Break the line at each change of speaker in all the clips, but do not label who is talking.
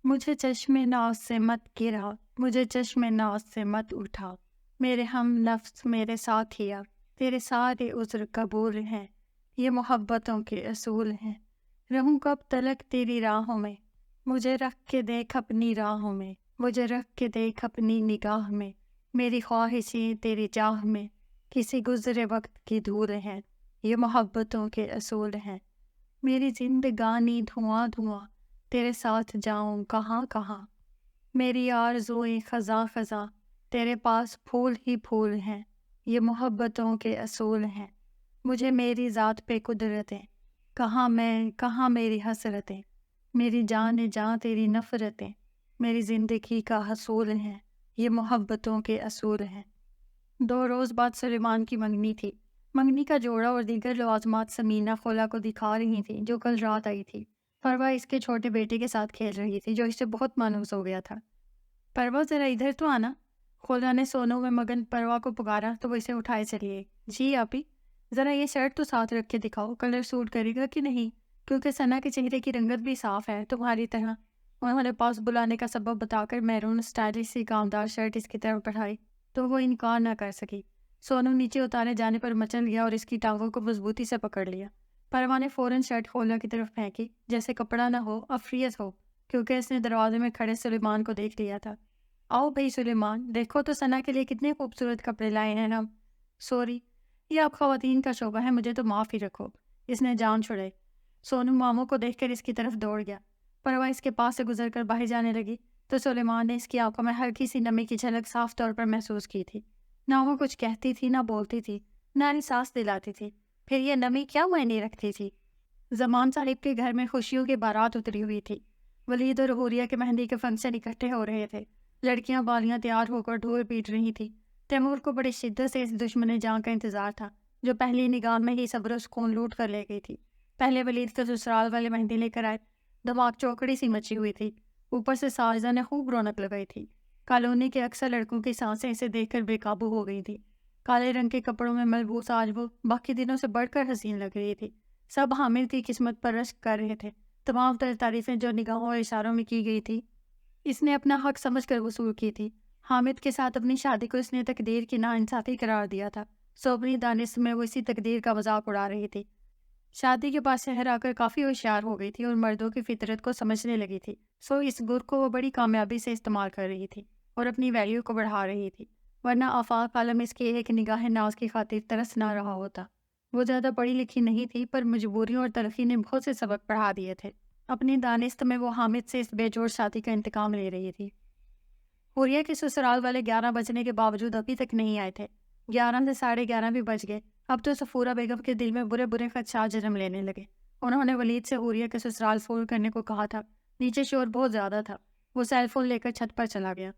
مجھے چشم ناز سے مت گرا، مجھے چشم ناز سے مت اٹھا، میرے ہم نفس میرے ساتھیا، تیرے سارے عذر قبول ہیں، یہ محبتوں کے اصول ہیں۔ رہوں کب تلک تیری راہوں میں، مجھے رکھ کے دیکھ اپنی راہوں میں، مجھے رکھ کے دیکھ اپنی نگاہ میں، میری خواہشیں تیری چاہ میں، کسی گزرے وقت کی دھول ہیں، یہ محبتوں کے اصول ہیں۔ میری زندگانی دھواں دھواں، تیرے ساتھ جاؤں کہاں کہاں، میری آرزوئیں خزاں خزاں، تیرے پاس پھول ہی پھول ہیں، یہ محبتوں کے اصول ہیں۔ مجھے میری ذات پہ قدرتیں، کہاں میں کہاں میری حسرتیں، میری جان جاں تیری نفرتیں، میری زندگی کا حصول ہیں، یہ محبتوں کے اصول ہیں۔ 2 روز بعد سلیمان کی منگنی تھی۔ منگنی کا جوڑا اور دیگر لوازمات سمینہ خلا کو دکھا رہی تھی جو کل رات آئی تھی۔ پروا اس کے چھوٹے بیٹے کے ساتھ کھیل رہی تھی جو اس سے بہت مانوس ہو گیا تھا۔ پروا ذرا ادھر تو آنا۔ خلا نے سونو میں مگن پروا کو پکارا تو وہ اسے اٹھائے چلی گئی۔ جی آپی، ذرا یہ شرٹ تو ساتھ رکھ کے دکھاؤ، کلر سوٹ کرے گا کہ نہیں، کیونکہ ثنا کے چہرے کی رنگت بھی صاف ہے تمہاری طرح۔ انہوں نے پاس بلانے کا سبب بتا کر میرون اسٹائلش سی کامدار شرٹ اس کی طرف بڑھائی تو وہ انکار نہ کر سکی۔ سونو نیچے اتارے جانے پر مچل گیا اور اس کی ٹانگوں کو مضبوطی سے پکڑ لیا۔ پروا نے فوراً شرٹ خلا کی طرف پھینکی جیسے کپڑا نہ ہو افریت ہو، کیونکہ اس نے دروازے میں کھڑے سلیمان کو دیکھ لیا تھا۔ آؤ بھائی سلیمان، دیکھو تو ثنا کے لیے کتنے خوبصورت کپڑے لائے ہیں ہم۔ سوری، یہ آپ خواتین کا شعبہ ہے، مجھے تو معاف ہی رکھو۔ اس نے جان چھڑائی۔ سونو ماموں کو دیکھ کر اس کی طرف دوڑ گیا۔ پروا اس کے پاس سے گزر کر باہر جانے لگی تو سلیمان نے اس کی آنکھوں میں ہلکی سی نمی کی جھلک صاف طور پر محسوس کی تھی۔ نہ وہ کچھ کہتی تھی، نہ بولتی تھی، نہ احساس دلاتی تھی، پھر یہ نمی کیا معنی رکھتی تھی؟ زمان صاحب کے گھر میں خوشیوں کی بارات اتری ہوئی تھی۔ ولید اور حوریہ کے مہندی کے فنکشن اکٹھے ہو رہے تھے۔ لڑکیاں بالیاں تیار ہو کر ڈھول پیٹ رہی تھی۔ تیمور کو بڑی شدت سے اس دشمن جان کا انتظار تھا جو پہلی نگاہ میں ہی صبر و سکون لوٹ کر لے گئی تھی۔ پہلے ولید کے سسرال والے مہندی لے کر آئے، دماغ چوکڑی سی مچی ہوئی تھی، اوپر سے ساجدہ نے خوب رونق لگائی تھی۔ کالونی کے اکثر لڑکوں کی سانسیں اسے دیکھ کر بے قابو ہو گئی تھی۔ کالے رنگ کے کپڑوں میں ملبوس آج وہ باقی دنوں سے بڑھ کر حسین لگ رہی تھی۔ سب حامد کی قسمت پر رشک کر رہے تھے۔ تمام تر تعریفیں جو نگاہوں اور اشاروں میں کی گئی تھی اس نے اپنا حق سمجھ کر وصول کی تھی۔ حامد کے ساتھ اپنی شادی کو اس نے تقدیر کی ناانصافی قرار دیا تھا، سو اپنی دانش میں وہ اسی تقدیر کا مذاق اڑا رہی تھی۔ شادی کے بعد شہر آ کر کافی ہوشیار ہو گئی تھی اور مردوں کی فطرت کو سمجھنے لگی تھی، سو اس گر کو وہ بڑی کامیابی سے استعمال کر رہی تھی اور اپنی ویلیو کو بڑھا رہی تھی، ورنہ آفاق عالم اس کی ایک نگاہ ناز کی خاطر ترس نہ رہا ہوتا۔ وہ زیادہ پڑھی لکھی نہیں تھی پر مجبوریوں اور تلخی نے بہت سے سبق پڑھا دیے تھے۔ اپنی دانست میں وہ حامد سے اس بے جوڑ شادی کا انتقام لے رہی تھی۔ حوریہ کے سسرال والے 11 بجنے کے باوجود ابھی تک نہیں آئے تھے۔ 11 سے 11:30 بھی بج گئے۔ اب تو صفورہ بیگم کے دل میں برے برے خدشات جنم لینے لگے۔ انہوں نے ولید سے حوریہ کے سسرال فون کرنے کو کہا تھا۔ نیچے شور بہت زیادہ تھا۔ وہ سیل فون لے کر چھت پر چلا گیا۔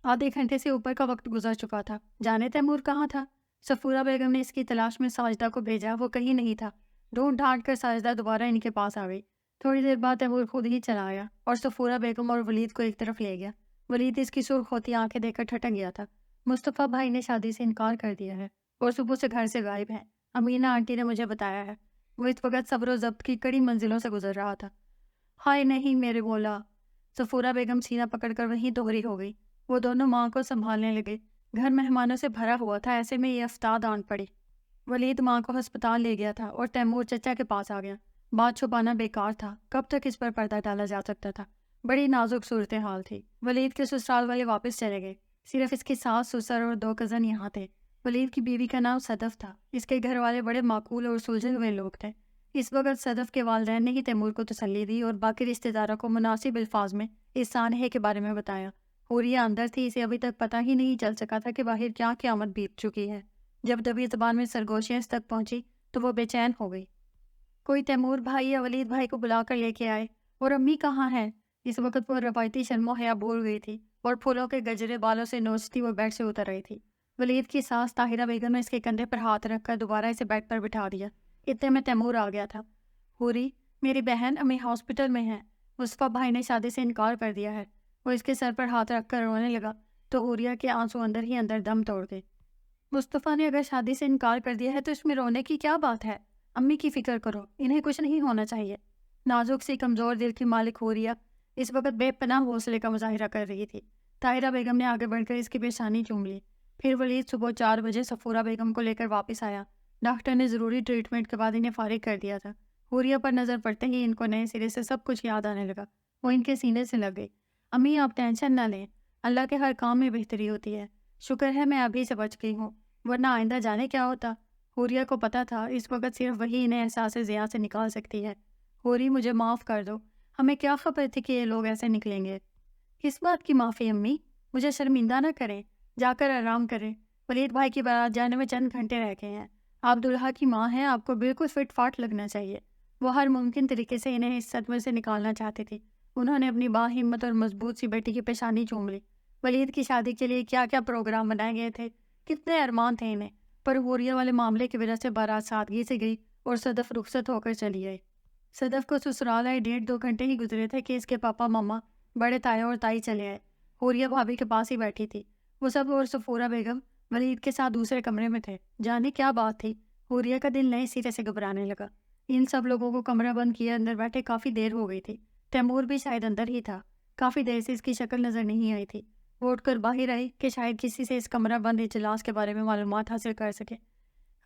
آدھے گھنٹے سے اوپر کا وقت گزر چکا تھا۔ جانے تیمور کہاں تھا؟ صفورہ بیگم نے اس کی تلاش میں ساجدہ کو بھیجا، وہ کہیں نہیں تھا۔ ڈھونڈ ڈھانڈ کر ساجدہ دوبارہ ان کے پاس آ گئی۔ تھوڑی دیر بعد تیمور خود ہی چلا آیا اور صفورہ بیگم اور ولید کو ایک طرف لے گیا۔ ولید اس کی سرخ ہوتی آنکھیں دیکھ کر ٹھٹک گیا تھا۔ مصطفیٰ بھائی نے شادی سے انکار کر دیا ہے اور صبح سے گھر سے غائب ہیں، امینہ آنٹی نے مجھے بتایا ہے۔ وہ اس وقت صبر و ضبط کی کڑی منزلوں سے گزر رہا تھا۔ ہائے نہیں میرے مولا! صفورہ بیگم سینہ پکڑ کر وہیں دوہری ہو گئی۔ وہ دونوں ماں کو سنبھالنے لگے۔ گھر مہمانوں سے بھرا ہوا تھا، ایسے میں یہ افتاد آن پڑی۔ ولید ماں کو ہسپتال لے گیا تھا اور تیمور چچا کے پاس آ گیا۔ بات چھپانا بیکار تھا، کب تک اس پر پردہ ڈالا جا سکتا تھا؟ بڑی نازک صورتحال تھی۔ ولید کے سسرال والے واپس چلے گئے، صرف اس کے ساس سسر اور 2 کزن یہاں تھے۔ ولید کی بیوی کا نام صدف تھا۔ اس کے گھر والے بڑے معقول اور سلجھے ہوئے لوگ تھے۔ اس وقت صدف کے والدین نے ہی تیمور کو تسلی دی اور باقی رشتہ داروں کو مناسب الفاظ میں اس سانحے کے بارے میں بتایا۔ حوریہ اندر تھی، اسے ابھی تک پتہ ہی نہیں چل سکا تھا کہ باہر کیا قیامت بیت چکی ہے۔ جب دبی زبان میں سرگوشیاں اس تک پہنچی تو وہ بے چین ہو گئی۔ کوئی تیمور بھائی یا ولید بھائی کو بلا کر لے کے آئے۔ اور امی کہاں ہیں؟ اس وقت وہ روایتی شرم و حیا بھول گئی تھی اور پھولوں کے گجرے بالوں سے نوچتی وہ بیڈ سے اتر رہی تھی۔ ولید کی ساس طاہرہ بیگم نے اس کے کندھے پر ہاتھ رکھ کر دوبارہ اسے بیڈ پر بٹھا دیا۔ اتنے میں تیمور آ گیا تھا۔ حوری، میری بہن امی ہاسپٹل میں ہے، مصطفیٰ بھائی نے شادی سے انکار کر دیا ہے۔ وہ اس کے سر پر ہاتھ رکھ کر رونے لگا تو حوریہ کے آنسو اندر ہی اندر دم توڑ گئے۔ مصطفیٰ نے اگر شادی سے انکار کر دیا ہے تو اس میں رونے کی کیا بات ہے؟ امی کی فکر کرو، انہیں کچھ نہیں ہونا چاہیے۔ نازک سی کمزور دل کی مالک حوریہ اس وقت بے پناہ حوصلے کا مظاہرہ کر رہی تھی۔ طاہرہ بیگم نے آگے بڑھ کر اس کی پیشانی چوم لی۔ پھر ولید صبح 4 بجے صفورہ بیگم کو لے کر واپس آیا۔ ڈاکٹر نے ضروری ٹریٹمنٹ کے بعد انہیں فارغ کر دیا تھا۔ حوریہ پر نظر پڑتے ہی ان کو نئے سرے سے سب کچھ یاد آنے لگا۔ وہ ان کے سینے سے لگ گئی۔ امی آپ ٹینشن نہ لیں، اللہ کے ہر کام میں بہتری ہوتی ہے۔ شکر ہے میں ابھی سے بچ گئی ہوں، ورنہ آئندہ جانے کیا ہوتا۔ حوریہ کو پتہ تھا اس وقت صرف وہی انہیں احساس ضیاء سے نکال سکتی ہے۔ حوری مجھے معاف کر دو، ہمیں کیا خبر تھی کہ یہ لوگ ایسے نکلیں گے۔ کس بات کی معافی امی؟ مجھے شرمندہ نہ کریں، جا کر آرام کریں۔ ولید بھائی کی بارات جانے میں چند گھنٹے رہ گئے ہیں۔ آپ دلہا کی ماں ہیں، آپ کو بالکل فٹ فاٹ لگنا چاہیے۔ وہ ہر ممکن طریقے سے انہیں اس صدمے سے نکالنا چاہتی تھی۔ انہوں نے اپنی با ہمت اور مضبوط سی بیٹی کی پیشانی چوم لی۔ ولید کی شادی کے لیے کیا کیا پروگرام بنائے گئے تھے، کتنے ارمان تھے انہیں، پر حوریہ والے معاملے کی وجہ سے بارات سادگی سے گئی اور صدف رخصت ہو کر چلی گئی۔ صدف کو سسرال آئے 1.5-2 گھنٹے ہی گزرے تھے کہ اس کے پاپا ماما، بڑے تایا اور تائی چلے آئے۔ حوریہ بھابھی کے پاس ہی بیٹھی تھی۔ وہ سب اور صفورہ بیگم ولید کے ساتھ دوسرے کمرے میں تھے۔ جانے کیا بات تھی، حوریہ کا دل نئے سرے سے گھبرانے لگا۔ ان سب لوگوں کو کمرہ بند کیے اندر بیٹھے کافی دیر ہو گئی تھی۔ تیمور بھی شاید اندر ہی تھا، کافی دیر سے اس کی شکل نظر نہیں آئی تھی۔ وہ اٹھ کر باہر آئی کہ شاید کسی سے اس کمرہ بند اجلاس کے بارے میں معلومات حاصل کر سکے۔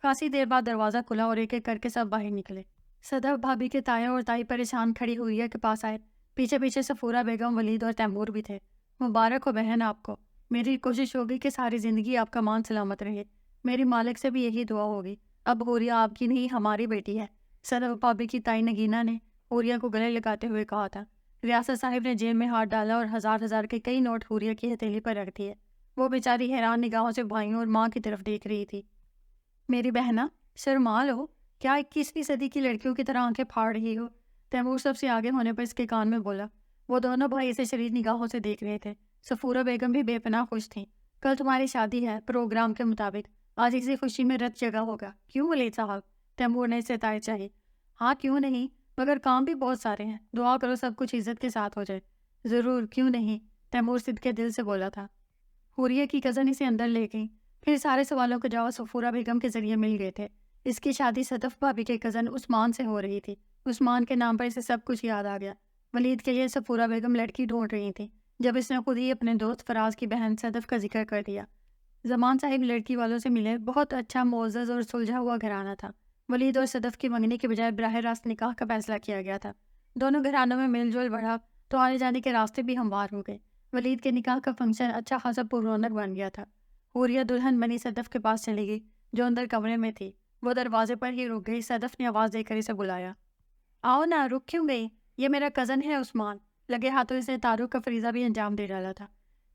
خاصی دیر بعد دروازہ کھلا اور ایک ایک کر کے سب باہر نکلے۔ صدف بھابھی کے تایا اور تائی پریشان کھڑی حوریہ کے پاس آئے۔ پیچھے پیچھے صفورہ بیگم، ولید اور تیمور بھی تھے۔ مبارک ہو بہن آپ کو، میری کوشش ہوگی کہ ساری زندگی آپ کا مان سلامت رہے۔ میری مالک سے بھی یہی دعا ہوگی۔ اب حوریہ آپ کی نہیں ہماری بیٹی ہے، صدف بھابھی کی تائی نگینہ نے حوریہ کو گلے لگاتے ہوئے کہا تھا۔ ریاست صاحب نے جیب میں ہاتھ ڈالا اور ہزار ہزار کے کئی نوٹ حوریہ کی ہتھیلی پر رکھ دیے۔ وہ بیچاری حیران نگاہوں سے بھائیوں اور ماں کی طرف دیکھ رہی تھی۔ میری بہنا، شرما لو، کیا 21ویں صدی کی لڑکیوں کی طرح آنکھیں پھاڑ رہی ہو؟ تیمور سب سے آگے ہونے پر اس کے کان میں بولا۔ وہ دونوں بھائی اسے شریر نگاہوں سے دیکھ رہے تھے۔ صفورہ بیگم بھی بے پناہ خوش تھیں۔ کل تمہاری شادی ہے، پروگرام کے مطابق۔ آج اسی خوشی میں رت جگہ ہوگا، کیوں ولید صاحب؟ تیمور نے اسے تائید چاہی۔ ہاں کیوں نہیں، مگر کام بھی بہت سارے ہیں، دعا کرو سب کچھ عزت کے ساتھ ہو جائے۔ ضرور، کیوں نہیں، تیمور صدق کے دل سے بولا تھا۔ حوریہ کی کزن اسے اندر لے گئی۔ پھر سارے سوالوں کے جواب صفورہ بیگم کے ذریعے مل گئے تھے۔ اس کی شادی صدف بھابھی کے کزن عثمان سے ہو رہی تھی۔ عثمان کے نام پر اسے سب کچھ یاد آ گیا۔ ولید کے لیے صفورہ بیگم لڑکی ڈھونڈ رہی تھی جب اس نے خود ہی اپنے دوست فراز کی بہن صدف کا ذکر کر دیا۔ زمان صاحب لڑکی والوں سے ملے، بہت اچھا معزز اور سلجھا ہوا گھرانہ تھا۔ ولید اور صدف کی منگنی کے بجائے براہ راست نکاح کا فیصلہ کیا گیا تھا۔ دونوں گھرانوں میں میل جول بڑھا تو آنے جانے کے راستے بھی ہموار ہو گئے۔ ولید کے نکاح کا فنکشن اچھا خاصا پر رونق بن گیا تھا۔ حوریہ دلہن بنی صدف کے پاس چلی گئی جو اندر کمرے میں تھی۔ وہ دروازے پر ہی رک گئی۔ صدف نے آواز دے کر اسے بلایا۔ آؤ نا، رک کیوں گئی؟ یہ میرا کزن ہے عثمان۔ لگے ہاتھوں اس نے تعارف کا فریضہ بھی انجام دے ڈالا تھا۔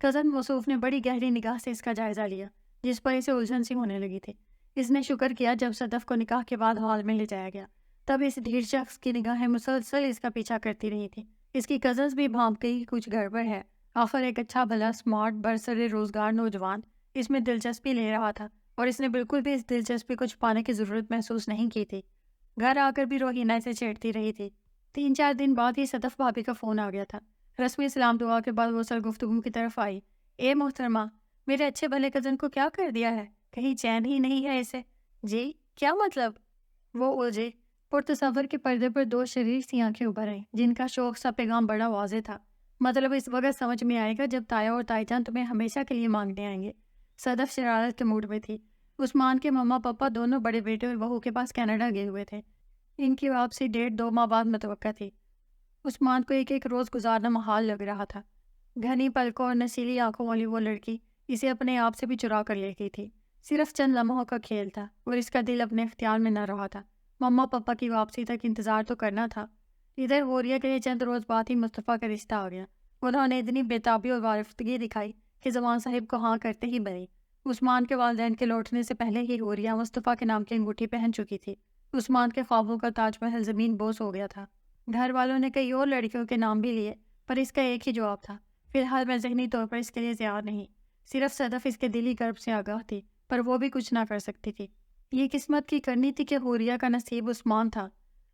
کزن موصوف نے بڑی گہری نگاہ سے اس کا جائزہ لیا جس پر اسے الجھن سی ہونے لگی تھی۔ اس نے شکر کیا جب صدف کو نکاح کے بعد ہال میں لے جایا گیا۔ تب اس ڈھیر شخص کی نگاہیں مسلسل اس کا پیچھا کرتی رہی تھی۔ اس کی کزنز بھی بھانپ گئی کچھ گڑبڑ ہے۔ آخر ایک اچھا بھلا سمارٹ برسر روزگار نوجوان اس میں دلچسپی لے رہا تھا اور اس نے بالکل بھی اس دلچسپی کو چھپانے کی ضرورت محسوس نہیں کی تھی۔ گھر آ کر بھی روحینہ اسے چھیڑتی رہی تھی۔ 3-4 دن بعد ہی صدف بھابھی کا فون آ گیا تھا۔ رسمی سلام دعا کے بعد وہ سر گفتگو کی طرف آئی۔ اے محترمہ، میرے اچھے بھلے کزن کو کیا کر دیا ہے؟ کہیں چین ہی نہیں ہے اسے؟ جی کیا مطلب؟ وہ الجھے۔ پرتصور کے پردے پر 2 شریر سی آنکھیں ابھر آئیں جن کا شوق سا پیغام بڑا واضح تھا۔ مطلب اس وقت سمجھ میں آئے گا جب تایا اور تائی جان تمہیں ہمیشہ کے لیے مانگنے آئیں گے۔ صدف شرارت کے موڈ میں تھی۔ عثمان کے مما پاپا دونوں بڑے بیٹے اور بہو کے پاس کینیڈا گئے ہوئے تھے۔ ان کی واپسی 1.5-2 ماہ بعد متوقع تھی۔ عثمان کو ایک ایک روز گزارنا محال لگ رہا تھا۔ گھنی پلکوں اور نشیلی آنکھوں والی وہ لڑکی اسے اپنے آپ سے بھی چرا کر لے گئی تھی۔ صرف چند لمحوں کا کھیل تھا اور اس کا دل اپنے اختیار میں نہ رہا تھا۔ مما پاپا کی واپسی تک انتظار تو کرنا تھا۔ ادھر حوریہ کے لیے چند روز بعد ہی مصطفیٰ کا رشتہ آ گیا۔ انہوں نے اتنی بےتابی اور وارفتگی دکھائی کہ زمان صاحب کو ہاں کرتے ہی بنی۔ عثمان کے والدین کے لوٹنے سے پہلے ہی حوریہ مصطفیٰ کے نام کی انگوٹھی پہن چکی تھی۔ عثمان کے خوابوں کا تاج محل زمین بوس ہو گیا تھا۔ گھر والوں نے کئی اور لڑکیوں کے نام بھی لیے پر اس کا ایک ہی جواب تھا، فی الحال میں ذہنی طور پر اس کے لیے تیار نہیں۔ صرف صدف اس کے دلی گرب سے آگاہ تھی پر وہ بھی کچھ نہ کر سکتی تھی۔ یہ قسمت کی کرنی تھی کہ حوریہ کا نصیب عثمان تھا۔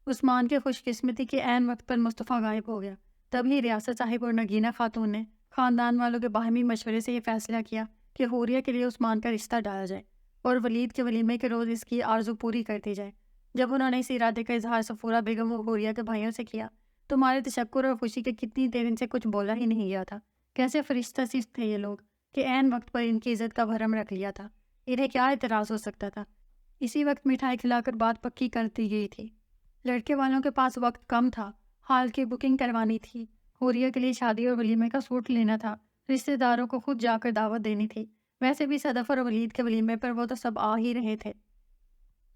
عثمان کے خوش قسمتی کے عین وقت پر مصطفیٰ غائب ہو گیا۔ تبھی ریاست صاحب اور نگینہ خاتون نے خاندان والوں کے باہمی مشورے سے یہ فیصلہ کیا کہ حوریہ کے لیے عثمان کا رشتہ ڈالا جائے اور ولید کے ولیمے کے روز اس کی آرزو پوری کر دی جائے۔ جب انہوں نے اس ارادے کا اظہار صفورہ بیگم و حوریہ کے بھائیوں سے کیا تمہارے تشکر اور خوشی کے کتنی دیر ان سے کچھ بولا ہی نہیں گیا تھا۔ کیسے فرشتہ صرف تھے یہ لوگ کہ عین وقت پر ان کی عزت کا بھرم رکھ لیا تھا۔ انہیں کیا اعتراض ہو سکتا تھا؟ اسی وقت مٹھائی کھلا کر بات پکی کرتی گئی تھی۔ لڑکے والوں کے پاس وقت کم تھا، ہال کی بکنگ کروانی تھی، حوریہ کے لیے شادی اور ولیمے کا سوٹ لینا تھا، رشتہ داروں کو خود جا کر دعوت دینی تھی۔ ویسے بھی صدف اور ولید کے ولیمے پر وہ تو سب آ ہی رہے تھے۔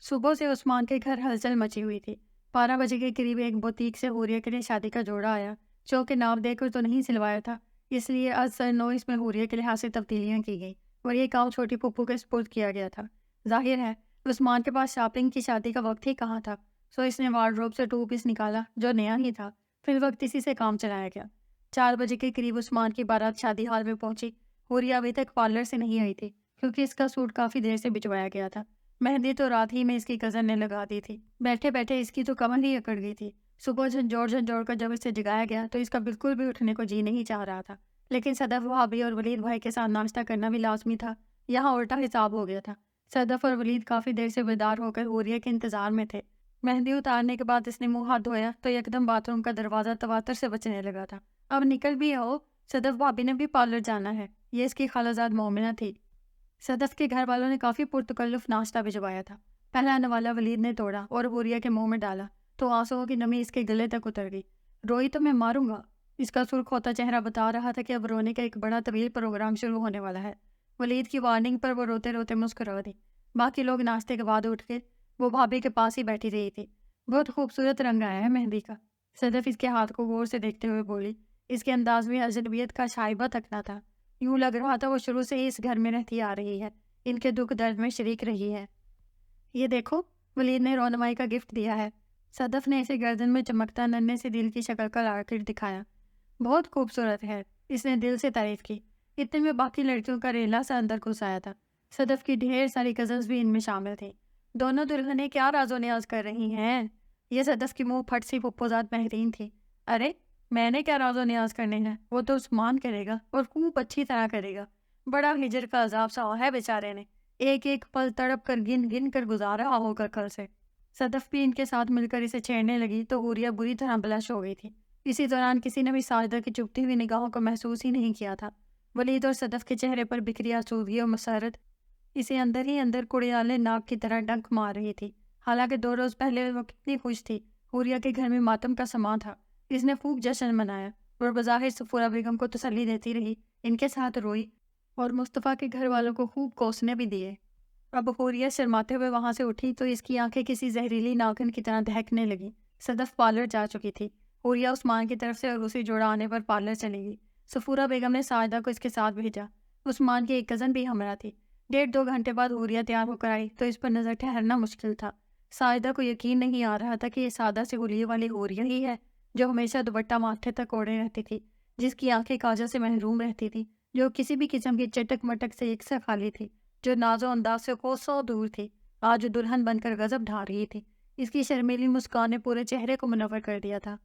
صبح سے عثمان کے گھر ہلچل مچی ہوئی تھی۔ 12 بجے کے قریب ایک بوتیک سے حوریہ کے لیے شادی کا جوڑا آیا۔ چونکہ ناپ دے کر تو نہیں سلوایا تھا، اس لیے از سر نو اس میں حوریہ کے لحاظ سے تبدیلیاں کی گئیں اور یہ کام چھوٹی پھپھو کے سپرد کیا گیا تھا۔ ظاہر ہے عثمان کے پاس شاپنگ کی شادی کا وقت ہی کہاں تھا، سو اس نے وارڈروب سے 2 پیس نکالا جو نیا ہی تھا۔ فی الوقت اسی سے کام چلایا گیا۔ 4 بجے کے قریب عثمان کی بارات شادی ہال میں پہنچی۔ حوریہ ابھی تک پارلر سے نہیں آئی تھی کیونکہ اس کا سوٹ کافی دیر سے بچوایا گیا تھا۔ مہندی تو رات ہی میں اس کی کزن نے لگا دی تھی۔ بیٹھے بیٹھے اس کی تو کمر ہی اکڑ گئی تھی۔ صبح جھنجھوڑ کر جب اسے جگایا گیا تو اس کا بالکل بھی اٹھنے کو جی نہیں چاہ رہا تھا، لیکن صدف بھابھی اور ولید بھائی کے ساتھ ناشتہ کرنا بھی لازمی تھا۔ یہاں الٹا حساب ہو گیا تھا۔ صدف اور ولید کافی دیر سے بیدار ہو کر حوریہ کے انتظار میں تھے۔ مہندی اتارنے کے بعد اس نے منہ ہاتھ دھویا تو یکدم باتھ روم کا دروازہ تواتر سے بچنے لگا تھا۔ اب نکل بھی آؤ، صدف بھابھی نے بھی پارلر جانا ہے۔ یہ اس کی خالہ زاد مومنہ تھی۔ صدف کے گھر والوں نے کافی پرتکلف ناشتہ بھجوایا تھا۔ پہلا نوالہ ولید نے توڑا اور حوریہ کے منہ میں ڈالا تو آنسوؤں کی نمی اس کے گلے تک اتر گئی۔ روئی تو میں ماروں گا۔ اس کا سرخ ہوتا چہرہ بتا رہا تھا کہ اب رونے کا ایک بڑا طویل پروگرام شروع ہونے والا ہے۔ ولید کی وارننگ پر وہ روتے روتے مسکرا دی۔ باقی لوگ ناشتے کے بعد اٹھ کے وہ بھابھی کے پاس ہی بیٹھی رہی تھی۔ بہت خوبصورت رنگ آیا ہے مہندی کا، صدف اس کے ہاتھ کو غور سے دیکھتے ہوئے بولی۔ اس کے انداز میں اجنبیت کا شائبہ تک نہ تھا۔ یوں لگ رہا تھا وہ شروع سے ہی اس گھر میں رہتی آ رہی ہے، ان کے دکھ درد میں شریک رہی ہے۔ یہ دیکھو، ولید نے رونمائی کا گفٹ دیا ہے۔ صدف نے اسے گردن میں چمکتا ننھے سے دل کی شکل کا لاکٹ دکھایا۔ بہت خوبصورت ہے، اس نے دل سے تعریف کی۔ اتنے میں باقی لڑکیوں کا ریلا سا اندر گھس آیا تھا۔ صدف کی ڈھیر ساری کزنز بھی ان میں شامل تھیں۔ دونوں دلہنیں کیا راز و نیاز کر رہی ہیں؟ یہ صدف کی منہ پھٹ سی پھپھوزاد مہرین تھی۔ ارے میں نے کیا راز و نیاز کرنے ہیں، وہ تو عثمان کرے گا اور خوب اچھی طرح کرے گا۔ بڑا ہجر کا عذاب سہا ہے بیچارے نے، ایک ایک پل تڑپ کر گن گن کر گزارا ہوگا کل سے۔ صدف بھی ان کے ساتھ مل کر اسے چھیڑنے لگی تو حوریہ بری طرح بلش ہو گئی تھی۔ اسی دوران کسی نے بھی ساجدہ کی چبھتی ہوئی نگاہوں کو محسوس ہی نہیں کیا تھا۔ ولید اور صدف کے چہرے پر بکھری آسودگی اور مسرت اسے اندر ہی اندر کڑیالے ناک کی طرح ڈنک مار رہی تھی۔ حالانکہ 2 روز پہلے وہ کتنی خوش تھی۔ حوریہ کے گھر میں ماتم کا سماں تھا، اس نے خوب جشن منایا اور بظاہر صفورہ بیگم کو تسلی دیتی رہی، ان کے ساتھ روئی اور مصطفیٰ کے گھر والوں کو خوب کوسنے بھی دیے۔ اب حوریہ شرماتے ہوئے وہاں سے اٹھی تو اس کی آنکھیں کسی زہریلی ناخن کی طرح دہکنے لگیں۔ صدف پارلر جا چکی تھی۔ حوریہ عثمان کی طرف سے عروسی جوڑا آنے پر پارلر چلی گئی۔ صفورہ بیگم نے ساجدہ کو اس کے ساتھ بھیجا۔ عثمان کی ایک کزن بھی ہمراہ تھی۔ 1.5-2 گھنٹے بعد حوریہ تیار ہو کر آئی تو اس پر نظر ٹھہرنا مشکل تھا۔ ساجدہ کو یقین نہیں آ رہا تھا کہ یہ سادہ سے حلیے والی حوریہ ہی ہے جو ہمیشہ دوپٹہ ماتھے تک اوڑھے رہتی تھی، جس کی آنکھیں کاجل سے محروم رہتی تھی، جو کسی بھی قسم کی چٹک مٹک سے یکساں خالی تھی، جو ناز و انداز سے کوسوں دور تھی، آج دلہن بن کر غضب ڈھا رہی تھی۔ اس کی شرمیلی مسکان نے پورے چہرے کو منور کر دیا تھا۔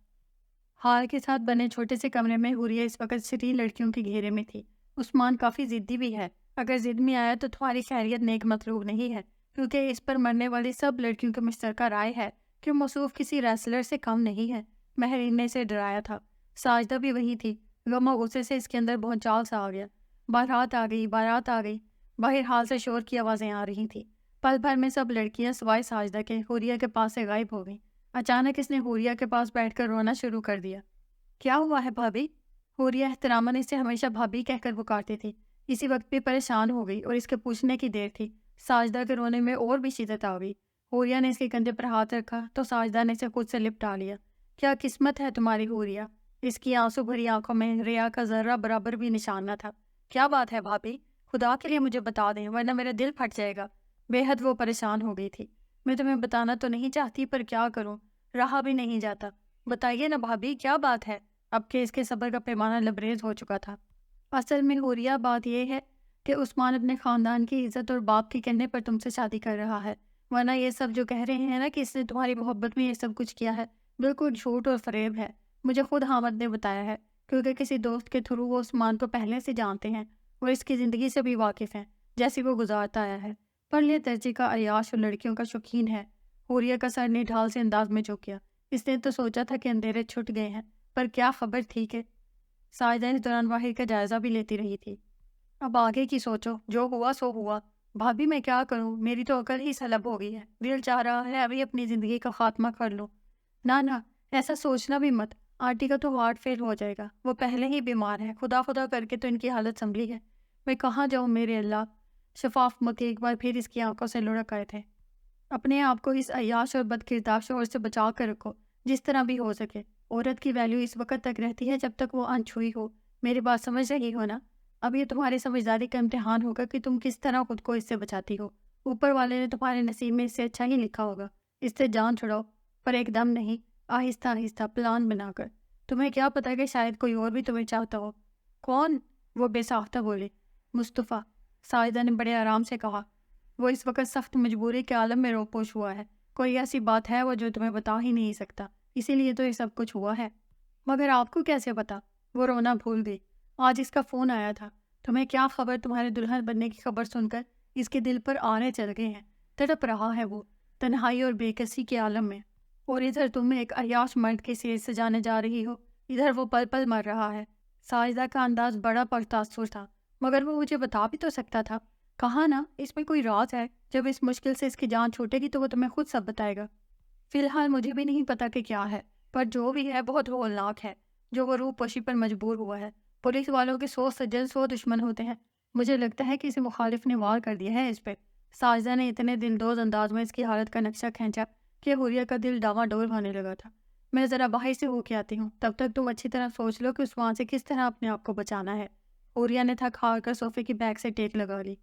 ہال کے ساتھ بنے چھوٹے سے کمرے میں حوریہ اس وقت 3 لڑکیوں کے گھیرے میں تھی۔ عثمان کافی ضدی بھی ہے، اگر ضد میں آیا تو تمہاری خیریت نیک مطلوب نہیں ہے، کیونکہ اس پر مرنے والی سب لڑکیوں کی مشترکہ رائے ہے کہ موصوف کسی ریسلر سے کم نہیں ہے۔ مہرین نے اسے ڈرایا تھا۔ ساجدہ بھی وہی تھی۔ غم و غصے سے اس کے اندر بہت چال سا آ گیا۔ بارات آ گئی، بارات آ گئی۔ باہر حال سے شور کی آوازیں آ رہی تھیں۔ پل بھر میں سب لڑکیاں سوائے ساجدہ کے حوریہ کے پاس سے غائب ہو گئیں۔ اچانک اس نے حوریہ کے پاس بیٹھ کر رونا شروع کر دیا۔ کیا ہوا ہے بھابھی؟ حوریہ احتراماً اسے ہمیشہ بھابھی کہہ کر پکارتی تھی۔ اسی وقت بھی پریشان ہو گئی اور اس کے پوچھنے کی دیر تھی۔ ساجدہ کے رونے میں اور بھی شدت آ گئی۔ حوریہ نے اس کے کندھے پر ہاتھ رکھا تو ساجدہ نے اسے خود سے لپٹا لیا۔ کیا قسمت ہے تمہاری حوریہ؟ اس کی آنسو بھری آنکھوں میں ریا کا ذرہ برابر بھی نشان نہ تھا۔ کیا بات ہے بھابھی؟ خدا کے لیے مجھے بتا دیں ورنہ میرا دل پھٹ جائے گا۔ بے حد وہ پریشان ہو گئی تھی۔ میں تمہیں بتانا تو نہیں چاہتی پر کیا کروں، رہا بھی نہیں جاتا۔ بتائیے نا بھابھی، کیا بات ہے؟ اب کہ اس کے صبر کا پیمانہ لبریز ہو چکا تھا۔ اصل میں حوریہ بات یہ ہے کہ عثمان اپنے خاندان کی عزت اور باپ کے کہنے پر تم سے شادی کر رہا ہے، ورنہ یہ سب جو کہہ رہے ہیں نا کہ اس نے تمہاری محبت میں یہ سب کچھ کیا ہے، بالکل جھوٹ اور فریب ہے۔ مجھے خود حامد نے بتایا ہے، کیونکہ کسی دوست کے تھرو وہ عثمان کو پہلے سے جانتے ہیں اور اس کی زندگی سے بھی واقف ہیں جیسی وہ گزارتا آیا ہے۔ پرلے درجے کا عیاش اور لڑکیوں کا شوقین ہے۔ حوریہ کا سر نڈھال سے انداز میں جھک گیا۔ اس نے تو سوچا تھا کہ اندھیرے چھٹ گئے ہیں، پر کیا خبر تھی کہ ساجدہ اس دوران باہر کا جائزہ بھی لیتی رہی تھی۔ اب آگے کی سوچو، جو ہوا سو ہوا۔ بھابھی میں کیا کروں، میری تو عقل ہی سلب ہو گئی ہے، دل چاہ رہا ہے ابھی اپنی زندگی کا خاتمہ کر لوں۔ نہ، ایسا سوچنا بھی مت، آنٹی کا تو ہارٹ فیل ہو جائے گا، وہ پہلے ہی بیمار ہے، خدا خدا کر کے تو ان کی حالت سنبھلی ہے۔ میں کہاں جاؤں میرے اللہ۔ شفاف موتی ایک بار پھر اس کی آنکھوں سے لڑک آئے تھے۔ اپنے آپ کو اس عیاش اور بد کردار شوہر سے بچا کر رکھو، جس طرح بھی ہو سکے۔ عورت کی ویلیو اس وقت تک رہتی ہے جب تک وہ انچھوئی ہو۔ میری بات سمجھ رہی ہو نا؟ اب یہ تمہاری سمجھداری کا امتحان ہوگا کہ تم کس طرح خود کو اس سے بچاتی ہو۔ اوپر والے نے تمہارے نصیب میں اس سے اچھا ہی لکھا ہوگا۔ اس سے جان چھڑاؤ، پر ایک دم نہیں، آہستہ آہستہ پلان بنا کر۔ تمہیں کیا پتا کہ شاید کوئی اور بھی تمہیں چاہتا ہو۔ کون؟ وہ بے ساختہ بولے۔ مصطفیٰ، ساجدہ نے بڑے آرام سے کہا۔ وہ اس وقت سخت مجبوری کے عالم میں روپوش ہوا ہے، کوئی ایسی بات ہے وہ جو تمہیں بتا ہی نہیں سکتا، اسی لیے تو یہ سب کچھ ہوا ہے۔ مگر آپ کو کیسے پتا؟ وہ رونا بھول گئی۔ آج اس کا فون آیا تھا۔ تمہیں کیا خبر، تمہارے دلہن بننے کی خبر سن کر اس کے دل پر آنے چل گئے ہیں، تڑپ رہا ہے وہ تنہائی اور بے کسی کے عالم میں، اور ادھر تم ایک عیاش مرد کے سیر سجانے جا رہی ہو، ادھر وہ پل پل مر رہا ہے۔ ساجدہ کا انداز بڑا پرتاثر تھا، مگر وہ مجھے بتا بھی تو سکتا تھا۔ کہا نا اس میں کوئی راز ہے، جب اس مشکل سے اس کی جان چھوٹے گی تو وہ تمہیں خود سب بتائے گا۔ فی الحال مجھے بھی نہیں پتا کہ کیا ہے، پر جو بھی ہے بہت ہولناک ہے، جو وہ روح پوشی پر مجبور ہوا ہے۔ پولیس والوں کے 100 سجن 100 دشمن ہوتے ہیں، مجھے لگتا ہے کہ اسے مخالف نے وار کر دیا ہے اس پہ۔ ساجدہ نے اتنے دلدوز انداز میں اس کی حالت کا نقشہ کھینچا کہ حوریہ کا دل ڈاواڈول ہونے لگا تھا۔ میں ذرا باہر سے ہو کے آتی ہوں، تب تک تم اچھی طرح سوچ لو کہ عثمان سے کس طرح اپنے آپ کو بچانا ہے۔ حوریہ نے تھک ہار کر صوفے کی بیک سے ٹیک لگا لی۔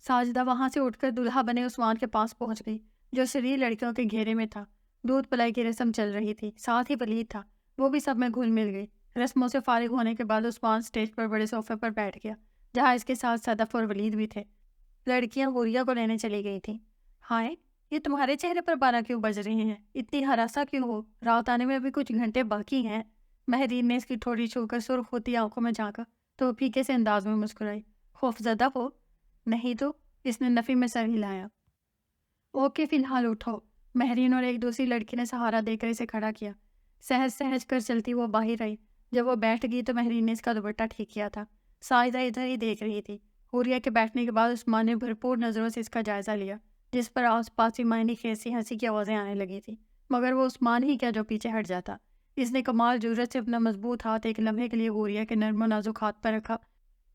ساجدہ وہاں سے اٹھ کر دلہا بنے عثمان کے پاس پہنچ گئی، جو شریر لڑکیوں کے گھیرے میں تھا۔ دودھ پلائی کی رسم چل رہی تھی، ساتھ ہی ولید تھا، وہ بھی سب میں گھل مل گئی۔ رسموں سے فارغ ہونے کے بعد عثمان اسٹیج پر بڑے صوفے پر بیٹھ گیا، جہاں اس کے ساتھ صدف اور ولید بھی تھے۔ لڑکیاں حوریہ کو لینے چلی گئی تھیں۔ ہائے، یہ تمہارے چہرے پر 12 کیوں بج رہے ہیں؟ اتنی ہراساں کیوں ہو؟ رات آنے میں ابھی کچھ گھنٹے باقی ہیں۔ مہرین نے اس کی ٹھوڑی چھو کر سرخ ہوتی آنکھوں میں جھانکا تو پھیکے سے انداز میں مسکرائی۔ خوف زدہ ہو؟ نہیں تو، اس نے نفی میں سر ہلایا۔ اوکے، فی الحال اٹھو۔ مہرین اور ایک دوسری لڑکی نے سہارا دے کر اسے کھڑا کیا۔ سہج سہج کر چلتی وہ باہر آئی۔ جب وہ بیٹھ گئی تو مہرین نے اس کا دوپٹہ ٹھیک کیا تھا۔ ساجدہ ادھر ہی دیکھ رہی تھی۔ حوریہ کے بیٹھنے کے بعد عثمان نے بھرپور نظروں سے اس کا جائزہ لیا، جس پر آس پاس معنی خیز سی ہنسی کی آوازیں آنے لگی تھی، مگر وہ عثمان ہی کیا جو پیچھے ہٹ جاتا۔ اس نے کمال جرأت سے اپنا مضبوط ہاتھ ایک لمحے کے لیے حوریہ کے نرم و نازک ہاتھ پر رکھا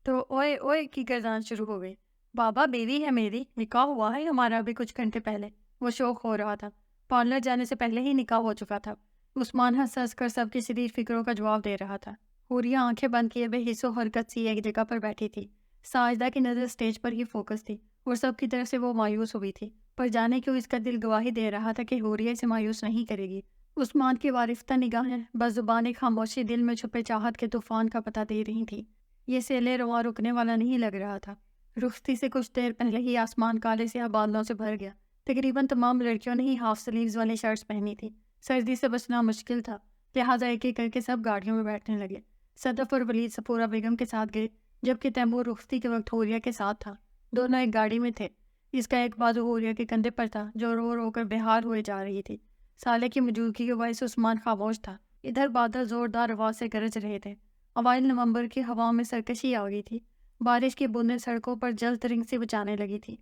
تو اوئے اوئے کی گردان شروع ہو گئی۔ بابا، بیوی ہے میری، نکاح ہوا ہے ہمارا ابھی کچھ گھنٹے پہلے۔ وہ شوق ہو رہا تھا، پارلر جانے سے پہلے ہی نکاح ہو چکا تھا۔ عثمان ہنس ہنس کر سب کی شریر فکروں کا جواب دے رہا تھا۔ حوریہ آنکھیں بند کیے بے حس و حرکت سی ایک جگہ پر بیٹھی تھی۔ ساجدہ کی نظر اسٹیج پر ہی فوکس تھی، اور سب کی طرف سے وہ مایوس ہوئی تھی، پر جانے کیوں اس کا دل گواہی دے رہا تھا کہ حوریہ اسے مایوس نہیں کرے گی۔ عثمان کی وارفتہ نگاہیں بس زبان خاموشی دل میں چھپے چاہت کے طوفان کا پتہ دے رہی تھی۔ یہ سیلے رواں رکنے والا نہیں لگ رہا تھا۔ رخصتی سے کچھ دیر پہلے ہی آسمان کالے سیاہ بادلوں سے بھر گیا۔ تقریباً تمام لڑکیوں نے ہی ہاف سلیوز والی شرٹس پہنی تھی۔ سردی سے بچنا مشکل تھا، لہٰذا ایک ایک کر کے سب گاڑیوں میں بیٹھنے لگے۔ صدف اور ولید صفورہ بیگم کے ساتھ گئے، جبکہ تیمور رخصتی کے وقت حوریہ کے ساتھ تھا۔ دونوں ایک گاڑی میں تھے۔ اس کا ایک بازو حوریہ کے کندھے پر تھا، جو رو رو کر بےحال ہوئے جا رہی تھی۔ سالے کی موجودگی کے باعث عثمان خاموش تھا۔ ادھر بادل زوردار آواز سے گرج رہے تھے۔ اوائل نومبر کی ہوا میں سرکشی آ گئی تھی، بارش کی بوندیں سڑکوں پر جل ترنگ سے بچانے لگی تھی۔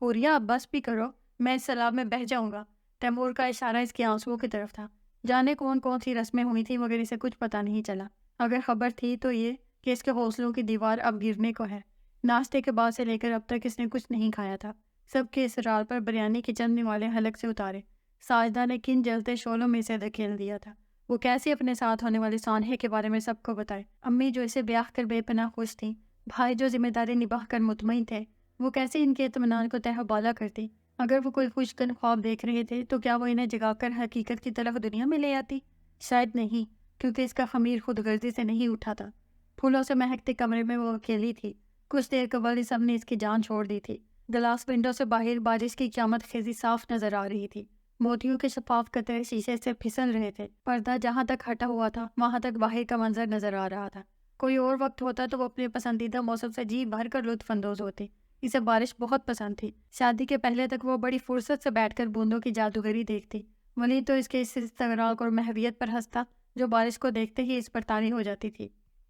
حوریہ، اب بس بھی کرو، میں اس سیلاب میں بہہ جاؤں گا۔ تیمور کا اشارہ اس کے آنسوؤں کی طرف تھا۔ جانے کون کون سی رسمیں ہوئی تھیں مگر اسے کچھ پتہ نہیں چلا۔ اگر خبر تھی تو یہ کہ اس کے حوصلوں کی دیوار اب گرنے کو ہے۔ ناشتے کے بعد سے لے کر اب تک اس نے کچھ نہیں کھایا تھا۔ سب کے اصرار پر بریانی کے چند نوالے حلق سے اتارے۔ ساجدہ نے کن جلتے شعلوں میں اسے دھکیل دیا تھا۔ وہ کیسے اپنے ساتھ ہونے والے سانحے کے بارے میں سب کو بتائے۔ امی جو اسے بیاہ کر بے پناہ خوش تھیں، بھائی جو ذمہ داری نبھا کر مطمئن تھے، وہ کیسے ان کے اطمینان کو تہہ بالا کرتی۔ اگر وہ کوئی خوشگن خواب دیکھ رہے تھے تو کیا وہ انہیں جگا کر حقیقت کی طرف دنیا میں لے آتی؟ شاید نہیں، کیونکہ اس کا خمیر خود غرضی سے نہیں اٹھا تھا۔ پھولوں سے مہکتے کمرے میں وہ اکیلی تھی۔ کچھ دیر قبل سب نے اس کی جان چھوڑ دی تھی۔ گلاس ونڈو سے باہر بارش کی قیامت خیزی صاف نظر آ رہی تھی۔ موتیوں کے شفاف قطرے شیشے سے پھسل رہے تھے۔ پردہ جہاں تک ہٹا ہوا تھا وہاں تک باہر کا منظر نظر آ رہا تھا۔ کوئی اور وقت ہوتا تو وہ اپنے پسندیدہ موسم سے جی بھر کر لطف اندوز ہوتی۔ اسے بارش بہت پسند تھی۔ شادی کے پہلے تک وہ بڑی فرصت سے بیٹھ کر بوندوں کی جادوگری دیکھتی ولی تو اس کے اس استغراق اور محویت پر ہنستا جو بارش کو دیکھتے ہی اس پر طاری ہو جاتی تھی۔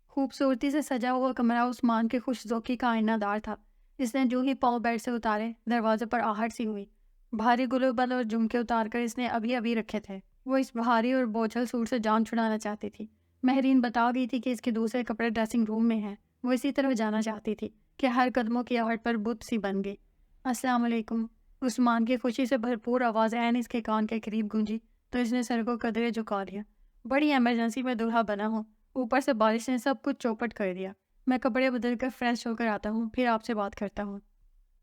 خوبصورتی سے سجا ہوا کمرہ عثمان کے خوش ذوقی کا آئینہ دار تھا۔ اس نے جو ہی پاؤں بیڈ سے اتارے، دروازے پر آہٹ سی ہوئی۔ بھاری گلوبل اور جھمکے اتار کر اس نے ابھی ابھی رکھے تھے۔ وہ اس بھاری اور بوجھل سوٹ سے جان چھڑانا چاہتی تھی۔ مہرین بتا گئی تھی کہ اس کے دوسرے کپڑے ڈریسنگ روم میں ہیں۔ وہ اسی طرح جانا چاہتی تھی کہ ہر قدموں کی آہٹ پر بت سی بن گئی۔ السلام علیکم۔ عثمان کی خوشی سے بھرپور آواز عین اس کے کان کے قریب گونجی تو اس نے سر کو قدرے جھکا لیا۔ بڑی ایمرجنسی میں دلہا بنا ہوں، اوپر سے بارش نے سب کچھ چوپٹ کر دیا۔ میں کپڑے بدل کر فریش ہو کر آتا ہوں، پھر آپ سے بات کرتا ہوں۔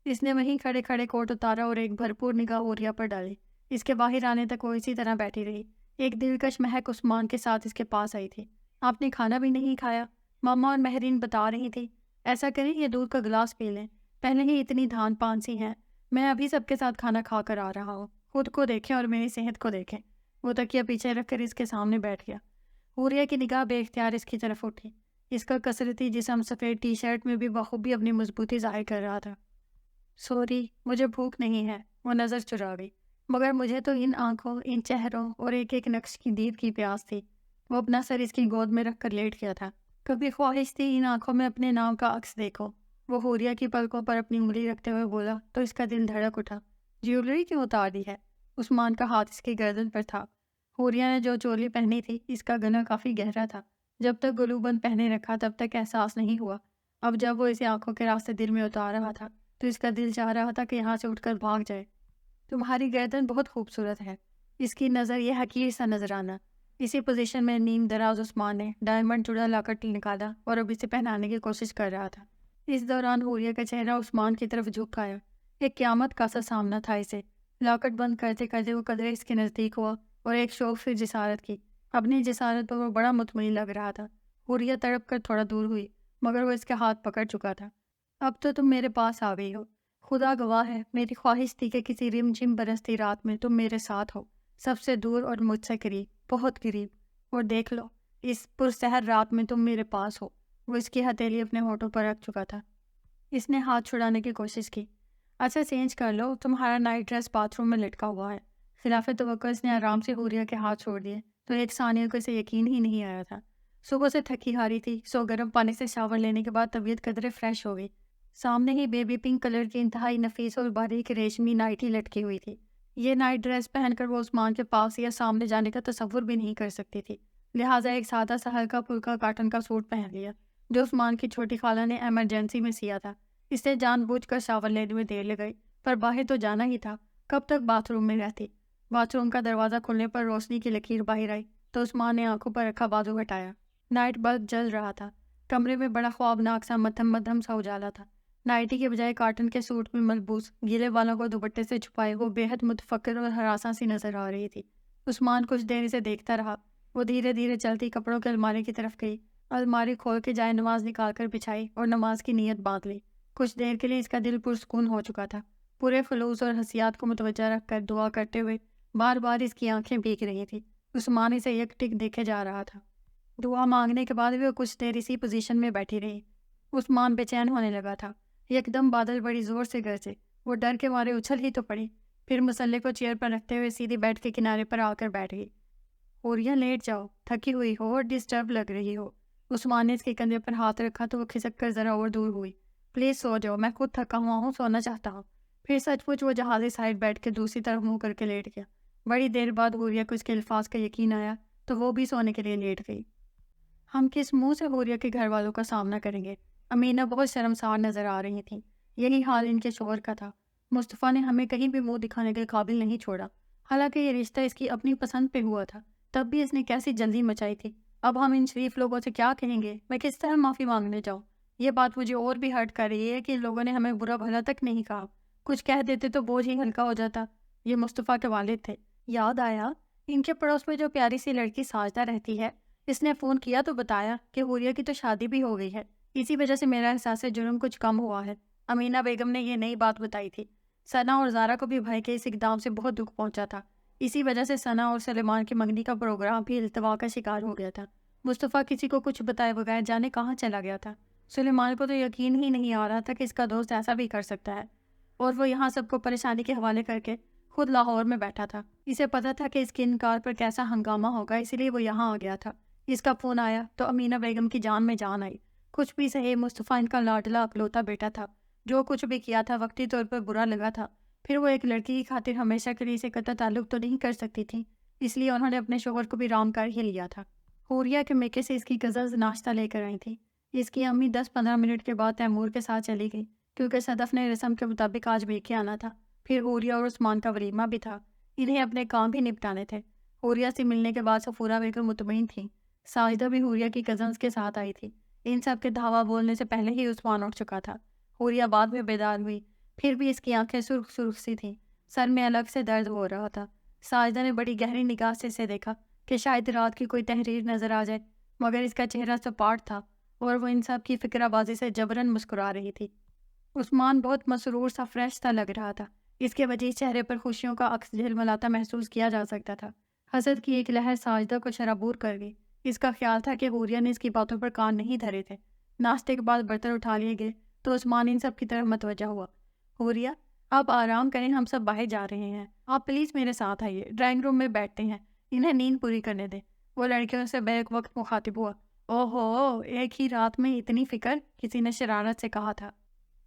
اس نے وہیں کھڑے کھڑے کوٹ اتارا اور ایک بھرپور نگاہ ہوریا پر ڈالی۔ اس کے باہر آنے تک وہ اسی طرح بیٹھی رہی۔ ایک دلکش مہک عثمان کے ساتھ اس کے پاس آئی تھی۔ آپ نے کھانا بھی نہیں کھایا؟ ماما اور مہرین بتا رہی تھی۔ ایسا کریں یہ دودھ کا گلاس پی لیں، پہلے ہی اتنی دھان پان سی ہیں۔ میں ابھی سب کے ساتھ کھانا کھا کر آ رہا ہوں، خود کو دیکھیں اور میری صحت کو دیکھیں۔ وہ تکیہ پیچھے رکھ کر اس کے سامنے بیٹھ گیا۔ ہوریا کی نگاہ بے اختیار اس کی طرف اٹھی۔ اس کا کثرتی جسم سفید ٹی شرٹ میں بھی بخوبی اپنی مضبوطی ظاہر کر رہا تھا۔ سوری، مجھے بھوک نہیں ہے، وہ نظر چرا گئی، مگر مجھے تو ان آنکھوں، ان چہروں اور ایک ایک نقش کی دید کی پیاس تھی۔ وہ اپنا سر اس کی گود میں رکھ کر لیٹ گیا تھا۔ کبھی خواہش تھی ان آنکھوں میں اپنے نام کا عکس دیکھو۔ وہ ہوریا کی پلکوں پر اپنی انگلی رکھتے ہوئے بولا تو اس کا دل دھڑک اٹھا۔ جیولری کیوں اتار دی ہے؟ عثمان کا ہاتھ اس کی گردن پر تھا۔ ہوریا نے جو چولی پہنی تھی اس کا گلا کافی گہرا تھا۔ جب تک گلو بند پہنے رکھا تب تک احساس نہیں ہوا۔ اب جب وہ اسے آنکھوں کے راستے دل میں اتار رہا تھا تو اس کا دل چاہ رہا تھا کہ یہاں سے اٹھ کر بھاگ جائے۔ تمہاری گردن بہت خوبصورت ہے۔ اس کی نظر یہ حقیر سا نظر آنا۔ اسی پوزیشن میں نیم دراز عثمان نے ڈائمنڈ چوڑا لاکٹ نکالا اور اب اسے پہنانے کی کوشش کر رہا تھا۔ اس دوران ہوریا کا چہرہ عثمان کی طرف جھک آیا۔ ایک قیامت کا سا سامنا تھا اسے۔ لاکٹ بند کرتے کرتے وہ قدرے اس کے نزدیک ہوا اور ایک شوق سے جسارت کی۔ اپنی جسارت پر وہ بڑا مطمئن لگ رہا تھا۔ ہوریا تڑپ کر تھوڑا دور ہوئی مگر وہ اس کے ہاتھ پکڑ چکا تھا۔ اب تو تم میرے پاس آ گئی ہو۔ خدا گواہ ہے میری خواہش تھی کہ کسی رم جھم برستی رات میں تم میرے ساتھ ہو، سب سے دور اور مجھ سے قریب، بہت قریب۔ اور دیکھ لو اس پرسحر رات میں تم میرے پاس ہو۔ وہ اس کی ہتھیلی اپنے ہونٹوں پر رکھ چکا تھا۔ اس نے ہاتھ چھڑانے کی کوشش کی۔ اچھا چینج کر لو، تمہارا نائٹ ڈریس باتھ روم میں لٹکا ہوا ہے۔ خلاف توقع اس نے آرام سے ہوریا کے ہاتھ چھوڑ دیے تو ایک ثانیہ کو اسے یقین ہی نہیں آیا تھا۔ صبح سے تھکی ہاری تھی، سو گرم پانی سے شاور لینے کے بعد طبیعت قدرے فریش ہو گئی۔ سامنے ہی بیبی پنک کلر کی انتہائی نفیس اور باریک ریشمی نائٹی لٹکی ہوئی تھی۔ یہ نائٹ ڈریس پہن کر وہ عثمان کے پاس یا سامنے جانے کا تصور بھی نہیں کر سکتی تھی، لہٰذا ایک سادہ سا ہلکا پھلکا کاٹن کا سوٹ پہن لیا جو عثمان کی چھوٹی خالہ نے ایمرجنسی میں سیا تھا۔ اس نے جان بوجھ کر شاور لینے میں دیر لگائی، پر باہر تو جانا ہی تھا، کب تک باتھ روم میں رہتی۔ باتھ روم کا دروازہ کھلنے پر روشنی کی لکیر باہر آئی تو عثمان نے آنکھوں پر رکھا بازو ہٹایا۔ نائٹ بلب جل رہا تھا۔ کمرے میں بڑا خوابناک سا مدھم مدھم سا اجالا تھا۔ نائٹی کے بجائے کاٹن کے سوٹ میں ملبوس گیلے بالوں کو دوپٹے سے چھپائے وہ بے حد متفکر اور ہراساں سی نظر آ رہی تھی۔ عثمان کچھ دیر اسے دیکھتا رہا۔ وہ دھیرے دھیرے چلتی کپڑوں کے الماری کی طرف گئی، الماری کھول کے جائے نماز نکال کر بچھائی اور نماز کی نیت باندھ لی۔ کچھ دیر کے لیے اس کا دل پرسکون ہو چکا تھا۔ پورے خلوص اور حسیات کو متوجہ رکھ کر دعا کرتے ہوئے بار بار اس کی آنکھیں بھیگ رہی تھی۔ عثمان اسے یک ٹک دیکھے جا رہا تھا۔ دعا مانگنے کے بعد بھی وہ کچھ دیر اسی پوزیشن میں بیٹھی رہی۔ عثمان بے چین ہونے لگا تھا۔ یک دم بادل بڑی زور سے گرجے۔ وہ ڈر کے مارے اچھل ہی تو پڑی، پھر مسلح کو چیئر پر رکھتے ہوئے سیدھی بیڈ کے کنارے پر آ کر بیٹھ گئی۔ ہوریا لیٹ جاؤ، تھکی ہوئی ہو اور ڈسٹرب لگ رہی ہو۔ عثمان نے اس کے کندھے پر ہاتھ رکھا تو وہ کھسک کر ذرا اور دور ہوئی۔ پلیز سو جاؤ، میں خود تھکا ہوا ہوں، سونا چاہتا ہوں۔ پھر سچ مچ وہ جہازی سائڈ بیٹھ کے دوسری طرف منہ کر کے لیٹ گیا۔ بڑی دیر بعد ہوریا کو اس کے الفاظ کا یقین آیا تو وہ بھی سونے کے لیے لیٹ گئی۔ ہم کس منہ سے ہوریا کے گھر والوں کا سامنا کریں گے؟ امینہ بہت شرمسار نظر آ رہی تھیں۔ یہی حال ان کے شوہر کا تھا۔ مصطفیٰ نے ہمیں کہیں بھی منہ دکھانے کے قابل نہیں چھوڑا، حالانکہ یہ رشتہ اس کی اپنی پسند پہ ہوا تھا، تب بھی اس نے کیسی جلدی مچائی تھی۔ اب ہم ان شریف لوگوں سے کیا کہیں گے؟ میں کس طرح معافی مانگنے جاؤں؟ یہ بات مجھے اور بھی ہرٹ کر رہی ہے کہ ان لوگوں نے ہمیں برا بھلا تک نہیں کہا، کچھ کہہ دیتے تو بوجھ ہی ہلکا ہو جاتا۔ یہ مصطفیٰ کے والد تھے۔ یاد آیا، ان کے پڑوس میں جو پیاری سی لڑکی ساجدہ رہتی ہے، اس نے فون کیا تو بتایا کہ ہوریا کی تو شادی بھی ہو گئی ہے۔ اسی وجہ سے میرا احساس جرم کچھ کم ہوا ہے۔ امینہ بیگم نے یہ نئی بات بتائی تھی۔ ثنا اور زارا کو بھی بھائی کے اس اقدام سے بہت دکھ پہنچا تھا۔ اسی وجہ سے ثنا اور سلیمان کی منگنی کا پروگرام بھی التوا کا شکار ہو گیا تھا۔ مصطفیٰ کسی کو کچھ بتائے بغیر جانے کہاں چلا گیا تھا۔ سلیمان کو تو یقین ہی نہیں آ رہا تھا کہ اس کا دوست ایسا بھی کر سکتا ہے، اور وہ یہاں سب کو پریشانی کے حوالے کر کے خود لاہور میں بیٹھا تھا۔ اسے پتہ تھا کہ اس کے انکار پر کیسا ہنگامہ ہوگا، اسی لیے وہ یہاں آ گیا تھا۔ اس کا فون آیا تو امینہ بیگم کی جان میں جان آئی۔ کچھ بھی صحیح، مصطفیٰ ان کا لاڈلا اکلوتا بیٹا تھا۔ جو کچھ بھی کیا تھا وقتی طور پر برا لگا تھا، پھر وہ ایک لڑکی کی خاطر ہمیشہ کے لیے اسے قطع تعلق تو نہیں کر سکتی تھی، اس لیے انہوں نے اپنے شوہر کو بھی رام کر ہی لیا تھا۔ حوریہ کے میکے سے اس کی کزنز ناشتہ لے کر آئی تھی۔ اس کی امی 10-15 منٹ کے بعد تیمور کے ساتھ چلی گئی، کیونکہ صدف نے رسم کے مطابق آج میکے آنا تھا۔ پھر حوریہ اور عثمان کا ولیمہ بھی تھا، انہیں اپنے کام بھی نپٹانے تھے۔ حوریہ سے ملنے کے بعد صفورہ بیگم مطمئن تھی۔ ساجدہ بھی حوریہ کی کزنز کے ساتھ آئی تھی۔ ان سب کے دھاوا بولنے سے پہلے ہی عثمان اٹھ چکا تھا۔ حوریہ بعد میں بیدار ہوئی، پھر بھی اس کی آنکھیں سرخ سرخ سی تھیں، سر میں الگ سے درد ہو رہا تھا۔ ساجدہ نے بڑی گہری نگاہ سے اسے دیکھا کہ شاید رات کی کوئی تحریر نظر آ جائے، مگر اس کا چہرہ سپاٹ تھا اور وہ ان سب کی فکرہ بازی سے جبراً مسکرا رہی تھی۔ عثمان بہت مسرور سا فریش سا لگ رہا تھا، اس کے وجہ چہرے پر خوشیوں کا عکس جھلملاتا محسوس کیا جا سکتا تھا۔ حسد کی ایک لہر ساجدہ کو شرابور کر گئی۔ اس کا خیال تھا کہ حوریہ نے اس کی باتوں پر کان نہیں دھرے تھے۔ ناشتے کے بعد برتن اٹھا لیے گئے تو عثمان ان سب کی طرف متوجہ ہوا۔ حوریہ، آپ آرام کریں، ہم سب باہر جا رہے ہیں، آپ پلیز میرے ساتھ آئیے، ڈرائنگ روم میں بیٹھتے ہیں، انہیں نیند پوری کرنے دیں۔ وہ لڑکیوں سے بیک وقت مخاطب ہوا۔ اوہو، ایک ہی رات میں اتنی فکر، کسی نے شرارت سے کہا تھا۔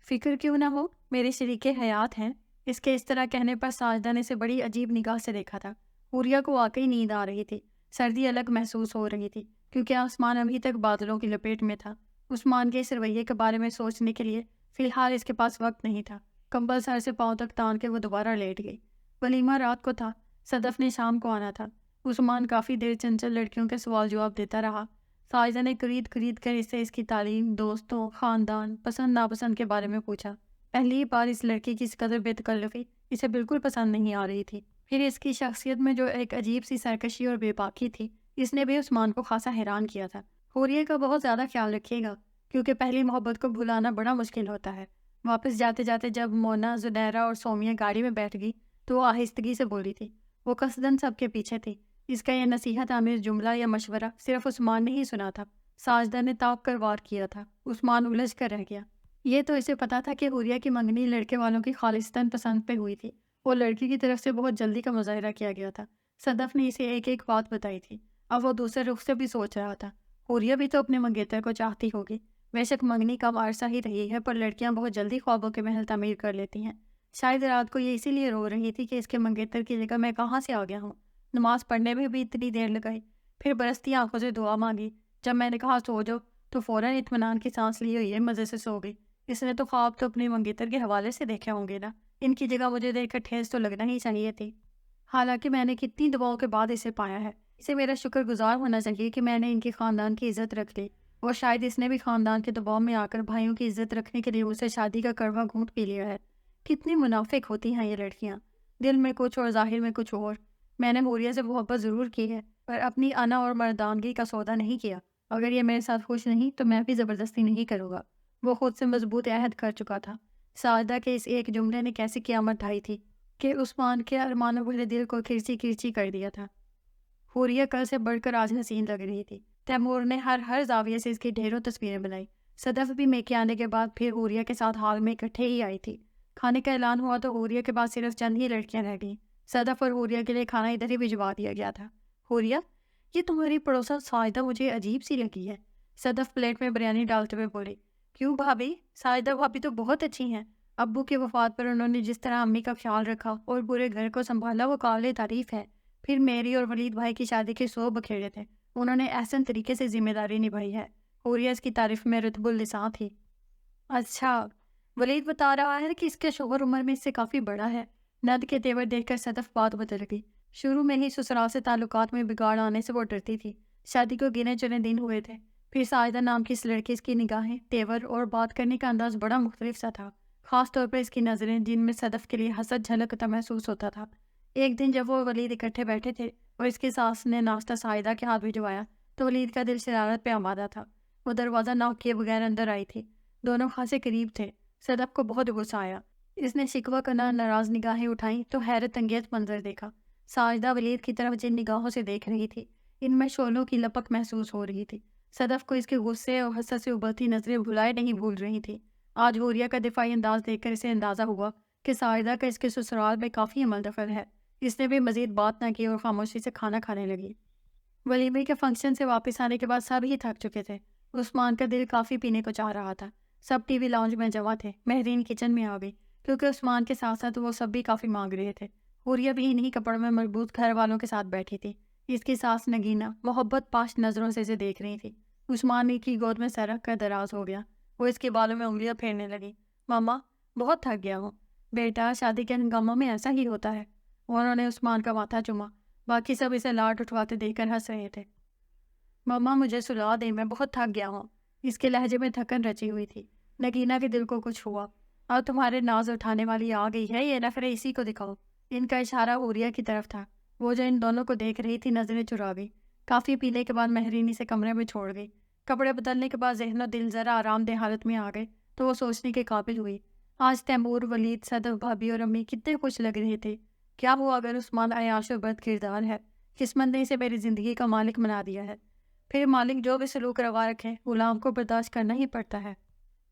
فکر کیوں نہ ہو، میرے شریک حیات ہیں۔ اس کے اس طرح کہنے پر ساجدہ نے اسے بڑی عجیب نگاہ سے دیکھا تھا۔ حوریہ کو واقعی نیند آ رہی تھی، سردی الگ محسوس ہو رہی تھی، کیونکہ آسمان ابھی تک بادلوں کی لپیٹ میں تھا۔ عثمان کے اس رویے کے بارے میں سوچنے کے لیے فی الحال اس کے پاس وقت نہیں تھا۔ کمبل سر سے پاؤں تک تان کے وہ دوبارہ لیٹ گئی۔ ولیمہ رات کو تھا، صدف نے شام کو آنا تھا۔ عثمان کافی دیر چنچل لڑکیوں کے سوال جواب دیتا رہا۔ ساجدہ نے قرید کر اس سے اس کی تعلیم، دوستوں، خاندان، پسند ناپسند کے بارے میں پوچھا۔ پہلی بار اس لڑکی کی اس قدر بے تکلفی اسے بالکل پسند نہیں آ رہی تھی۔ پھر اس کی شخصیت میں جو ایک عجیب سی سرکشی اور بے باکی تھی، اس نے بھی عثمان کو خاصا حیران کیا تھا۔ حوریہ کا بہت زیادہ خیال رکھیے گا، کیونکہ پہلی محبت کو بھلانا بڑا مشکل ہوتا ہے۔ واپس جاتے جاتے جب مونا، زنیرہ اور سومیہ گاڑی میں بیٹھ گئی تو وہ آہستگی سے بولی تھی۔ وہ قصداً سب کے پیچھے تھی۔ اس کا یہ نصیحت آمیز جملہ یا مشورہ صرف عثمان نے ہی سنا تھا۔ ساجدہ نے تاپ کر وار کیا تھا۔ عثمان الجھ کر رہ گیا۔ یہ تو اسے پتا تھا کہ حوریہ کی منگنی لڑکے والوں کی خالصتاً پسند پہ ہوئی تھی، اور لڑکی کی طرف سے بہت جلدی کا مظاہرہ کیا گیا تھا۔ صدف نے اسے ایک ایک بات بتائی تھی۔ اب وہ دوسرے رخ سے بھی سوچ رہا تھا۔ حوریہ بھی تو اپنے منگیتر کو چاہتی ہوگی۔ بے شک منگنی کم عرصہ ہی رہی ہے، پر لڑکیاں بہت جلدی خوابوں کے محل تعمیر کر لیتی ہیں۔ شاید رات کو یہ اسی لیے رو رہی تھی کہ اس کے منگیتر کی جگہ میں کہاں سے آ گیا ہوں۔ نماز پڑھنے میں بھی اتنی دیر لگائی، پھر برستی آنکھوں سے دعا مانگی۔ جب میں نے کہا سو جاؤ تو فوراً اطمینان کی سانس لی ہوئی ہے، مزے سے سو گئی۔ اس نے تو خواب تو اپنے منگیتر کے حوالے سے دیکھے ہوں گے نا، ان کی جگہ مجھے دیکھ کر ٹھیس تو لگنا ہی چاہیے تھی۔ حالانکہ میں نے کتنی دعاؤں کے بعد اسے پایا ہے، اسے میرا شکر گزار ہونا چاہیے کہ میں نے ان کی خاندان کی عزت رکھ لی، اور شاید اس نے بھی خاندان کے دباؤ میں آ کر بھائیوں کی عزت رکھنے کے لیے اسے شادی کا کڑوا گھونٹ پی لیا ہے۔ کتنی منافق ہوتی ہیں یہ لڑکیاں، دل میں کچھ اور ظاہر میں کچھ اور۔ میں نے حوریہ سے محبت ضرور کی ہے، پر اپنی انا اور مردانگی کا سودا نہیں کیا۔ اگر یہ میرے ساتھ خوش نہیں تو میں بھی زبردستی نہیں کروں گا۔ وہ خود سے مضبوط عہد کر چکا تھا۔ ساجدہ کے اس ایک جملے نے کیسی قیامت ڈھائی تھی کہ عثمان کے ارمانوں بھرے دل کو کرچی کرچی کر دیا تھا۔ حوریہ کل سے بڑھ کر آج حسین لگ رہی تھی۔ تیمور نے ہر زاویے سے اس کی ڈھیروں تصویریں بنائی۔ صدف بھی میکے آنے کے بعد پھر حوریہ کے ساتھ ہال میں اکٹھے ہی آئی تھی۔ کھانے کا اعلان ہوا تو حوریہ کے بعد صرف چند ہی لڑکیاں رہ گئیں۔ صدف اور حوریہ کے لیے کھانا ادھر ہی بھجوا دیا گیا تھا۔ حوریہ، یہ تمہاری پڑوسن ساجدہ مجھے عجیب سی لگی ہے۔ صدف پلیٹ میں بریانی ڈالتے ہوئے بولی۔ کیوں بھابھی؟ ساجدہ بھابھی تو بہت اچھی ہیں۔ ابو کی وفات پر انہوں نے جس طرح امی کا خیال رکھا اور پورے گھر کو سنبھالا وہ قابل تعریف ہے۔ پھر میری اور ولید بھائی کی شادی کے 100 بکھیڑے تھے، انہوں نے احسن طریقے سے ذمہ داری نبھائی ہے۔ حوریہ اس کی تعریف میں رتب اللسان تھی۔ اچھا، ولید بتا رہا ہے کہ اس کے شوہر عمر میں اس سے کافی بڑا ہے۔ ند کے تیور دیکھ کر صدف بات بدل گئی۔ شروع میں ہی سسرال سے تعلقات میں بگاڑ آنے سے وہ ڈرتی تھی۔ شادی کو گنے چنے دن ہوئے تھے۔ پھر ساجدہ نام کی اس لڑکی، اس کی نگاہیں، تیور اور بات کرنے کا انداز بڑا مختلف سا تھا، خاص طور پر اس کی نظریں، جن میں صدف کے لیے حسد جھلکتا محسوس ہوتا تھا۔ ایک دن جب وہ ولید اکٹھے بیٹھے تھے اور اس کی ساس نے ناشتہ ساجدہ کے ہاتھ بھجوایا تو ولید کا دل شرارت پہ آمادہ تھا۔ وہ دروازہ ناک کیے بغیر اندر آئی تھی۔ دونوں خاصے قریب تھے۔ صدف کو بہت غصہ آیا۔ اس نے شکوہ کرنا ناراض نگاہیں اٹھائیں تو حیرت انگیز منظر دیکھا۔ ساجدہ ولید کی طرف جن نگاہوں سے دیکھ رہی تھی، ان میں شعلوں کی لپک محسوس ہو رہی تھی۔ صدف کو اس کے غصے اور حسد سے ابلتی نظریں بھلائے نہیں بھول رہی تھی۔ آج حوریہ کا دفاعی انداز دیکھ کر اسے اندازہ ہوا کہ ساجدہ کا اس کے سسرال میں کافی عمل دخل ہے۔ اس نے بھی مزید بات نہ کی اور خاموشی سے کھانا کھانے لگی۔ ولیمے کے فنکشن سے واپس آنے کے بعد سب ہی تھک چکے تھے۔ عثمان کا دل کافی پینے کو چاہ رہا تھا۔ سب ٹی وی لاؤنج میں جمع تھے۔ مہرین کچن میں آ گئی کیونکہ عثمان کے ساتھ ساتھ وہ سب بھی کافی مانگ رہے تھے۔ حوریہ بھی انہی کپڑوں میں مربوط گھر والوں کے ساتھ بیٹھی تھی۔ اس کی ساس نگینہ محبت پاش نظروں سے اسے دیکھ رہی تھی۔ عثمان کی گود میں سر رکھ کر دراز ہو گیا۔ وہ اس کے بالوں میں انگلیاں پھیرنے لگی۔ ماما، بہت تھک گیا ہوں۔ بیٹا، شادی کے ہنگاموں میں ایسا ہی ہوتا ہے۔ انہوں نے عثمان کا ماتھا چوما۔ باقی سب اسے لاٹ اٹھواتے دیکھ کر ہنس رہے تھے۔ ماما، مجھے سلا دیں، میں بہت تھک گیا ہوں۔ اس کے لہجے میں تھکن رچی ہوئی تھی۔ نگینہ کے دل کو کچھ ہوا۔ اب تمہارے ناز اٹھانے والی آ گئی ہے، یہ نخرے اسی کو دکھاؤ۔ ان کا اشارہ حوریہ کی طرف تھا۔ وہ جو ان دونوں کو دیکھ رہی تھی نظریں چرا گئی۔ کافی پینے کے بعد مہرین اسے کمرے میں چھوڑ گئی۔ کپڑے بدلنے کے بعد ذہن و دل ذرا آرام دہ حالت میں آ گئے تو وہ سوچنے کے قابل ہوئی۔ آج تیمور، ولید، صدف بھابھی اور امی کتنے خوش لگ رہے تھے۔ کیا ہوا اگر عثمان عیاش و بد کردار ہے؟ قسمت نے اسے میری زندگی کا مالک بنا دیا ہے۔ پھر مالک جو بھی سلوک روا رکھے، غلام کو برداشت کرنا ہی پڑتا ہے۔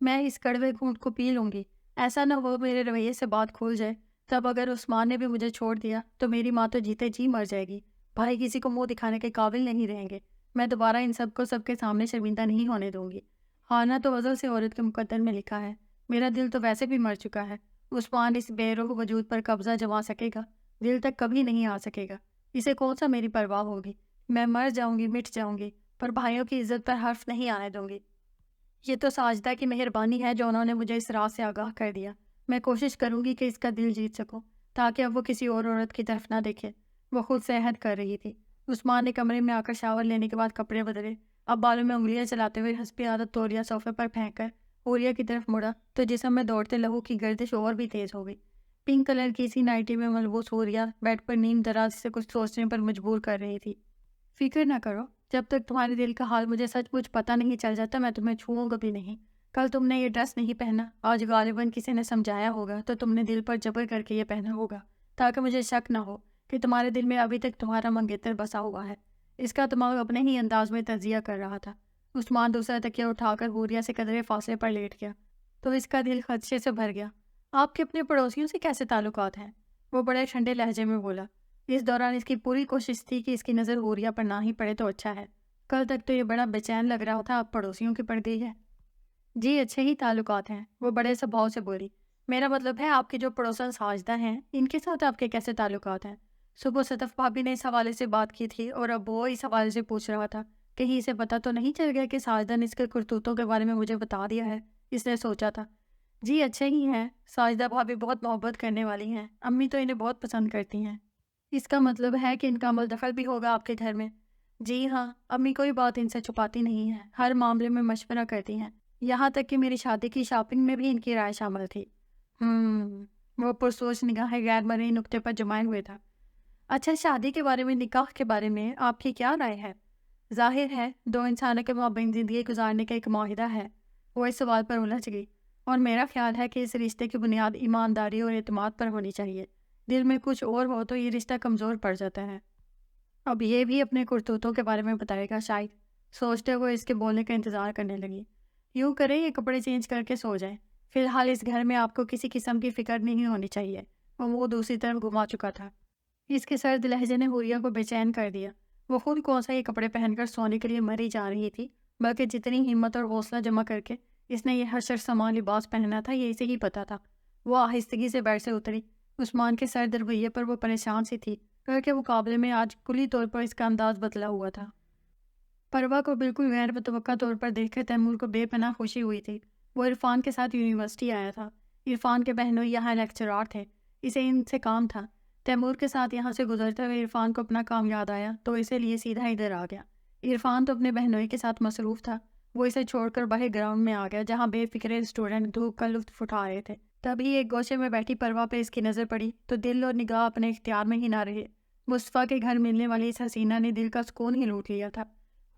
میں اس کڑوے گھونٹ کو پی لوں گی۔ ایسا نہ ہو میرے رویے سے بات کھول جائے، تب اگر عثمان نے بھی مجھے چھوڑ دیا تو میری ماں تو جیتے جی مر جائے گی۔ بھائی کسی کو منہ دکھانے کے قابل نہیں رہیں گے۔ میں دوبارہ ان سب کو سب کے سامنے شرمندہ نہیں ہونے دوں گی۔ خانہ تو وضع سے عورت کے مقدر میں لکھا ہے۔ میرا دل تو ویسے بھی مر چکا ہے۔ عثمان اس بے روح وجود پر قبضہ جما سکے گا؟ دل تک کبھی نہیں آ سکے گا۔ اسے کون سا میری پرواہ ہوگی؟ میں مر جاؤں گی، مٹ جاؤں گی، پر بھائیوں کی عزت پر حرف نہیں آنے دوں گی۔ یہ تو ساجدہ کی مہربانی ہے جو انہوں نے مجھے اس راز سے آگاہ کر دیا۔ میں کوشش کروں گی کہ اس کا دل جیت سکوں تاکہ اب وہ کسی اور عورت کی طرف نہ دیکھے۔ وہ خود سے عہد کر رہی تھی۔ عثمان نے کمرے میں آ کر شاور لینے کے بعد کپڑے بدلے۔ اب بالوں میں انگلیاں چلاتے ہوئے حسب عادت تولیہ صوفے پر پھینک کر حوریہ کی طرف مڑا تو جسم میں دوڑتے لہو کی گردش اور بھی تیز ہو گئی۔ پنک کلر کی اسی نائٹی میں ملبوس حوریہ بیڈ پر نیم دراز سے کچھ سوچنے پر مجبور کر رہی تھی۔ فکر نہ کرو، جب تک تمہارے دل کا حال مجھے سچ مچ پتہ نہیں چل جاتا میں تمہیں چھوؤں گا بھی نہیں۔ کل تم نے یہ ڈریس نہیں پہنا، آج غالباً کسی نے سمجھایا ہوگا تو تم نے دل پر جبر کر کے یہ پہنا ہوگا تاکہ مجھے شک نہ ہو کہ تمہارے دل میں ابھی تک تمہارا منگیتر بسا ہوا ہے۔ اس کا دماغ اپنے ہی انداز میں تجزیہ کر رہا تھا۔ عثمان دوسرا تکیہ اٹھا کر حوریہ سے قدرے فاصلے پر لیٹ گیا تو اس کا دل خدشے سے بھر گیا۔ آپ کے اپنے پڑوسیوں سے کیسے تعلقات ہیں؟ وہ بڑے ٹھنڈے لہجے میں بولا۔ اس دوران اس کی پوری کوشش تھی کہ اس کی نظر حوریہ پر نہ ہی پڑے تو اچھا ہے۔ کل تک تو یہ بڑا بے چین لگ رہا تھا، اب پڑوسیوں کی پڑ گئی ہے۔ جی اچھے ہی تعلقات ہیں، وہ بڑے سبھاؤ سے بولی۔ میرا مطلب ہے آپ کی جو پڑوسن ساجدہ ہیں ان کے ساتھ آپ کے کیسے تعلقات ہیں؟ صبح صدف بھابھی نے اس حوالے سے بات کی تھی اور اب وہ اس حوالے سے پوچھ رہا تھا۔ کہیں اسے پتہ تو نہیں چل گیا کہ ساجدہ نے اس کے کرتوتوں کے بارے میں مجھے بتا دیا ہے؟ اس نے سوچا تھا۔ جی اچھے ہی ہیں، ساجدہ بھابھی بہت محبت کرنے والی ہیں، امی تو انہیں بہت پسند کرتی ہیں۔ اس کا مطلب ہے کہ ان کا عمل دخل بھی ہوگا آپ کے گھر میں؟ جی ہاں، امی کوئی بات ان سے چھپاتی نہیں ہے، ہر معاملے میں مشورہ کرتی ہیں، یہاں تک کہ میری شادی کی شاپنگ میں بھی ان کی رائے شامل تھی۔ وہ پرسوچ نگاہیں غیر مرئی نقطے پر جمائے ہوئے تھا۔ اچھا، شادی کے بارے میں، نکاح کے بارے میں آپ کی کیا رائے ہے؟ ظاہر ہے دو انسانوں کے مابین زندگی گزارنے کا ایک معاہدہ ہے۔ وہ اس سوال پر الجھ گئی۔ اور میرا خیال ہے کہ اس رشتے کی بنیاد ایمانداری اور اعتماد پر ہونی چاہیے۔ دل میں کچھ اور ہو تو یہ رشتہ کمزور پڑ جاتا ہے۔ اب یہ بھی اپنے کرتوتوں کے بارے میں بتائے گا شاید، سوچتے ہوئے اس کے بولنے کا انتظار کرنے لگی۔ یوں کریں یہ کپڑے چینج کر کے سو جائیں، فی الحال اس گھر میں آپ کو کسی قسم کی فکر نہیں ہونی چاہیے۔ وہ دوسری طرف گھما چکا تھا۔ اس کے سرد لہجے نے حوریہ کو بے چین کر دیا۔ وہ خود کون سا یہ کپڑے پہن کر سونے کے لیے مری جا رہی تھی، بلکہ جتنی ہمت اور حوصلہ جمع کر کے اس نے یہ حشر سما لباس پہنا تھا یہ اسے ہی پتا تھا۔ وہ آہستگی سے بیڈ سے اتری۔ عثمان کے سرد رویے پر وہ پریشان سی تھی کیونکہ مقابلے میں آج کلی طور پر اس کا انداز بدلا ہوا تھا۔ پروا کو بالکل غیر متوقع طور پر دیکھ کر تیمور کو بے پناہ خوشی ہوئی تھی۔ وہ عرفان کے ساتھ یونیورسٹی آیا تھا۔ عرفان کے بہنوئی یہاں لیکچرار تھے، اسے ان سے کام تھا۔ تیمور کے ساتھ یہاں سے گزرتے ہوئے عرفان کو اپنا کام یاد آیا تو اسے لیے سیدھا ادھر آ گیا۔ عرفان تو اپنے بہنوئی کے ساتھ مصروف تھا۔ وہ اسے چھوڑ کر باہر گراؤنڈ میں آ گیا جہاں بے فکرے اسٹوڈنٹ دھوپ کا لطف اٹھا رہے تھے۔ تبھی ایک گوشے میں بیٹھی پروا پہ اس کی نظر پڑی تو دل اور نگاہ اپنے اختیار میں ہی نہ رہے۔ مصطفیٰ کے گھر ملنے والی اس حسینہ نے دل کا سکون ہی لوٹ لیا تھا۔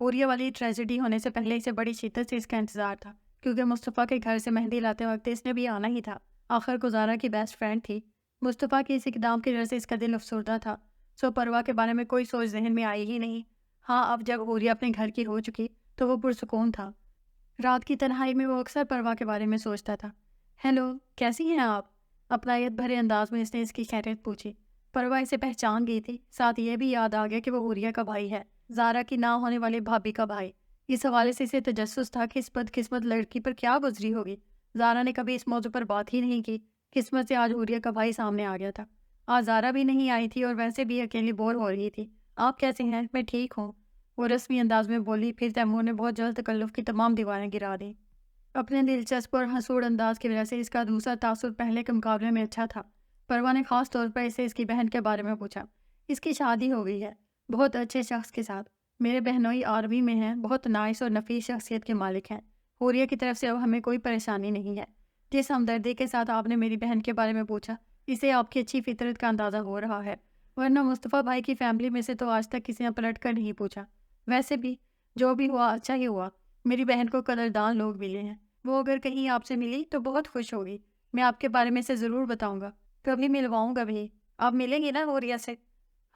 حوریہ والی ٹریجڈی ہونے سے پہلے اسے بڑی شدت سے اس کا انتظار تھا کیونکہ مصطفیٰ کے گھر سے مہندی لاتے وقت اس نے بھی آنا ہی تھا۔ آخر گزارا کی بیسٹ فرینڈ تھی۔ مصطفیٰ کے اس اقدام کی وجہ سے اس کا دل افسردہ تھا، سو پروا کے بارے میں کوئی سوچ ذہن میں آئی ہی نہیں۔ ہاں، اب جب حوریہ اپنے گھر کی ہو چکی تو وہ پرسکون تھا۔ رات کی تنہائی میں وہ اکثر پروا کے بارے میں سوچتا تھا۔ ہیلو، کیسی ہیں آپ؟ اپنائیت بھرے انداز میں اس نے اس کی خیریت پوچھی۔ پروا اسے پہچان گئی تھی، ساتھ یہ بھی یاد آ گیا کہ وہ حوریہ کا بھائی ہے، زارا کی نہ ہونے والی بھابھی کا بھائی۔ اس حوالے سے اسے تجسس تھا کہ اس بدقسمت لڑکی پر کیا گزری ہوگی۔ زارا نے کبھی اس موضوع پر بات ہی نہیں کی۔ قسمت سے آج حوریہ کا بھائی سامنے آ گیا تھا۔ آج زارا بھی نہیں آئی تھی اور ویسے بھی اکیلی بور ہو رہی تھی۔ آپ کیسے ہیں؟ میں ٹھیک ہوں، وہ رسمی انداز میں بولی۔ پھر تیمور نے بہت جلد تکلف کی تمام دیواریں گرا دیں۔ اپنے دلچسپ اور حسود انداز کی وجہ سے اس کا دوسرا تاثر پہلے کے مقابلے میں اچھا تھا۔ پروا نے خاص طور پر اسے اس کی بہن کے بارے میں پوچھا۔ اس کی شادی ہو گئی ہے، بہت اچھے شخص کے ساتھ۔ میرے بہنوئی آرمی میں ہیں، بہت نائس اور نفیس شخصیت کے مالک ہیں۔ حوریہ کی طرف سے اب ہمیں کوئی پریشانی نہیں ہے۔ جس ہمدردی کے ساتھ آپ نے میری بہن کے بارے میں پوچھا، اسے آپ کی اچھی فطرت کا اندازہ ہو رہا ہے، ورنہ مصطفیٰ بھائی کی فیملی میں سے تو آج تک کسی نے پلٹ کر نہیں پوچھا۔ ویسے بھی جو بھی ہوا اچھا ہی ہوا، میری بہن کو قدردان لوگ ملے ہیں، وہ اگر کہیں آپ سے ملی تو بہت خوش ہوگی۔ میں آپ کے بارے میں سے ضرور بتاؤں گا، کبھی ملواؤں گا بھی۔ آپ ملیں گی نا حوریہ سے؟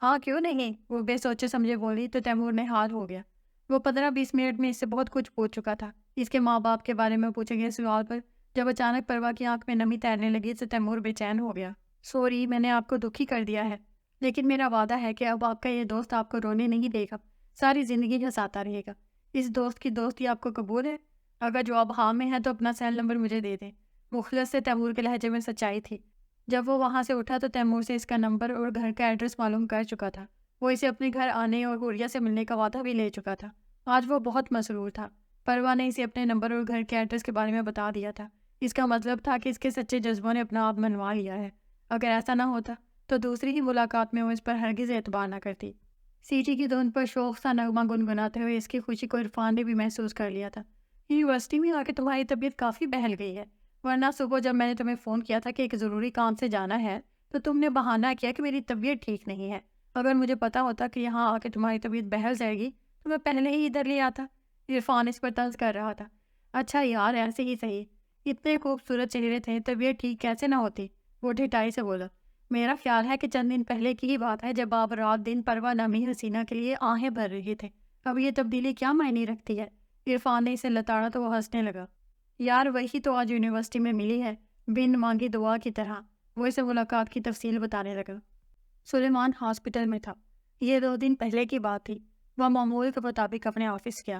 ہاں کیوں نہیں، وہ بے سوچے سمجھے بولی تو تیمور نے حال ہو گیا۔ وہ 15-20 منٹ میں اس سے بہت کچھ پوچھ چکا تھا۔ اس کے ماں باپ کے بارے میں پوچھے گئے سوال پر جب اچانک پروا کی آنکھ میں نمی تیرنے لگی تو تیمور بے چین ہو گیا۔ سوری، میں نے آپ کو دکھی کر دیا ہے، لیکن میرا وعدہ ہے کہ اب آپ کا یہ دوست آپ کو رونے نہیں دے گا، ساری زندگی ہنساتا رہے گا۔ اس دوست کی دوستی آپ کو قبول ہے؟ اگر جواب ہاں میں ہے تو اپنا سیل نمبر مجھے دے دیں۔ مخلص سے تیمور کے لہجے میں سچائی تھی۔ جب وہ وہاں سے اٹھا تو تیمور سے اس کا نمبر اور گھر کا ایڈریس معلوم کر چکا تھا۔ وہ اسے اپنے گھر آنے اور حوریہ سے ملنے کا وعدہ بھی لے چکا تھا۔ آج وہ بہت مسرور تھا۔ پروا نے اسے اپنے نمبر اور گھر کے ایڈریس کے بارے میں بتا دیا تھا۔ اس کا مطلب تھا کہ اس کے سچے جذبوں نے اپنا آپ منوا لیا ہے۔ اگر ایسا نہ ہوتا تو دوسری ہی ملاقات میں وہ اس پر ہرگز اعتبار نہ کرتی۔ سیٹی کی دھن پر شوق سا نغمہ گنگناتے ہوئے اس کی خوشی کو عرفان نے بھی محسوس کر لیا تھا۔ یونیورسٹی میں آ کے تمہاری طبیعت کافی بہل گئی ہے، ورنہ صبح جب میں نے تمہیں فون کیا تھا کہ ایک ضروری کام سے جانا ہے تو تم نے بہانہ کیا کہ میری طبیعت ٹھیک نہیں ہے۔ اگر مجھے پتا ہوتا کہ یہاں آ کے تمہاری طبیعت بہل جائے گی تو میں پہلے ہی ادھر لے آتا۔ عرفان اس پر طنز کر رہا تھا۔ اچھا یار، ایسے ہی صحیح، اتنے خوبصورت چہرے تھے، طبیعت ٹھیک کیسے نہ ہوتی؟ وہ ڈھٹائی سے بولا۔ میرا خیال ہے کہ چند دن پہلے کی ہی بات ہے جب آپ رات دن پروا نامی حسینہ کے لیے آہیں بھر رہے تھے۔ اب یہ تبدیلی کیا معنی رکھتی ہے؟ عرفان نے اسے لتاڑا تو وہ ہنسنے لگا۔ یار وہی تو آج یونیورسٹی میں ملی ہے، بن مانگی دعا کی طرح۔ وہ اسے ملاقات کی تفصیل بتانے لگا۔ سلیمان ہاسپٹل میں تھا۔ یہ 2 دن پہلے کی بات تھی۔ وہ معمول کے مطابق اپنے آفس گیا۔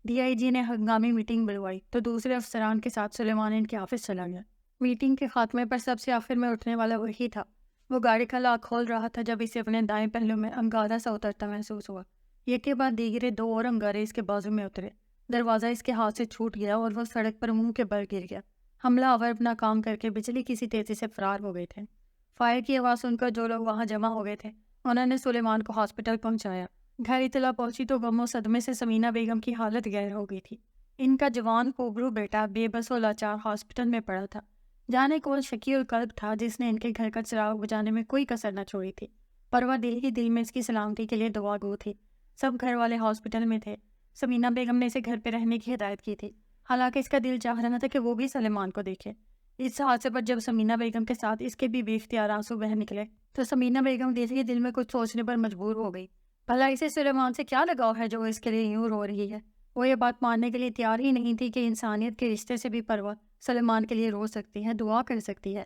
ڈی آئی جی نے ہنگامی میٹنگ بلوائی تو دوسرے افسران کے ساتھ سلیمان ان کے آفس چلا گیا۔ میٹنگ کے خاتمے پر سب سے آخر میں اٹھنے والا وہی تھا۔ وہ گاڑی کا لاک کھول رہا تھا جب اسے اپنے دائیں پہلو میں انگارہ سا اترتا محسوس ہوا۔ ایک کے بعد دیگرے 2 اور انگارے اس کے بازو میں اترے۔ دروازہ اس کے ہاتھ سے چھوٹ گیا اور وہ سڑک پر منہ کے بل گر گیا۔ حملہ آور اپنا کام کر کے بجلی کسی تیزی سے فرار ہو گئے تھے۔ فائر کی آواز سن کر جو لوگ وہاں جمع ہو گئے تھے انہوں نے سلیمان کو ہاسپٹل پہنچایا۔ گھر اطلاع پہنچی تو غم و صدمے سے سمینہ بیگم کی حالت گہر ہو گئی تھی۔ ان کا جوان خوبرو بیٹا بے بس و لاچار ہاسپٹل میں پڑا تھا۔ جانے کون شکی القلب تھا جس نے ان کے گھر کا چراغ بجانے میں کوئی کسر نہ چھوڑی تھی۔ پروا دل ہی دل میں اس کی سلامتی کے لیے دعا گو تھی۔ سب گھر والے ہاسپٹل میں تھے۔ سمینہ بیگم نے اسے گھر پہ رہنے کی ہدایت کی تھی، حالانکہ اس کا دل چاہ رہا تھا کہ وہ بھی سلیمان کو دیکھے۔ اس حادثے پر جب سمینہ بیگم کے ساتھ اس کے بھی بے اختیار آنسو بہہ نکلے تو سمینہ بیگم دل ہی دل میں کچھ سوچنے پر مجبور ہو گئی۔ بھلا اسے سلیمان سے کیا لگاؤ ہے جو اس کے لیے یوں رو رہی ہے؟ وہ یہ بات ماننے کے لیے تیار ہی نہیں تھی کہ انسانیت کے رشتے سے بھی پروا سلیمان کے لیے رو سکتی ہے، دعا کر سکتی ہے۔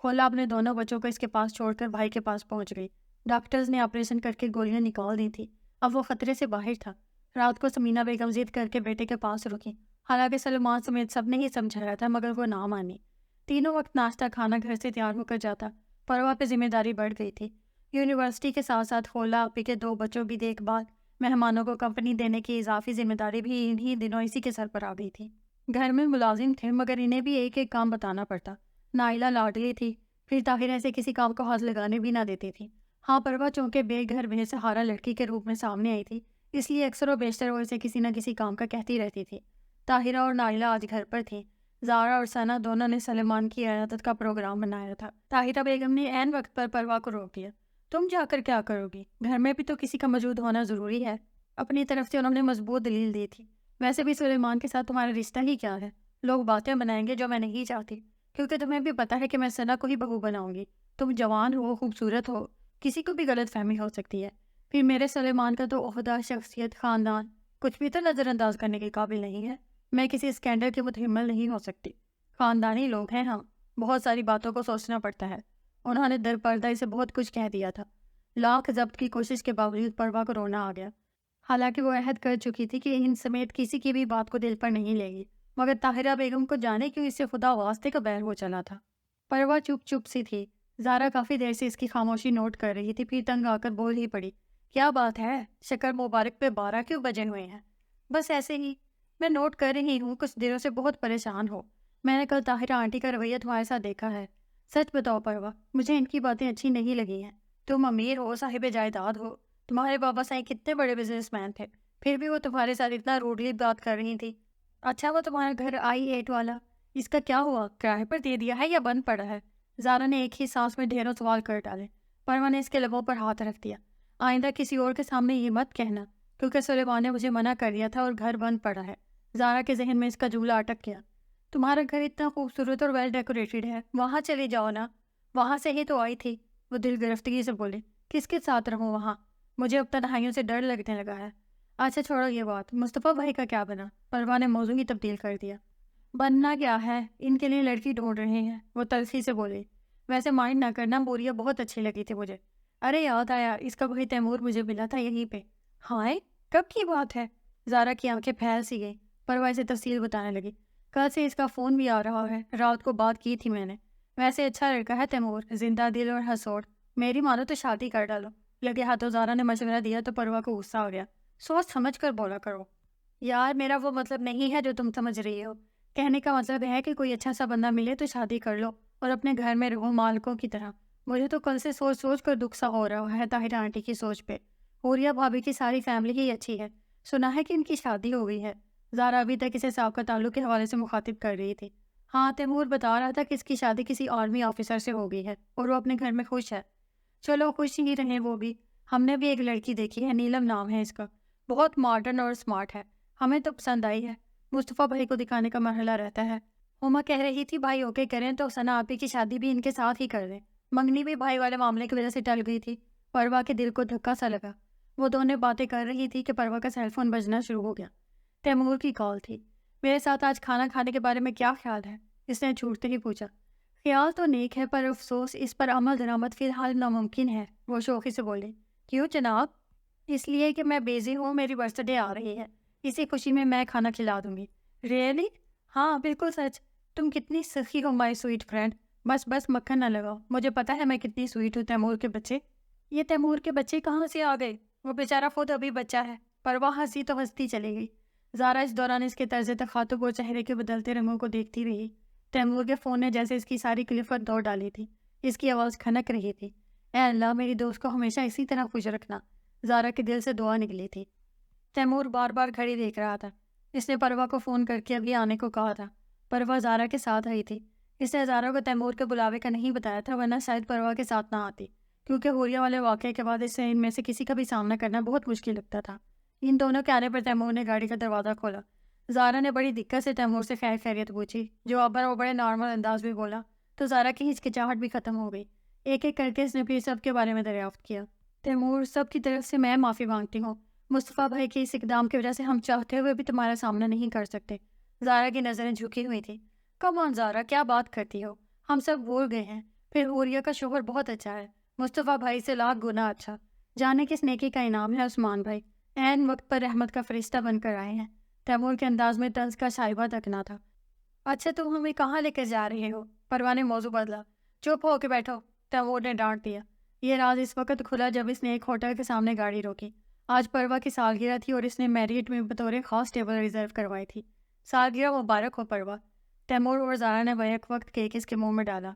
خولا اپنے دونوں بچوں کو اس کے پاس چھوڑ کر بھائی کے پاس پہنچ گئی۔ ڈاکٹرز نے آپریشن کر کے گولیاں نکال دی تھی۔ اب وہ خطرے سے باہر تھا۔ رات کو سمینہ بیگم ضد کر کے بیٹے کے پاس رکی، حالانکہ سلیمان سمیت سب نے ہی سمجھایا تھا مگر وہ نہ مانی۔ تینوں وقت ناشتہ کھانا گھر سے تیار ہو کر جاتا۔ پروا پہ ذمہ داری بڑھ گئی تھی۔ یونیورسٹی کے ساتھ ساتھ خولا آپی کے 2 بچوں کی دیکھ بھال، مہمانوں کو کمپنی دینے کی اضافی ذمہ داری بھی انہی دنوں اسی کے سر پر آ گئی تھی۔ گھر میں ملازم تھے مگر انہیں بھی ایک ایک کام بتانا پڑتا۔ نائلہ لاڈلی تھی، پھر طاہرہ سے کسی کام کو ہاتھ لگانے بھی نہ دیتی تھی۔ ہاں، پروا چونکہ بے گھر بے سہارا لڑکی کے روپ میں سامنے آئی تھی، اس لیے اکثر و بیشتر وہ اسے کسی نہ کسی کام کا کہتی رہتی تھی۔ طاہرہ اور نائلہ آج گھر پر تھیں۔ زارا اور ثنا دونوں نے سلیمان کی عیادت کا پروگرام بنایا تھا۔ طاہرہ بیگم نے عین وقت پر پروا کو روک دیا۔ تم جا کر کیا کرو گی؟ گھر میں بھی تو کسی کا موجود ہونا ضروری ہے۔ اپنی طرف سے انہوں نے مضبوط دلیل دی تھی۔ ویسے بھی سلیمان کے ساتھ تمہارا رشتہ ہی کیا ہے؟ لوگ باتیں بنائیں گے جو میں نہیں چاہتی، کیونکہ تمہیں بھی پتا ہے کہ میں ثنا کو ہی بہو بناؤں گی۔ تم جوان ہو، خوبصورت ہو، کسی کو بھی غلط فہمی ہو سکتی ہے۔ پھر میرے سلیمان کا تو عہدہ، شخصیت، خاندان کچھ بھی تو نظر انداز کرنے کے قابل نہیں ہے۔ میں کسی اسکینڈل کے متحمل نہیں ہو سکتی۔ خاندانی لوگ ہیں ہم، بہت ساری باتوں کو سوچنا پڑتا ہے۔ انہوں نے در پردہ اسے بہت کچھ کہہ دیا تھا۔ لاکھ ضبط کی کوشش کے باوجود پروا کو رونا آ گیا، حالانکہ وہ عہد کر چکی تھی کہ ان سمیت کسی کی بھی بات کو دل پر نہیں لے گی، مگر طاہرہ بیگم کو جانے کیوں اس سے خدا واسطے کا بیر ہو چلا تھا۔ پروا چپ چپ سی تھی۔ زارا کافی دیر سے اس کی خاموشی نوٹ کر رہی تھی، پھر تنگ آ کر بول ہی پڑی، کیا بات ہے؟ شکر مبارک پہ 12 کیوں بجے ہوئے ہیں؟ بس ایسے ہی، میں نوٹ کر رہی ہوں کچھ دنوں سے بہت پریشان ہو۔ میں نے کل طاہرہ آنٹی کا رویہ تمہارے ساتھ دیکھا ہے۔ سچ بتاؤ پروا، مجھے ان کی باتیں اچھی نہیں لگی ہیں۔ تم امیر ہو، صاحب جائیداد ہو، تمہارے بابا سائیں کتنے بڑے بزنس مین تھے، پھر بھی وہ تمہارے ساتھ اتنا روڈلی بات کر رہی تھی۔ اچھا وہ تمہارا گھر I-8 والا، اس کا کیا ہوا؟ کرائے پر دے دیا ہے یا بند پڑا ہے؟ زارا نے ایک ہی سانس میں ڈھیروں سوال کر ڈالے۔ پروا نے اس کے لبوں پر ہاتھ رکھ دیا۔ آئندہ کسی اور کے سامنے یہ مت کہنا، کیونکہ سلیمان نے مجھے منع کر دیا تھا اور گھر بند پڑا ہے۔ زارا کے ذہن میں اس کا جملہ اٹک گیا۔ تمہارا گھر اتنا خوبصورت اور ویل ڈیکوریٹڈ ہے، وہاں چلی جاؤ نا، وہاں سے ہی تو آئی تھی۔ وہ دل گرفتگی سے بولے، کس کے ساتھ رہوں وہاں؟ مجھے اب تنہائیوں سے ڈر لگنے لگا ہے۔ اچھا چھوڑو یہ بات، مصطفیٰ بھائی کا کیا بنا؟ پروا نے موضوع ہی تبدیل کر دیا۔ بننا کیا ہے، ان کے لیے لڑکی ڈھونڈ رہے ہیں، وہ تلخی سے بولے۔ ویسے مائنڈ نہ کرنا، بوریا بہت اچھی لگی تھی مجھے۔ ارے یاد آیا، اس کا بھائی تیمور مجھے ملا تھا یہیں پہ۔ ہائے، کب کی بات ہے؟ زارا کی آنکھیں پھیل سی گئی۔ پروا اسے تفصیل بتانے لگی۔ کل سے اس کا فون بھی آ رہا ہے، رات کو بات کی تھی میں نے۔ ویسے اچھا لڑکا ہے تیمور، زندہ دل اور حسوڑ، میری مانو تو شادی کر ڈالو۔ لگے ہاتھوں زارا نے مشورہ دیا تو پروا کو غصہ آ گیا۔ سوچ سمجھ کر بولا کرو یار، میرا وہ مطلب نہیں ہے جو تم سمجھ رہی ہو۔ کہنے کا مطلب ہے کہ کوئی اچھا سا بندہ ملے تو شادی کر لو اور اپنے گھر میں رہو مالکوں کی طرح۔ مجھے تو کل سے سوچ سوچ کر دکھ سا ہو رہا ہے طاہرہ آنٹی کی سوچ پہ۔ حوریہ بھابھی کی ساری فیملی ہی اچھی ہے، سنا ہے کہ ان کی شادی ہو گئی ہے۔ زارا ابھی تک اسے سابقہ تعلق کے حوالے سے مخاطب کر رہی تھی۔ ہاں، تیمور بتا رہا تھا کہ اس کی شادی کسی آرمی آفیسر سے ہو گئی ہے اور وہ اپنے گھر میں خوش ہے۔ چلو خوش ہی رہیں وہ بھی۔ ہم نے بھی ایک لڑکی دیکھی ہے، نیلم نام ہے اس کا، بہت ماڈرن اور اسمارٹ ہے، ہمیں تو پسند آئی ہے۔ مصطفیٰ بھائی کو دکھانے کا مرحلہ رہتا ہے۔ ہما کہہ رہی تھی بھائی اوکے کریں تو ثنا آپی کی شادی بھی ان کے ساتھ ہی کر دیں۔ منگنی بھی بھائی والے معاملے کی وجہ سے ٹل گئی تھی۔ پروا کے دل کو دھکا سا لگا۔ وہ دونوں باتیں کر رہی تھی کہ پروا کا سیل فون بجنا شروع ہو گیا۔ تیمور کی کال تھی۔ میرے ساتھ آج کھانا کھانے کے بارے میں کیا خیال ہے؟ اس نے چھوٹتے ہی پوچھا۔ خیال تو نیک ہے، پر افسوس اس پر عمل درآمد فی الحال ناممکن ہے، وہ شوخی سے بولے۔ کیوں جناب؟ اس لیے کہ میں بیزی ہوں، میری برتھ ڈے آ رہی ہے، اسی خوشی میں کھانا کھلا دوں گی۔ ریئلی؟ ہاں بالکل سچ۔ تم کتنی سخی ہو مائی سویٹ فرینڈ۔ بس مکھن نہ لگاؤ، مجھے پتا ہے میں کتنی سویٹ ہوں تیمور کے بچے۔ یہ تیمور کے بچے کہاں سے آ گئے؟ وہ بیچارہ خود ابھی بچہ ہے۔ پروا ہنسی تو ہنستی چلی گئی۔ زارا اس دوران اس کے طرز تخاطب اور چہرے کے بدلتے رنگوں کو دیکھتی رہی۔ تیمور کے فون نے جیسے اس کی ساری کلفت دوڑ ڈالی تھی۔ اس کی آواز کھنک رہی تھی۔ اے اللہ، میری دوست کو ہمیشہ اسی طرح خوش رکھنا۔ زارا کے دل سے دعا نکلی تھی۔ تیمور بار بار گھڑی دیکھ رہا تھا۔ اس نے پروا کو فون کر کے ابھی آنے کو کہا تھا۔ پروا زارا کے ساتھ آئی تھی۔ اس نے زارا کو تیمور کے بلاوے کا نہیں بتایا تھا، ورنہ شاید پروا کے ساتھ نہ آتی، کیونکہ حوریہ والے واقعے کے بعد اس سے ان میں سے کسی کا بھی سامنا کرنا بہت مشکل لگتا تھا۔ ان دونوں کے آنے پر تیمور نے گاڑی کا دروازہ کھولا۔ زارا نے بڑی دقت سے تیمور سے خیر خیریت پوچھی، جو ابر وہ بڑے نارمل انداز میں بولا تو زارا کی ہچکچاہٹ بھی ختم ہو گئی۔ ایک ایک کر کے اس نے پھر سب کے بارے میں دریافت کیا۔ تیمور، سب کی طرف سے میں معافی مانگتی ہوں۔ مصطفیٰ بھائی کے اس اقدام کی وجہ سے ہم چاہتے ہوئے بھی تمہارا سامنا نہیں کر سکتے۔ زارا کی نظریں جھکی ہوئی تھیں۔ کم آن زارا، کیا بات کرتی ہو؟ ہم سب بھول گئے ہیں۔ پھر حوریہ کا شوہر بہت اچھا ہے، مصطفیٰ بھائی سے لاکھ گنا اچھا۔ جانے کس نیکی کا انعام ہے عثمان بھائی، عین وقت پر رحمت کا فرشتہ بن کر آئے ہیں۔ تیمور کے انداز میں طنز کا شائبہ تک نہ تھا۔ اچھا تم ہمیں کہاں لے کر جا رہے ہو؟ پروا نے موضوع بدلا۔ چپ ہو کے بیٹھو، تیمور نے ڈانٹ دیا۔ یہ راز اس وقت کھلا جب اس نے ایک ہوٹل کے سامنے گاڑی روکی۔ آج پروا کی سالگرہ تھی اور اس نے میریٹ میں بطور خاص ٹیبل ریزرو کروائی تھی۔ سالگرہ مبارک ہو پروا۔ تیمور اور زارا نے بیک وقت کیک اس کے منہ میں ڈالا۔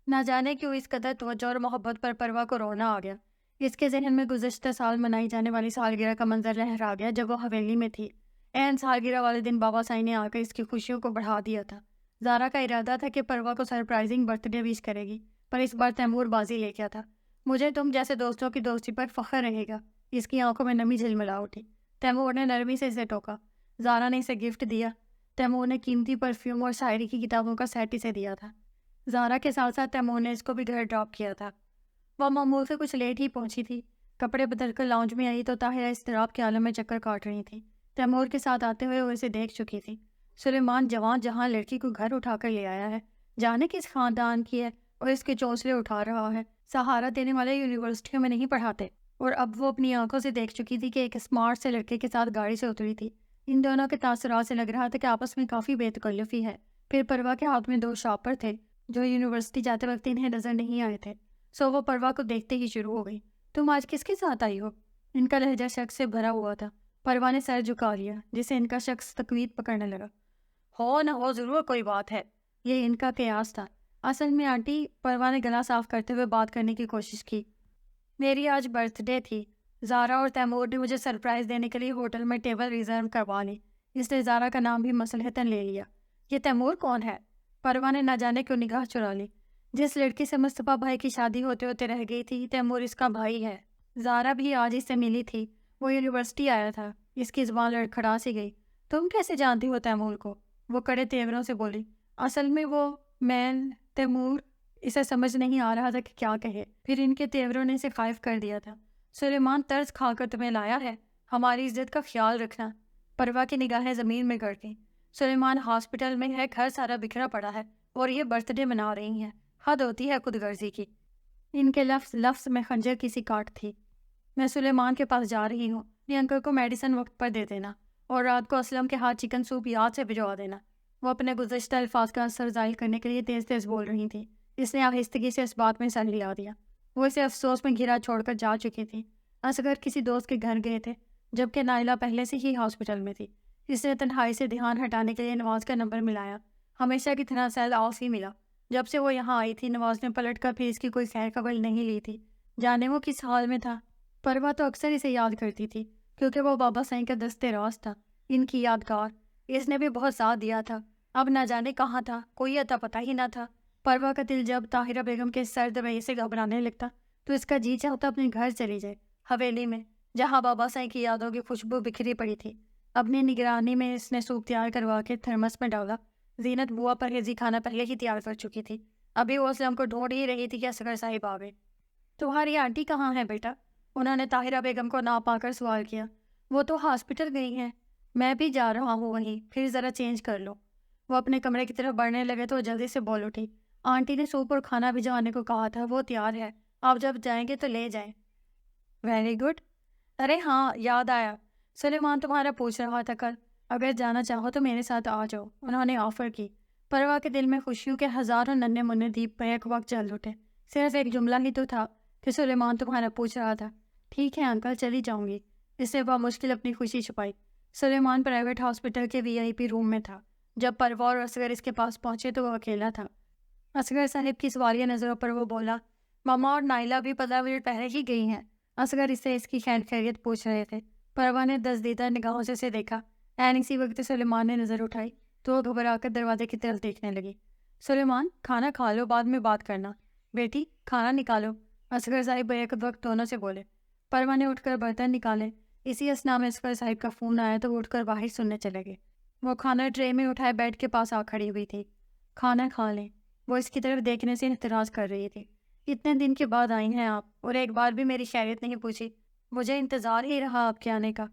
نہ جانے کیوں اس قدر توجہ اور محبت پر پروا کو رونا آ گیا۔ اس کے ذہن میں گزشتہ سال منائی جانے والی سالگرہ کا منظر لہرا گیا جب وہ حویلی میں تھی۔ عین سالگرہ والے دن بابا سائی نے آ کر اس کی خوشیوں کو بڑھا دیا تھا۔ زارا کا ارادہ تھا کہ پروا کو سرپرائزنگ برتھ ڈے وش کرے گی، پر اس بار تیمور بازی لے گیا تھا۔ مجھے تم جیسے دوستوں کی دوستی پر فخر رہے گا۔ اس کی آنکھوں میں نمی جھلملا اٹھی۔ تیمور نے نرمی سے اسے ٹوکا۔ زارا نے اسے گفٹ دیا۔ تیمور نے قیمتی پرفیوم اور شاعری کی کتابوں کا سیٹ اسے دیا تھا۔ زارا کے ساتھ ساتھ تیمور نے اس کو بھی گھر ڈراپ کیا تھا۔ وہ معمول سے کچھ لیٹ ہی پہنچی تھی۔ کپڑے بدل کر لاؤنج میں آئی تو طاہرہ اضطراب کے عالم میں چکر کاٹ رہی تھی۔ تیمور کے ساتھ آتے ہوئے وہ اسے دیکھ چکی تھی۔ سلیمان جوان جہاں لڑکی کو گھر اٹھا کر لے آیا ہے، جانے کس خاندان کی ہے، اور اس کے چونسلے اٹھا رہا ہے۔ سہارا دینے والے یونیورسٹیوں میں نہیں پڑھاتے۔ اور اب وہ اپنی آنکھوں سے دیکھ چکی تھی کہ ایک اسمارٹ سے لڑکے کے ساتھ گاڑی سے اتری تھی۔ ان دونوں کے تاثرات سے لگ رہا تھا کہ آپس میں کافی بے تکلفی ہے۔ پھر پروا کے ہاتھ میں 2 شاپر تھے جو یونیورسٹی جاتے وقت انہیں نظر نہیں آئے تھے، سو وہ پروا کو دیکھتے ہی شروع ہو گئی۔ تم آج کس کے ساتھ آئی ہو؟ ان کا لہجہ شک سے بھرا ہوا تھا۔ پروا نے سر جھکا لیا جسے ان کا شخص تقویت پکڑنے لگا۔ ہو نہ ہو ضرور کوئی بات ہے، یہ ان کا قیاس تھا۔ اصل میں آنٹی، پروا نے گلا صاف کرتے ہوئے بات کرنے کی کوشش کی، میری آج برتھ ڈے تھی۔ زارا اور تیمور نے مجھے سرپرائز دینے کے لیے ہوٹل میں ٹیبل ریزرو کروا لی، اس نے زارا کا نام بھی مصلحتاً لے لیا۔ یہ تیمور کون ہے؟ پروا نے نہ جانے کیوں نگاہ چرا لی۔ جس لڑکی سے مصطفیٰ بھائی کی شادی ہوتے ہوتے رہ گئی تھی، تیمور اس کا بھائی ہے۔ زارا بھی آج اس سے ملی تھی، وہ یونیورسٹی آیا تھا۔ اس کی زبان لڑکھڑا سی گئی۔ تم کیسے جانتی ہو تیمور کو؟ وہ کڑے تیوروں سے بولی۔ اصل میں تیمور، اسے سمجھ نہیں آ رہا تھا کہ کیا کہے، پھر ان کے تیوروں نے اسے خائف کر دیا تھا۔ سلیمان طرز کھا کر تمہیں لایا ہے، ہماری عزت کا خیال رکھنا۔ پروا کی نگاہیں زمین میں گڑ گئیں۔ سلیمان ہاسپٹل میں ہے، گھر سارا بکھرا پڑا ہے اور یہ برتھ ڈے منا رہی ہیں، حد ہوتی ہے خود غرضی کی۔ ان کے لفظ میں خنجر کی سی کاٹ تھی۔ میں سلیمان کے پاس جا رہی ہوں، یہ انکل کو میڈیسن وقت پر دے دینا اور رات کو اسلم کے ہاتھ چکن سوپ یاد سے بھجوا دینا۔ وہ اپنے گزشتہ الفاظ کا اثر ظاہر کرنے کے لیے تیز تیز بول رہی تھی۔ اس نے آہستگی سے اس بات میں سر ہلا دیا۔ وہ اسے افسوس میں گھرا چھوڑ کر جا چکی تھی۔ اصغر کسی دوست کے گھر گئے تھے، جبکہ نائلہ پہلے سے ہی ہاسپٹل میں تھی۔ اس نے تنہائی سے دھیان ہٹانے کے لیے نواز کا نمبر ملایا۔ ہمیشہ کی طرح سیل آف ہی ملا۔ جب سے وہ یہاں آئی تھی، نواز نے پلٹ کر پھر اس کی کوئی خیر خبر نہیں لی تھی۔ جانے وہ کس حال میں تھا؟ پروا تو اکثر اسے یاد کرتی تھی، کیونکہ وہ بابا سائیں کا دستے راست تھا، ان کی یادگار۔ اس نے بھی بہت ساتھ دیا تھا، اب نہ جانے کہاں تھا، کوئی اتا پتہ ہی نہ تھا۔ پروا کا دل جب طاہرہ بیگم کے سرد رویے سے گھبرانے لگتا تو اس کا جی چاہتا اپنے گھر چلی جائے، حویلی میں، جہاں بابا سائیں کی یادوں کی خوشبو بکھری پڑی تھی۔ اپنی نگرانی میں اس نے سوپ تیار کروا کے تھرمس میں ڈالا۔ زینت بوا پرہیزی کھانا پہلے ہی تیار کر چکی تھی، ابھی وہ اسلم کو ڈھونڈ ہی رہی تھی کہ اصغر صاحب آ گئے۔ تمہاری آنٹی کہاں ہے بیٹا؟ انہوں نے طاہرہ بیگم کو نہ پا کر سوال کیا۔ وہ تو ہاسپٹل گئی ہیں، میں بھی جا رہا ہوں وہیں، پھر ذرا چینج کر لو۔ وہ اپنے کمرے کی طرف بڑھنے لگے تو جلدی سے بول اٹھی، آنٹی نے سوپ اور کھانا بھجوانے کو کہا تھا، وہ تیار ہے، آپ جب جائیں گے تو لے جائیں۔ Very good. ارے ہاں، یاد آیا، سلیمان تمہارا پوچھ رہا تھا کل، اگر جانا چاہو تو میرے ساتھ آ جاؤ، انہوں نے آفر کی۔ پروا کے دل میں خوشیوں کے ہزاروں ننھے منھے دیپ بیک وقت جل اٹھے۔ صرف ایک جملہ ہی تو تھا کہ سلیمان تمہارا پوچھ رہا تھا۔ ٹھیک ہے انکل، چلی جاؤں گی۔ اس نے بمشکل اپنی خوشی چھپائی۔ سلیمان پرائیویٹ ہاسپٹل کے VIP روم میں تھا۔ جب پروا اور اصغر اس کے پاس پہنچے تو وہ اکیلا تھا۔ اصغر صاحب کی سوالیہ نظروں پر وہ بولا، ماما اور نائلہ بھی 15 منٹ پہلے ہی گئی ہیں۔ اصغر اس سے اس کی خیر خیریت پوچھ رہے تھے۔ پروا نے دزدیدہ نگاہوں سے اسے دیکھا۔ عین اسی وقت سلیمان نے نظر اٹھائی تو وہ گھبرا کر دروازے کی طرف دیکھنے لگی۔ سلیمان، کھانا کھا لو، بعد میں بات کرنا۔ بیٹی، کھانا نکالو، اصغر صاحب بیک وقت دونوں سے بولے۔ پروا نے اٹھ کر برتن نکالے۔ اسی اثنا میں اصغر صاحب کا فون آیا تو وہ اٹھ کر باہر سننے چلے گئے۔ وہ کھانا ٹرے میں اٹھائے بیڈ کے پاس آ کھڑی ہوئی تھی۔ کھانا کھا لیں، وہ اس کی طرف دیکھنے سے اعتراض کر رہی تھی۔ اتنے دن کے بعد آئی ہیں آپ اور ایک بار بھی میری خیریت نہیں پوچھی، مجھے انتظار ہی رہا آپ کے آنے کا۔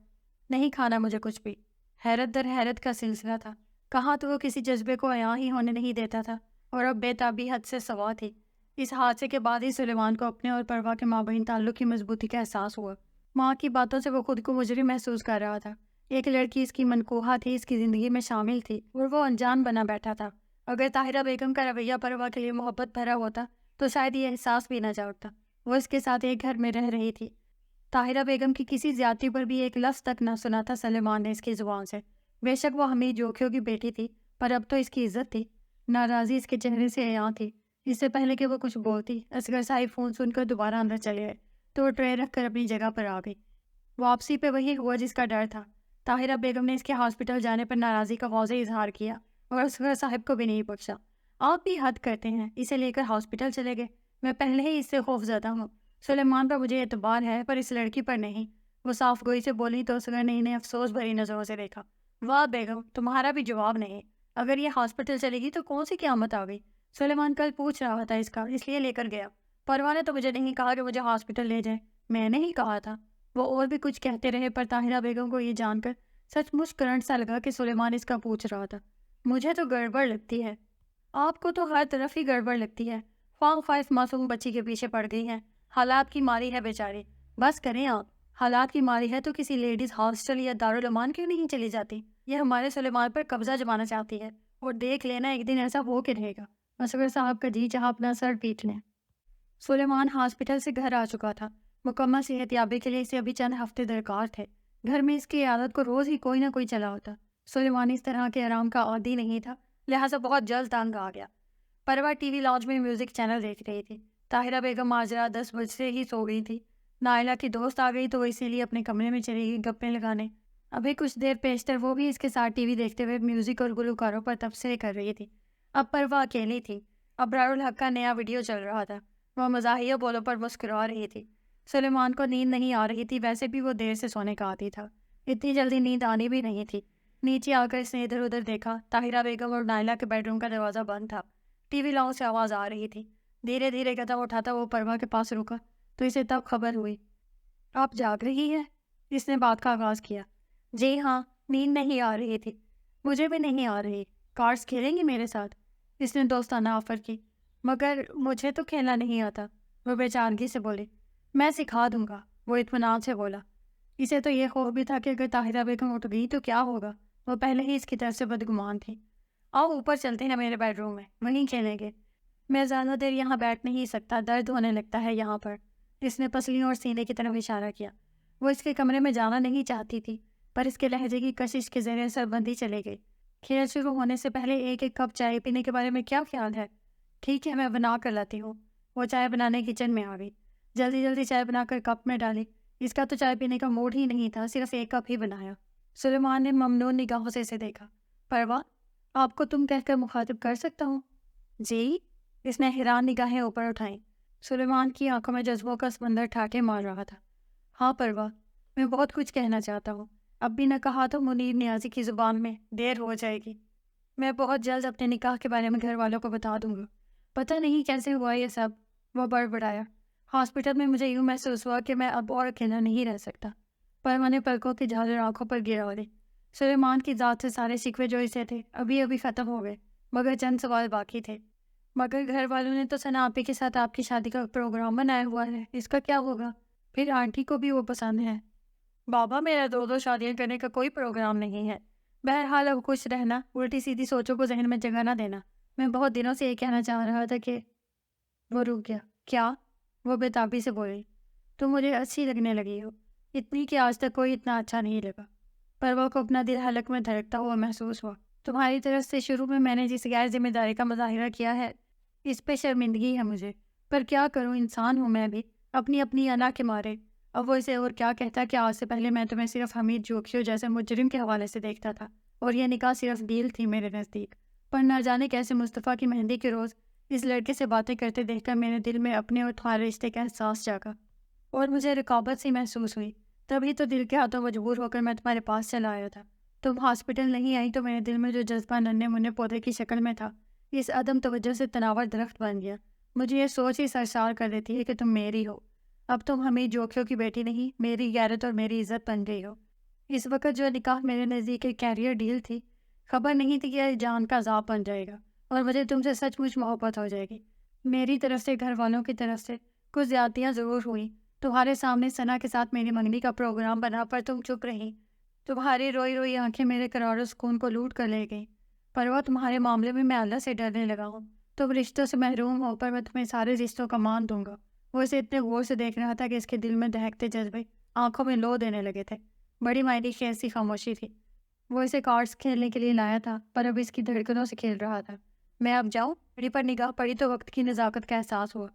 نہیں کھانا مجھے کچھ بھی۔ حیرت در حیرت کا سلسلہ تھا، کہاں تو وہ کسی جذبے کو عیاں ہی ہونے نہیں دیتا تھا اور اب بے تابی حد سے سوا تھی۔ اس حادثے کے بعد ہی سلیمان کو اپنے اور پروا کے مابین تعلق کی مضبوطی کا احساس ہوا۔ ماں کی باتوں سے وہ خود کو مجرم محسوس کر رہا تھا۔ ایک لڑکی اس کی منقوہہ تھی، اس کی زندگی میں شامل تھی اور وہ انجان بنا بیٹھا تھا۔ اگر طاہرہ بیگم کا رویہ پروا کے لیے محبت بھرا ہوتا تو شاید یہ احساس بھی نہ جاگتا۔ وہ اس کے ساتھ ایک گھر میں رہ رہی تھی۔ طاہرہ بیگم کی کسی زیادتی پر بھی ایک لفظ تک نہ سنا تھا سلیمان نے اس کی زبان سے۔ بے شک وہ حمید جوکھیوں کی بیٹی تھی، پر اب تو اس کی عزت تھی۔ ناراضی اس کے چہرے سے عیاں تھی۔ اس سے پہلے کہ وہ کچھ بولتی، اصغر صاحب فون سن کر دوبارہ اندر چلے گئے تو وہ ٹرے رکھ کر اپنی جگہ پر آ گئی۔ واپسی پہ وہی ہوا جس کا ڈر تھا۔ طاہرہ بیگم نے اس کے ہاسپٹل جانے پر ناراضی کا واضح اظہار کیا اور اصغر صاحب کو بھی نہیں بخشا۔ آپ بھی حد کرتے ہیں، اسے لے کر ہاسپٹل چلے گئے، میں پہلے ہی اس سے خوف زدہ ہوں۔ سلیمان پر مجھے اعتبار ہے پر اس لڑکی پر نہیں۔ وہ صاف گوئی سے بولی تو اصغر نے انہیں افسوس بھری نظروں سے دیکھا۔ واہ بیگم، تمہارا بھی جواب نہیں۔ اگر یہ ہاسپٹل چلے گی تو کون سی قیامت آ گئی؟ سلیمان کل پوچھ رہا تھا اس کا، اس لیے لے کر گیا۔ پروا نے تو مجھے نہیں کہا کہ مجھے ہاسپٹل لے جائے، میں نے ہی کہا تھا۔ وہ اور بھی کچھ کہتے رہے پر طاہرہ بیگم کو یہ جان کر سچ مچ کرنٹ سا لگا کہ سلیمان اس کا پوچھ رہا تھا۔ مجھے تو گڑبڑ لگتی ہے۔ آپ کو تو ہر طرف ہی گڑبڑ لگتی ہے، خواہ خواہش معصوم بچی کے پیچھے پڑ گئی ہیں. حالات کی ماری ہے بیچاری. بس کریں آپ. حالات کی ماری ہے تو کسی لیڈیز ہاسٹل یا دارالعمان کیوں نہیں چلی جاتی؟ یہ ہمارے سلیمان پر قبضہ جمانا چاہتی ہے، اور دیکھ لینا ایک دن ایسا ہو کے رہے گا. اصغر صاحب کا جی چاہا اپنا سر پیٹ لیں. سلیمان ہاسپٹل سے گھر آ چکا تھا. مکمل صحت یابی کے لیے اسے ابھی چند ہفتے درکار تھے. گھر میں اس کی عادت کو روز ہی کوئی نہ کوئی چلا ہوتا. سلیمان اس طرح کے آرام کا عادی نہیں تھا، لہٰذا بہت جلد تنگ آ گیا. پروا ٹی وی لاؤنج میں میوزک چینل دیکھ رہی تھی. طاہرہ بیگم ماجرا 10 بج سے ہی سو گئی تھی. نائلہ کی دوست آ گئی تو وہ اسی لیے اپنے کمرے میں چلی گئی گپیں لگانے. ابھی کچھ دیر پیشتر وہ بھی اس کے ساتھ ٹی وی دیکھتے ہوئے میوزک اور گلوکاروں پر تبصرے کر رہی تھی. اب پروا اکیلی تھی. ابرار الحق کا نیا ویڈیو چل رہا تھا. وہ مزاحیہ بولوں پر مسکرا رہی تھی. سلیمان کو نیند نہیں آ رہی تھی، ویسے بھی وہ دیر سے سونے کا عادی تھا. اتنی جلدی نیند آنی بھی نہیں تھی. نیچے آ کر اس نے ادھر ادھر دیکھا. طاہرہ بیگم اور نائلہ کے بیڈ روم کا دروازہ بند تھا. ٹی وی لاؤنج سے آواز آ رہی تھی. دھیرے دھیرے قدم اٹھاتا وہ پروا کے پاس رکا تو اسے تب خبر ہوئی. آپ جاگ رہی ہیں؟ اس نے بات کا آغاز کیا. جی ہاں، نیند نہیں آ رہی تھی. مجھے بھی نہیں آ رہی. کارڈز کھیلیں گی میرے ساتھ؟ اس نے دوستانہ آفر کی. مگر مجھے تو کھیلنا نہیں آتا، وہ بے چارگی سے بولی. میں سکھا دوں گا، وہ اطمینان سے بولا. اسے تو یہ خوف بھی تھا کہ اگر طاہرہ بیگم اٹھ گئی تو کیا ہوگا. وہ پہلے ہی اس کی طرف سے بدگمان تھی. آؤ اوپر چلتے ہیں میرے بیڈ روم میں، وہیں کھیلیں گے. میں زیادہ دیر یہاں بیٹھ نہیں سکتا، درد ہونے لگتا ہے یہاں پر. اس نے پسلیوں اور سینے کی طرف اشارہ کیا. وہ اس کے کمرے میں جانا نہیں چاہتی تھی، پر اس کے لہجے کی کشش کے ذریعے سربندی چلے گئی. کھیل شروع ہونے سے پہلے ایک ایک کپ چائے پینے کے بارے میں کیا خیال ہے؟ ٹھیک ہے، میں بنا کر لاتی ہوں. وہ چائے بنانے کچن میں آ گئی. جلدی جلدی چائے بنا کر کپ میں ڈالی. اس کا تو چائے پینے کا موڈ ہی نہیں تھا، صرف ایک کپ ہی بنایا. سلیمان نے ممنون نگاہوں سے اسے دیکھا. پروا، آپ کو تم کہہ کر مخاطب کر سکتا ہوں؟ جی؟ اس نے حیران نگاہیں اوپر اٹھائیں. سلیمان کی آنکھوں میں جذبوں کا سمندر ٹھاٹے مار رہا تھا. ہاں پروا، میں بہت کچھ کہنا چاہتا ہوں. اب بھی نہ کہا تو منیر نیازی کی زبان میں دیر ہو جائے گی. میں بہت جلد اپنے نکاح کے بارے میں گھر والوں کو بتا دوں گا. پتہ نہیں کیسے ہوا یہ سب، وہ بڑبڑایا. ہاسپٹل میں مجھے یوں محسوس ہوا کہ میں اب اور اکیلا نہیں رہ سکتا. پروا نے پلکوں کی جھالر آنکھوں پر گرا لی. سلیمان کی ذات سے سارے شکوے جو اسے تھے ابھی ابھی ختم ہو گئے، مگر چند سوال باقی تھے. مگر گھر والوں نے تو ثنا آپی کے ساتھ آپ کی شادی کا پروگرام بنایا ہوا ہے، اس کا کیا ہوگا؟ پھر آنٹی کو بھی وہ پسند ہے. بابا، میرا دو شادیاں کرنے کا کوئی پروگرام نہیں ہے. بہرحال اب خوش رہنا، الٹی سیدھی سوچوں کو ذہن میں جگہ نہ دینا. میں بہت دنوں سے یہ کہنا چاہ رہا تھا کہ... وہ رک گیا. کیا؟ وہ بےتابی سے بولی. تم مجھے اچھی لگنے لگی ہو، اتنی کہ آج تک کوئی اتنا اچھا نہیں لگا. پروا کو اپنا دل حلق میں دھڑکتا ہوا محسوس ہوا. تمہاری طرف سے شروع میں نے جس غیر ذمہ داری کا مظاہرہ کیا ہے اس پہ شرمندگی ہے مجھے، پر کیا کروں، انسان ہوں میں بھی، اپنی اپنی انا کے مارے. اب وہ اسے اور کیا کہتا کہ آج سے پہلے میں تمہیں صرف حمید جوکیو جیسے مجرم کے حوالے سے دیکھتا تھا، اور یہ نکاح صرف ڈیل تھی میرے نزدیک. پر نہ جانے کیسے مصطفیٰ کی مہندی کے روز اس لڑکے سے باتیں کرتے دیکھ کر میرے دل میں اپنے اور تمہارے رشتے کا احساس جاگا، اور مجھے رقابت سی محسوس ہوئی. تبھی تو دل کے ہاتھوں مجبور ہو کر میں تمہارے پاس چلا آیا تھا. تم ہاسپٹل نہیں آئی تو میرے دل میں جو جذبہ ننھے منھے پودے کی شکل میں تھا، اس عدم توجہ سے تناور درخت بن گیا. مجھے یہ سوچ ہی سرشار کر دیتی ہے کہ تم میری ہو. اب تم حمید جوکیو کی بیٹی نہیں، میری غیرت اور میری عزت بن گئی ہو. اس وقت جو نکاح میرے نزدیک ایک کیریئر ڈیل تھی، خبر نہیں تھی کہ یہ جان کا عذاب بن جائے گا، اور مجھے تم سے سچ مچ محبت ہو جائے گی. میری طرف سے گھر والوں کی طرف سے کچھ زیادتیاں ضرور ہوئی. تمہارے سامنے ثنا کے ساتھ میری منگنی کا پروگرام بنا، پر تم چپ رہی. تمہاری روئی روئی آنکھیں میرے قرار و سکون کو لوٹ کر لے گئیں. پروا، تمہارے معاملے میں اللہ سے ڈرنے لگا ہوں. تم رشتوں سے محروم ہو، پر میں تمہیں سارے رشتوں کا مان دوں گا. وہ اسے اتنے غور سے دیکھ رہا تھا کہ اس کے دل میں دہکتے جذبے آنکھوں میں لو دینے لگے تھے. بڑی مائنی کی ایسی خاموشی تھی. وہ اسے کارڈز کھیلنے کے لیے لایا تھا، پر اب اس کی دھڑکنوں سے کھیل رہا تھا. میں اب جاؤں؟ گھڑی پر نگاہ پڑی تو وقت کی نزاکت کا احساس ہوا.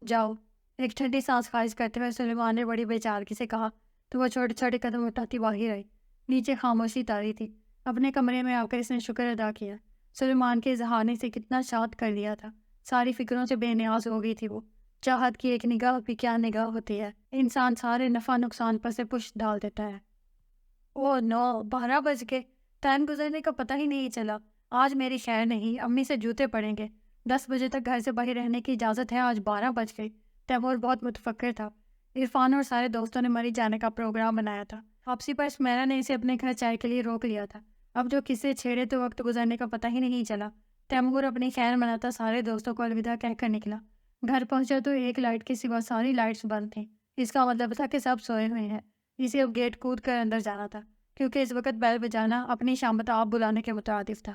جاؤ، ایک ٹھنڈی سانس خارج کرتے ہوئے سلیمان نے بڑی بے چارگی سے کہا تو وہ چھوٹے چھوٹے قدم اٹھاتی باہر آئی. نیچے خاموشی طاری تھی. اپنے کمرے میں آ کر اس نے شکر ادا کیا. سلیمان کے اظہار نے اسے کتنا شاد کر دیا تھا. ساری فکروں سے بے نیاز ہو گئی تھی وہ. چاہت کی ایک نگاہ بھی کیا نگاہ ہوتی ہے، انسان سارے نفع نقصان پر سے پشت ڈال دیتا ہے. اوہ نو، 12 بج گئے. ٹائم گزرنے کا پتہ ہی نہیں چلا. آج میری خیر نہیں، امی سے جوتے پڑیں گے. 10 بجے تک گھر سے باہر رہنے کی اجازت ہے، آج 12 بج گئی. تیمور بہت متفکر تھا. عرفان اور سارے دوستوں نے مری جانے کا پروگرام بنایا تھا. واپسی پر سمیرا نے اسے اپنے گھر چائے کے لیے روک لیا تھا. اب جو قصے چھیڑے تو وقت گزرنے کا پتہ ہی نہیں چلا. تیمور اپنی خیر مناتا سارے دوستوں کو الوداع کہہ کر نکلا. گھر پہنچا تو ایک لائٹ کے سوا ساری لائٹس بند تھیں۔ اس کا مطلب تھا کہ سب سوئے ہوئے ہیں۔ اسے اب گیٹ کود کر اندر جانا تھا، کیونکہ اس وقت بیل بجانا اپنی شامت آپ بلانے کے مترادف تھا۔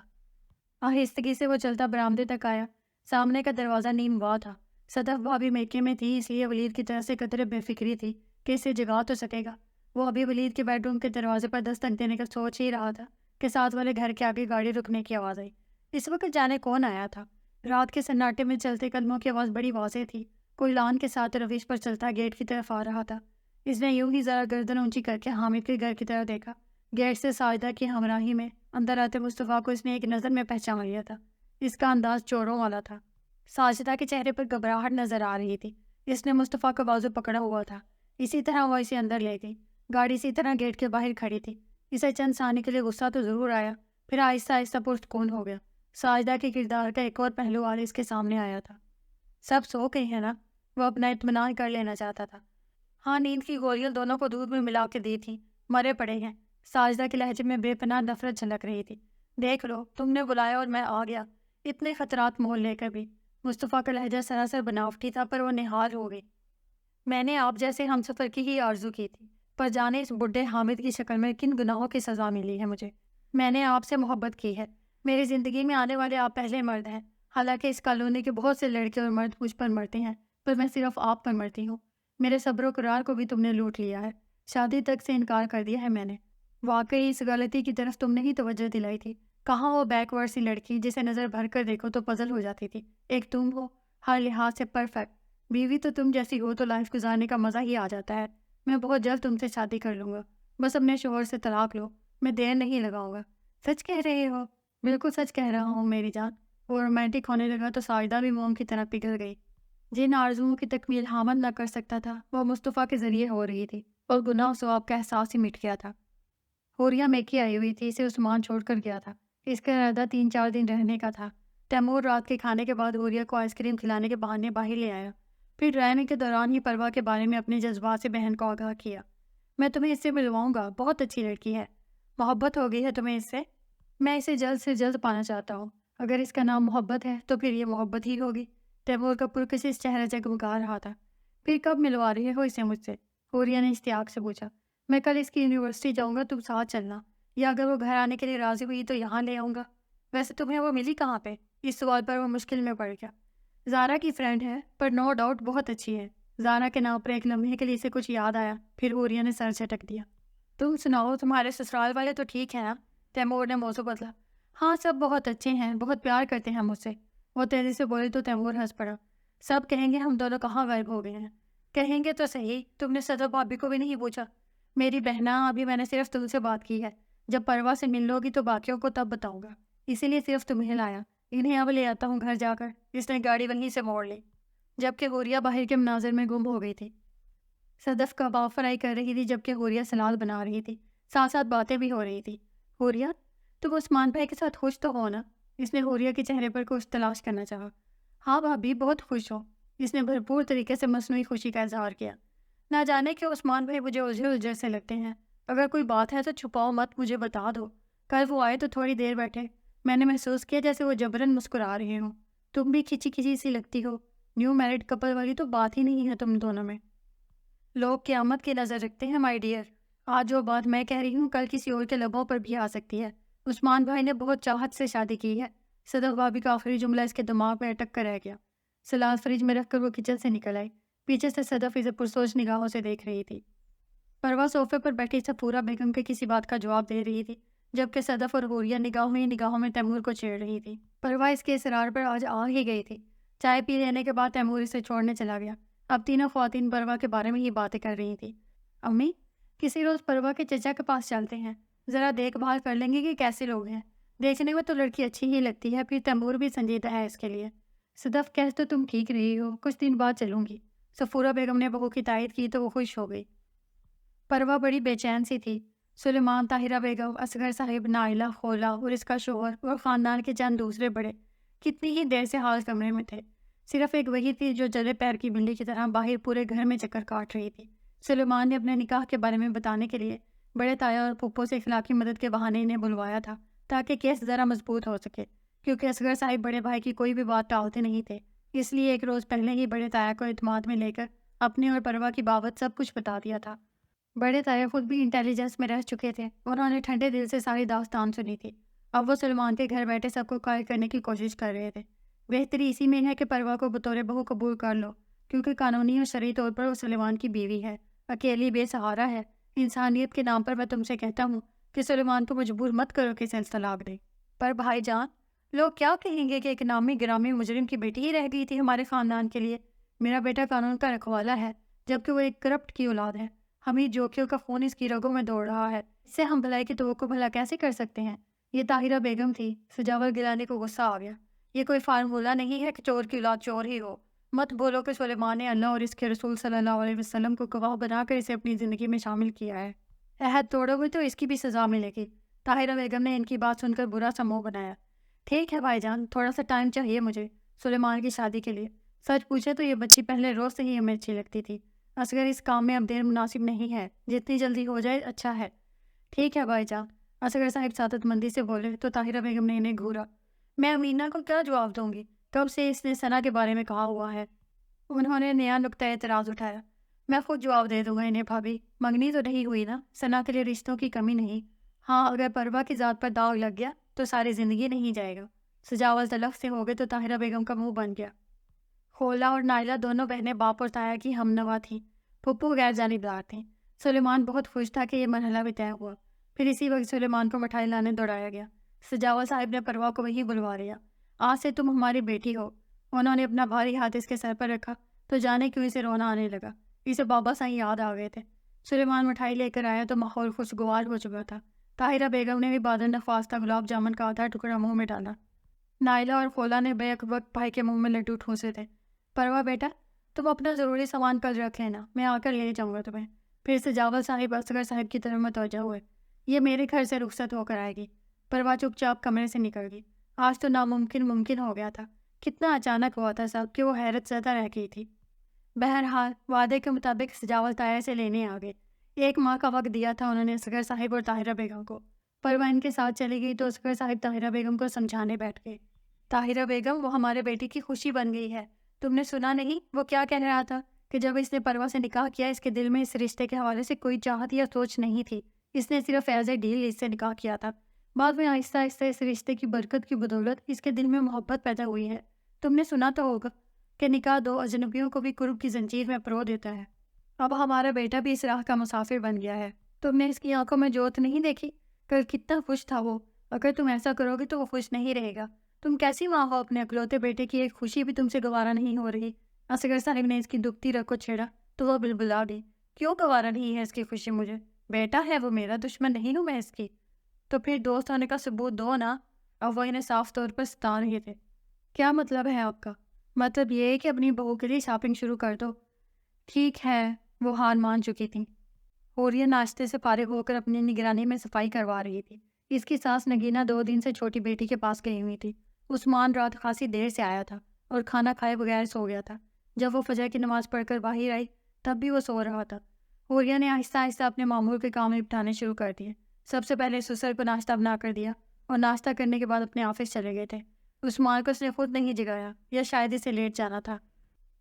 آہستگی سے وہ چلتا برآمدے تک آیا۔ سامنے کا دروازہ نیم وا تھا۔ صدف بھابھی میکے میں تھی، اس لیے ولید کی طرف سے قدرے بے فکری تھی کہ اسے جگا تو سکے گا۔ وہ ابھی ولید کے بیڈ روم کے دروازے پر دستک دینے کا سوچ ہی رہا تھا کہ ساتھ والے گھر کے آگے گاڑی رکنے کی آواز آئی۔ اس وقت جانے کون آیا تھا؟ رات کے سناٹے میں چلتے قدموں کی آواز بڑی واضح تھی۔ کوئی لان کے ساتھ روش پر چلتا گیٹ کی طرف آ رہا تھا۔ اس نے یوں ہی ذرا گردن اونچی کر کے حامد کے گھر کی طرف دیکھا۔ گیٹ سے ساجدہ کی ہمراہی میں اندر آتے مصطفیٰ کو اس نے ایک نظر میں پہچان لیا تھا۔ اس کا انداز چوروں والا تھا۔ ساجدہ کے چہرے پر گھبراہٹ نظر آ رہی تھی۔ اس نے مصطفیٰ کا بازو پکڑا ہوا تھا۔ اسی طرح وہ اسے اندر لے گئی۔ گاڑی اسی طرح گیٹ کے باہر کھڑی تھی۔ اسے چند ثانیے کے لیے غصہ تو ضرور آیا، پھر آہستہ آہستہ پرسکون ہو گیا۔ ساجدہ کے کردار کا ایک اور پہلو آج اس کے سامنے آیا تھا۔ سب سو گئے ہیں نا؟ وہ اپنا اطمینان کر لینا چاہتا تھا۔ ہاں، نیند کی گولیاں دونوں کو دودھ میں ملا کے دی تھیں، مرے پڑے ہیں۔ ساجدہ کے لہجے میں بے پناہ نفرت جھلک رہی تھی۔ دیکھ لو، تم نے بلایا اور میں آ گیا، اتنے خطرات مول لے کر بھی۔ مصطفیٰ کا لہجہ سراسر بناوٹی تھا، پر وہ نہال ہو گئی۔ میں نے آپ جیسے ہم سفر کی ہی آرزو کی تھی، پر جانے اس بڈھے حامد کی شکل میں کن گناہوں کی سزا ملی ہے مجھے۔ میں نے آپ سے محبت کی ہے، میری زندگی میں آنے والے آپ پہلے مرد ہیں۔ حالانکہ اس کالونی کے بہت سے لڑکے اور مرد مجھ پر مرتے ہیں، پر میں صرف آپ پر مرتی ہوں۔ میرے صبر و قرار کو بھی تم نے لوٹ لیا ہے، شادی تک سے انکار کر دیا ہے میں نے۔ واقعی اس غلطی کی طرف تم نے ہی توجہ دلائی تھی۔ کہاں وہ بیک ورڈ سی لڑکی جسے نظر بھر کر دیکھو تو پزل ہو جاتی تھی؟ ایک تم ہو، ہر لحاظ سے پرفیکٹ بیوی، تو تم جیسی ہو تو لائف گزارنے کا مزہ ہی آ جاتا ہے۔ میں بہت جلد تم سے شادی کر لوں گا، بس اپنے شوہر سے طلاق لو، میں دیر نہیں لگاؤں گا۔ سچ کہہ رہے ہو؟ بالکل سچ کہہ رہا ہوں میری جان۔ وہ رومانٹک ہونے لگا تو ساجدہ بھی موم کی طرح پگھل گئی۔ جن آرزوؤں کی تکمیل حامد نہ کر سکتا تھا وہ مصطفیٰ کے ذریعے ہو رہی تھی، اور گناہ و ثواب کا احساس ہی مٹ گیا تھا۔ حوریہ میکی آئی ہوئی تھی، اسے عثمان چھوڑ کر گیا تھا۔ اس کا ارادہ 3-4 دن رہنے کا تھا۔ تیمور رات کے کھانے کے بعد حوریہ کو آئس کریم کھلانے کے بہانے باہر لے آیا، پھر ڈرائیونگ کے دوران ہی پروا کے بارے میں اپنے جذبات سے بہن کو آگاہ کیا۔ میں تمہیں اس سے ملواؤں گا، بہت اچھی لڑکی ہے۔ محبت ہو گئی ہے تمہیں اس سے؟ میں اسے جلد سے جلد پانا چاہتا ہوں۔ اگر اس کا نام محبت ہے تو پھر یہ محبت ہی ہوگی۔ تیمور کا پرکشش چہرہ جگمگا رہا تھا۔ پھر کب ملوا رہے ہو اسے مجھ سے؟ حوریہ نے اشتیاق سے پوچھا۔ میں کل اس کی یونیورسٹی جاؤں گا، تم ساتھ چلنا، یا اگر وہ گھر آنے کے لیے راضی ہوئی تو یہاں لے آؤں گا۔ ویسے تمہیں وہ ملی کہاں پہ؟ اس سوال پر وہ مشکل میں پڑ گیا۔ زارا کی فرینڈ ہے، پر نو ڈاؤٹ بہت اچھی ہے۔ زارا کے نام پر ایک لمحے کے لیے اسے کچھ یاد آیا، پھر حوریہ نے سر جھٹک دیا۔ تم سناؤ، تمہارے سسرال والے تو ٹھیک ہیں نا؟ تیمور نے موضوع بدلا۔ ہاں، سب بہت اچھے ہیں، بہت پیار کرتے ہیں مجھ سے۔ وہ تیزی سے بولے تو تیمور ہنس پڑا۔ سب کہیں گے ہم دونوں کہاں غائب ہو گئے ہیں۔ کہیں گے تو صحیح، تم نے صدف بھابھی کو بھی نہیں پوچھا؟ میری بہنا، ابھی میں نے صرف تم سے بات کی ہے، جب پروا سے مل لو گی تو باقیوں کو تب بتاؤں گا، اسی لیے صرف تمہیں لایا۔ انہیں اب لے آتا ہوں گھر جا کر۔ اس نے گاڑی وہیں سے موڑ لی، جبکہ حوریہ باہر کے مناظر میں گم ہو گئی تھی۔ صدف کباب فرائی کر رہی تھی، جبکہ حوریہ سلاد بنا رہی تھی، ساتھ ساتھ باتیں بھی ہو رہی تھی۔ حوریہ، تم عثمان بھائی کے ساتھ خوش تو ہو نا؟ اس نے حوریہ کے چہرے پر کچھ تلاش کرنا چاہا۔ ہاں بھابھی، بہت خوش ہو۔ اس نے بھرپور طریقے سے مصنوعی خوشی کا اظہار کیا۔ نہ جانے کہ عثمان بھائی مجھے الجھے سے لگتے ہیں۔ اگر کوئی بات ہے تو چھپاؤ مت، مجھے بتا دو۔ کل وہ آئے تو تھوڑی دیر بیٹھے، میں نے محسوس کیا جیسے وہ جبراً مسکرا رہے ہوں۔ تم بھی کھچی کھچی سی لگتی ہو۔ نیو میرڈ کپل والی تو بات ہی نہیں ہے تم دونوں میں۔ لوگ قیامت کی نظر رکھتے ہیں مائی ڈیئر۔ آج جو بات میں کہہ رہی ہوں کل کسی اور کے لبوں پر بھی آ سکتی ہے۔ عثمان بھائی نے بہت چاہت سے شادی کی ہے۔ صدف بھابھی کا آخری جملہ اس کے دماغ میں اٹک کر رہ گیا۔ سلاد فریج میں رکھ کر وہ کچن سے نکل آئی۔ پیچھے سے صدف اسے پرسوچ نگاہوں سے دیکھ رہی تھی۔ پروا صوفے پر بیٹھی صفورہ بیگم کے کسی بات کا جواب دے رہی تھی، جبکہ صدف اور حوریہ نگاہوں میں تیمور کو چھیڑ رہی تھی۔ پروا اس کے اصرار پر آج آ ہی گئی تھی۔ چائے پی لینے کے بعد تیمور اسے چھوڑنے چلا گیا۔ اب تینوں خواتین پروا کے بارے میں ہی باتیں کر رہی تھی۔ امی، کسی روز پروا کے چچا کے پاس چلتے ہیں، ذرا دیکھ بھال کر لیں گے کہ کیسے لوگ ہیں۔ دیکھنے میں تو لڑکی اچھی ہی لگتی ہے، پھر تیمور بھی سنجیدہ ہے اس کے لیے۔ صدف، کہہ تو تم ٹھیک رہی ہو، کچھ دن بعد چلوں گی۔ صفورہ بیگم نے بہو کی تائید کی تو وہ خوش ہو گئی۔ پروا بڑی بے چین سی تھی۔ سلیمان، طاہرہ بیگم، اصغر صاحب، نائلہ، خولا اور اس کا شوہر اور خاندان کے چند دوسرے بڑے کتنی ہی دیر سے حال کمرے میں تھے۔ صرف ایک وہی تھی جو جلے پیر کی بلی کی طرح باہر پورے گھر میں چکر کاٹ رہی تھی۔ سلیمان نے اپنے نکاح کے بارے میں بتانے کے لیے بڑے تایا اور پھپھو سے اخلاقی مدد کے بہانے انہیں بلوایا تھا تاکہ کیس ذرا مضبوط ہو سکے، کیونکہ اصغر صاحب بڑے بھائی کی کوئی بھی بات ٹالتے نہیں تھے، اس لیے ایک روز پہلے ہی بڑے تایا کو اعتماد میں لے کر اپنے اور پروا کی بابت سب کچھ بتا دیا تھا۔ بڑے تایا خود بھی انٹیلیجنس میں رہ چکے تھے، انہوں نے ٹھنڈے دل سے ساری داستان سنی تھی۔ اب وہ سلیمان کے گھر بیٹھے سب کو قائل کرنے کی کوشش کر رہے تھے۔ بہتری اسی میں ہے کہ پروا کو بطور بہو قبول کر لو، کیونکہ قانونی اور شرعی طور پر وہ سلیمان کی بیوی ہے، اکیلی بے سہارا ہے۔ انسانیت کے نام پر میں تم سے کہتا ہوں کہ سلیمان کو مجبور مت کرو کہ اسے طلاق دے۔ پر بھائی جان، لوگ کیا کہیں گے کہ ایک نامی گرامی مجرم کی بیٹی ہی رہ گئی تھی ہمارے خاندان کے لیے۔ میرا بیٹا قانون کا رکھوالا ہے، جبکہ وہ ایک کرپٹ کی اولاد ہے۔ حمید جوکیوں کا خون اس کی رگوں میں دوڑ رہا ہے، اس سے ہم بھلائی کی توقع بھلا کیسے کر سکتے ہیں؟ یہ طاہرہ بیگم تھی۔ سجاول گیلانی کو غصہ آ گیا۔ یہ کوئی فارمولہ نہیں ہے کہ چور کی اولاد چور ہی ہو۔ مت بولو کہ سلیمان نے اللہ اور اس کے رسول صلی اللہ علیہ وسلم کو گواہ بنا کر اسے اپنی زندگی میں شامل کیا ہے۔ عہد توڑو گے تو اس کی بھی سزا ملے گی۔ طاہرہ بیگم نے ان کی بات سن کر برا سا منہ بنایا۔ ٹھیک ہے بھائی جان، تھوڑا سا ٹائم چاہیے مجھے سلیمان کی شادی کے لیے۔ سچ پوچھے تو یہ بچی پہلے روز سے ہی ہمیں اچھی لگتی تھی۔ اصغر اس کام میں اب دیر مناسب نہیں ہے، جتنی جلدی ہو جائے اچھا ہے۔ ٹھیک ہے بھائی جان، اصغر صاحب سعادت مندی سے بولے تو طاہرہ بیگم نے انہیں گھورا۔ میں امینہ کو کیا جواب دوں گی؟ کب سے اس نے ثنا کے بارے میں کہا ہوا ہے؟ انہوں نے نیا نقطہ اعتراض اٹھایا۔ میں خود جواب دے دوں گا انہیں بھابھی، منگنی تو نہیں ہوئی نا، ثنا کے لیے رشتوں کی کمی نہیں۔ ہاں، اگر پروا کی ذات پر داغ لگ گیا تو ساری زندگی نہیں جائے گا۔ سجاول تلخ سے ہو گئے تو طاہرہ بیگم کا منہ بن گیا۔ خولا اور نائلہ دونوں بہنیں باپ اور تایا کی ہم نوا تھیں۔ پھپھو غیر جانبدار تھیں۔ سلیمان بہت خوش تھا کہ یہ مرحلہ بھی طے ہوا۔ پھر اسی وقت سلیمان کو مٹھائی لانے دوڑایا گیا۔ سجاول صاحب نے پروا کو وہیں بلوا لیا۔ آج سے تم ہماری بیٹی ہو۔ انہوں نے اپنا بھاری ہاتھ اس کے سر پر رکھا تو جانے کیوں اسے رونا آنے لگا۔ اسے بابا سائیں یاد آ گئے تھے۔ سلیمان مٹھائی لے کر آیا تو ماحول خوشگوار ہو چکا تھا۔ طاہرہ بیگم نے بھی بادل نخواستہ گلاب جامن کا آدھا ٹکڑا منہ میں ڈالا۔ نائلہ اور خولا نے بیک وقت بھائی کے منہ میں لڈو ٹھوسے تھے۔ پروا بیٹا، تم اپنا ضروری سامان کل رکھ لینا، میں آ کر لے جاؤں گا تمہیں۔ پھر سجاول صاحب اصغر صاحب کی طرف متوجہ ہوئے۔ یہ میرے گھر سے رخصت ہو کر آئے گی۔ پروا چپ چاپ کمرے سے نکل گئی۔ آج تو ناممکن ممکن ہو گیا تھا۔ کتنا اچانک ہوا تھا سب کہ وہ حیرت زدہ رہ گئی تھی۔ بہرحال وعدے کے مطابق سجاول طاہرہ سے لینے آ گئے۔ 1 ماہ کا وقت دیا تھا انہوں نے اصغر صاحب اور طاہرہ بیگم کو۔ پروا ان کے ساتھ چلی گئی تو اصغر صاحب طاہرہ بیگم کو سمجھانے بیٹھ گئے۔ طاہرہ بیگم، وہ ہمارے بیٹی کی خوشی بن گئی ہے۔ تم نے سنا نہیں وہ کیا کہہ رہا تھا کہ جب اس نے پروا سے نکاح کیا اس کے دل میں اس رشتے کے حوالے سے کوئی چاہت یا سوچ نہیں تھی۔ اس نے صرف ایز اے ڈیل اس سے نکاح کیا تھا۔ بعد میں آہستہ آہستہ اس رشتے کی برکت کی بدولت اس کے دل میں محبت پیدا ہوئی ہے۔ تم نے سنا تو ہوگا کہ نکاح 2 اجنبیوں کو بھی قرب کی زنجیر میں پرو دیتا ہے۔ اب ہمارا بیٹا بھی اس راہ کا مسافر بن گیا ہے۔ تم نے اس کی آنکھوں میں جوت نہیں دیکھی؟ کل کتنا خوش تھا وہ۔ اگر تم ایسا کرو گے تو وہ خوش نہیں رہے گا۔ تم کیسی ماں ہو، اپنے اکلوتے بیٹے کی ایک خوشی بھی تم سے گوارا نہیں ہو رہی۔ اصغر صاحب نے اس کی دکھتی رگ کو چھیڑا تو وہ بلبلا دی۔ کیوں گوارا نہیں ہے اس کی خوشی مجھے؟ بیٹا ہے وہ میرا، دشمن نہیں ہوں میں اس کی۔ تو پھر دوست ہونے کا ثبوت دو نا۔ اب وہ انہیں صاف طور پر ستا رہے تھے۔ کیا مطلب ہے آپ کا؟ مطلب یہ ہے کہ اپنی بہو کے لیے شاپنگ شروع کر دو۔ ٹھیک ہے، وہ ہار مان چکی تھیں۔ حوریہ ناشتے سے فارغ ہو کر اپنی نگرانی میں صفائی کروا رہی تھی۔ اس کی ساس نگینہ 2 دن سے چھوٹی بیٹی کے پاس گئی ہوئی تھی۔ عثمان رات خاصی دیر سے آیا تھا اور کھانا کھائے بغیر سو گیا تھا۔ جب وہ فجر کی نماز پڑھ کر باہر آئی تب بھی وہ سو رہا تھا۔ حوریہ نے آہستہ آہستہ اپنے معمول کے کام نپٹانے شروع کر دیے۔ سب سے پہلے سسر کو ناشتہ بنا کر دیا اور ناشتہ کرنے کے بعد اپنے آفس چلے گئے تھے۔ عثمان کو اس نے خود نہیں جگایا، یا شاید اسے لیٹ جانا تھا۔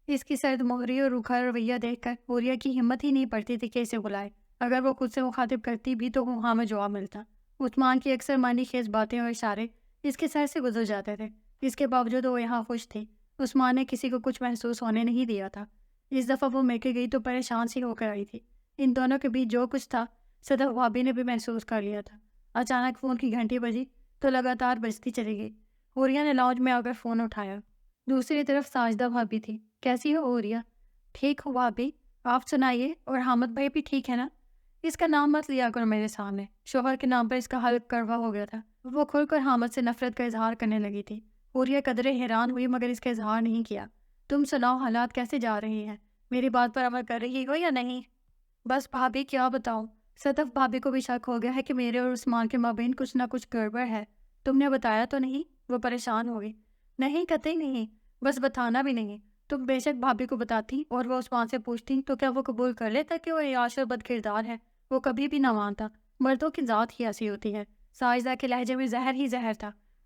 اس کی سرد مہری اور روکھا رویہ دیکھ کر حوریہ کی ہمت ہی نہیں پڑتی تھی کہ اسے بلائے۔ اگر وہ خود سے مخاطب کرتی بھی تو ہاں میں جواب ملتا۔ عثمان کی اکثر معنی خیز باتیں اور اشارے اس کے سر سے گزر جاتے تھے۔ اس کے باوجود وہ یہاں خوش تھی۔ عثمان نے کسی کو کچھ محسوس ہونے نہیں دیا تھا۔ اس دفعہ وہ میکے گئی تو پریشان سی ہو کر آئی تھی۔ ان دونوں کے بیچ جو کچھ تھا صدف بھابی نے بھی محسوس کر لیا تھا۔ اچانک فون کی گھنٹی بجی تو لگاتار بجتی چلی گئی۔ حوریہ نے لاؤنج میں آ کر فون اٹھایا۔ دوسری طرف ساجدہ بھابی تھی۔ کیسی ہو حوریہ؟ ٹھیک ہو بھابی، آپ سنائیے، اور حامد بھائی بھی ٹھیک ہے نا؟ اس کا نام مت لیا کرو میرے سامنے۔ شوہر کے نام پر اس کا حلق کڑوا ہو گیا تھا۔ وہ کھل کر حامد سے نفرت کا اظہار کرنے لگی تھی۔ حوریہ قدرے حیران ہوئی مگر اس کا اظہار نہیں کیا۔ تم سناؤ، حالات کیسے جا رہی ہیں؟ میری بات پر عمل کر رہی ہو یا نہیں؟ بس بھابی کیا بتاؤں، صدف بھابی کو بھی شک ہو گیا ہے کہ میرے اور عثمان کے مابین کچھ نہ کچھ گڑبڑ ہے۔ تم نے بتایا تو نہیں؟ وہ پریشان ہو گئی۔ نہیں، قطعی نہیں، بس بتانا بھی نہیں۔ تم بے شک بھابی کو بتاتی اور وہ عثمان سے پوچھتی تو کیا وہ قبول کر لیتا کہ وہ عیاش اور بد کردار ہے؟ وہ کبھی بھی نہ مانتا۔ مردوں کی ذات ہی ایسی ہوتی ہے۔ ساجدہ کے لہجے میں زہر ہی زہر تھا۔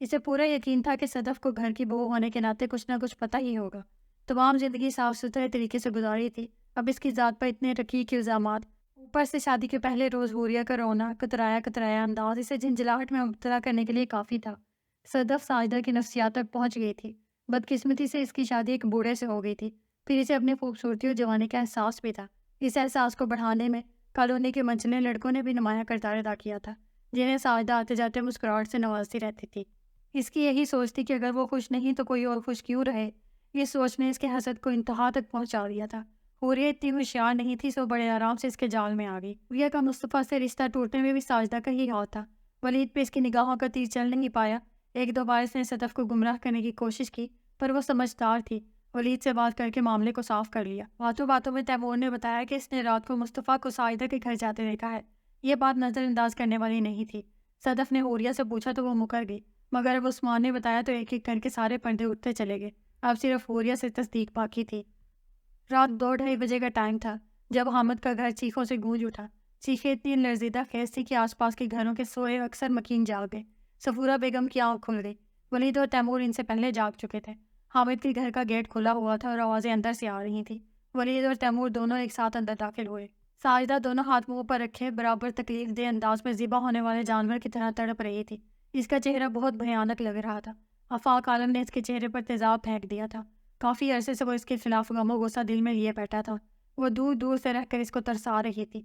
اسے پورا یقین تھا کہ صدف کو گھر کی بہو ہونے کے ناطے کچھ نہ کچھ پتہ ہی ہوگا۔ تمام زندگی صاف ستھرے طریقے سے گزاری تھی، اب اس کی ذات پر اتنے رقیق الزامات، اوپر سے شادی کے پہلے روز حوریہ کا رونا، کترایا انداز اسے جھنجھلاہٹ میں مبتلا کرنے کے لیے کافی تھا۔ صدف ساجدہ کی نفسیات تک پہنچ گئی تھی۔ بدقسمتی سے اس کی شادی ایک بوڑھے سے ہو گئی تھی، پھر اسے اپنی خوبصورتی اور جوانی کا احساس بھی تھا۔ اس احساس کو بڑھانے میں کالونی کے منچلے لڑکوں نے بھی نمایاں کردار ادا کیا تھا، جنہیں ساجدہ آتے جاتے مسکراہٹ سے نوازتی رہتی تھی۔ اس کی یہی سوچ تھی کہ اگر وہ خوش نہیں تو کوئی اور خوش کیوں رہے۔ یہ سوچ نے اس کے حسد کو انتہا تک پہنچا دیا تھا۔ حوریہ اتنی ہوشیار نہیں تھی، سو بڑے آرام سے اس کے جال میں آ گئی۔ حوریہ کا مصطفیٰ سے رشتہ ٹوٹنے میں بھی ساجدہ کا ہی ہاتھ تھا۔ ولید پہ اس کی نگاہوں کا تیر چل نہیں پایا۔ ایک دو بار اس نے صدف کو گمراہ کرنے کی کوشش کی، پر وہ سمجھدار تھی۔ ولید سے بات کر کے معاملے کو صاف کر لیا۔ باتوں باتوں میں تیمور نے بتایا کہ اس نے رات کو مصطفیٰ کو ساجدہ کے گھر جاتے دیکھا ہے۔ یہ بات نظر انداز کرنے والی نہیں تھی۔ صدف نے حوریہ سے پوچھا تو وہ مکر گئی، مگر اب عثمان نے بتایا تو ایک ایک کر کے سارے پردے اٹھتے چلے گئے۔ اب صرف حوریہ سے تصدیق باقی تھی۔ رات 2-2:30 بجے کا ٹائم تھا جب حامد کا گھر چیخوں سے گونج اٹھا۔ چیخیں اتنی لرزیدہ خیز تھی کہ آس پاس کے گھروں کے سوئے اکثر مکین جاگ گئے۔ صفورہ بیگم کی آنکھ کھل گئی۔ ولید اور تیمور ان سے پہلے جاگ چکے تھے۔ حامد کے گھر کا گیٹ کھلا ہوا تھا اور آوازیں اندر سے آ رہی تھیں۔ ولید اور تیمور دونوں ایک ساتھ اندر داخل ہوئے۔ ساجدہ دونوں ہاتھ منہ پر رکھے برابر تکلیف دہ انداز میں ذبح ہونے والے جانور کی طرح تڑپ رہی تھی۔ اس کا چہرہ بہت بھیانک لگ رہا تھا۔ آفاق عالم نے اس کے چہرے پر تیزاب پھینک دیا تھا۔ کافی عرصے سے وہ اس کے خلاف غم و غصہ دل میں لیے بیٹھا تھا۔ وہ دور دور سے رہ کر اس کو ترسا رہی تھی۔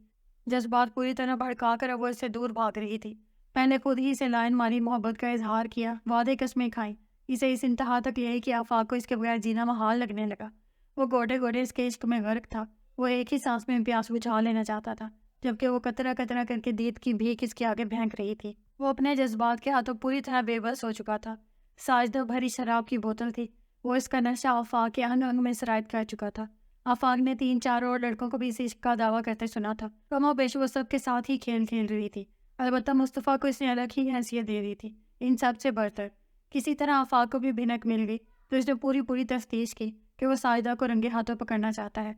جذبات پوری طرح بھڑکا کر اب وہ اس سے دور بھاگ رہی تھی۔ پہلے خود ہی سے لائن ماری محبت کا اظہار کیا، وعدے قسمیں کھائیں، اسے اس انتہا تک لے کہ آفاق کو اس کے بغیر جینا محال لگنے لگا۔ وہ گوڑے گوڑے اس کے عشق میں غرق تھا۔ وہ ایک ہی سانس میں پیاس بجھا لینا چاہتا تھا، جبکہ وہ قطرہ قطرہ کر کے دید کی بھیک اس کے آگے پھینک رہی تھی۔ وہ اپنے جذبات کے ہاتھوں پوری طرح بے بس ہو چکا تھا۔ ساجدہ بھری شراب کی بوتل تھی۔ وہ اس کا نشہ آفاق کے انگ انگ میں سرایت کر چکا تھا۔ آفاق نے 3-4 اور لڑکوں کو بھی اس عشق کا دعویٰ کرتے سنا تھا۔ کم و بیش وہ سب کے ساتھ ہی کھیل کھیل رہی تھی۔ البتہ مصطفیٰ کو اس نے الگ ہی حیثیت دے دی تھی، ان سب سے برتر۔ کسی طرح آفاق کو بھی بھنک مل گئی تو اس نے پوری تفتیش کی کہ وہ ساجدہ کو رنگے ہاتھوں پکڑنا چاہتا ہے۔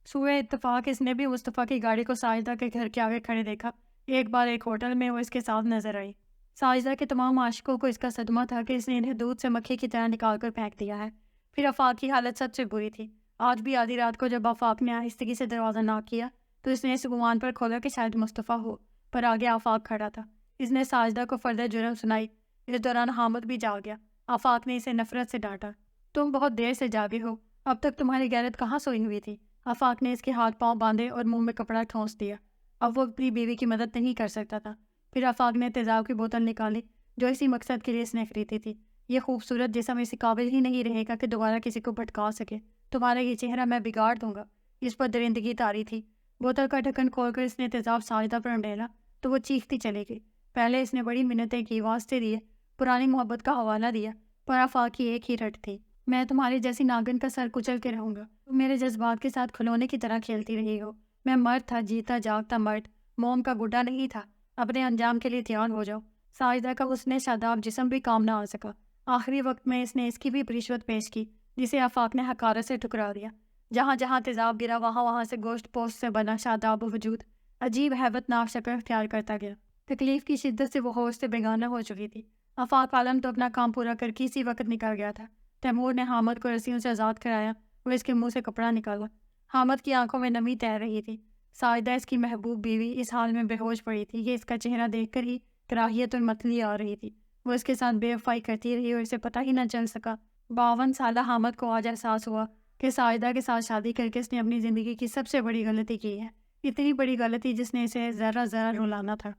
سوئے اتفاق اس نے بھی مصطفیٰ کی گاڑی کو ساجدہ کے گھر کے آگے کھڑے دیکھا۔ ایک بار ایک ہوٹل میں وہ اس کے ساتھ نظر آئی۔ ساجدہ کے تمام عاشقوں کو اس کا صدمہ تھا کہ اس نے انہیں دودھ سے مکھی کی طرح نکال کر پھینک دیا ہے۔ پھر آفاق کی حالت سب سے بری تھی۔ آج بھی آدھی رات کو جب آفاق نے آہستگی سے دروازہ ناک کیا تو اس نے اس گمان پر کھولا کہ شاید مصطفیٰ ہو، پر آگے آفاق کھڑا تھا۔ اس نے ساجدہ کو فرد جرم سنائی۔ اس دوران حامد بھی جاگ گیا۔ آفاق نے اسے نفرت سے ڈانٹا، تم بہت دیر سے جاگے ہو، اب تک تمہاری غیرت کہاں سوئی ہوئی تھی؟ آفاق نے اس کے ہاتھ پاؤں باندھے اور منہ میں کپڑا ٹھونس دیا۔ اب وہ اپنی بیوی کی مدد نہیں کر سکتا تھا۔ پھر آفاق نے تیزاب کی بوتل نکالی جو اسی مقصد کے لیے اس نے خریدی تھی۔ یہ خوبصورت جسم اس قابل ہی نہیں رہے گا کہ دوبارہ کسی کو بھٹکا سکے۔ تمہارا یہ چہرہ میں بگاڑ دوں گا۔ اس پر درندگی تاری تھی۔ بوتل کا ڈھکن کھول کر اس نے تیزاب ساجدہ پر انڈیلا تو وہ چیختی چلی گئی۔ پہلے اس نے بڑی منتیں کی، واسطے دیے، پرانی محبت کا حوالہ دیا، پر آفاق کی ایک ہی رٹ تھی، میں تمہاری جیسی ناگن کا سر کچل کے رہوں گا۔ تم میرے جذبات کے ساتھ کھلونے کی طرح کھیلتی رہی ہو۔ میں مرد تھا، جیتا جاگتا مرد، موم کا گڈا نہیں تھا۔ اپنے انجام کے لیے تیار ہو جاؤ۔ ساجدہ کا حسن شاداب جسم بھی کام نہ آ سکا۔ آخری وقت میں اس نے اس کی بھی رشوت پیش کی، جسے آفاق نے حقارت سے ٹھکرا دیا۔ جہاں جہاں تیزاب گرا وہاں سے گوشت پوست سے بنا شاداب وجود عجیب ہیبت ناک شکل اختیار کرتا گیا۔ تکلیف کی شدت سے وہ ہوش سے بیگانہ ہو چکی تھی۔ آفاق عالم تو اپنا کام پورا کر کے اسی وقت نکل گیا تھا۔ تیمور نے حامد کو رسیوں سے آزاد کرایا، وہ اس کے منہ سے کپڑا نکالا۔ حامد کی آنکھوں میں نمی تیر رہی تھی۔ ساجدہ اس کی محبوب بیوی اس حال میں بے ہوش پڑی تھی کہ اس کا چہرہ دیکھ کر ہی کراہیت اور متلی آ رہی تھی۔ وہ اس کے ساتھ بے وفائی کرتی رہی اور اسے پتہ ہی نہ چل سکا۔ 52 سالہ حامد کو آج احساس ہوا کہ ساجدہ کے ساتھ شادی کر کے اس نے اپنی زندگی کی سب سے بڑی غلطی کی ہے، اتنی بڑی غلطی جس نے اسے ذرہ ذرہ رلانا تھا۔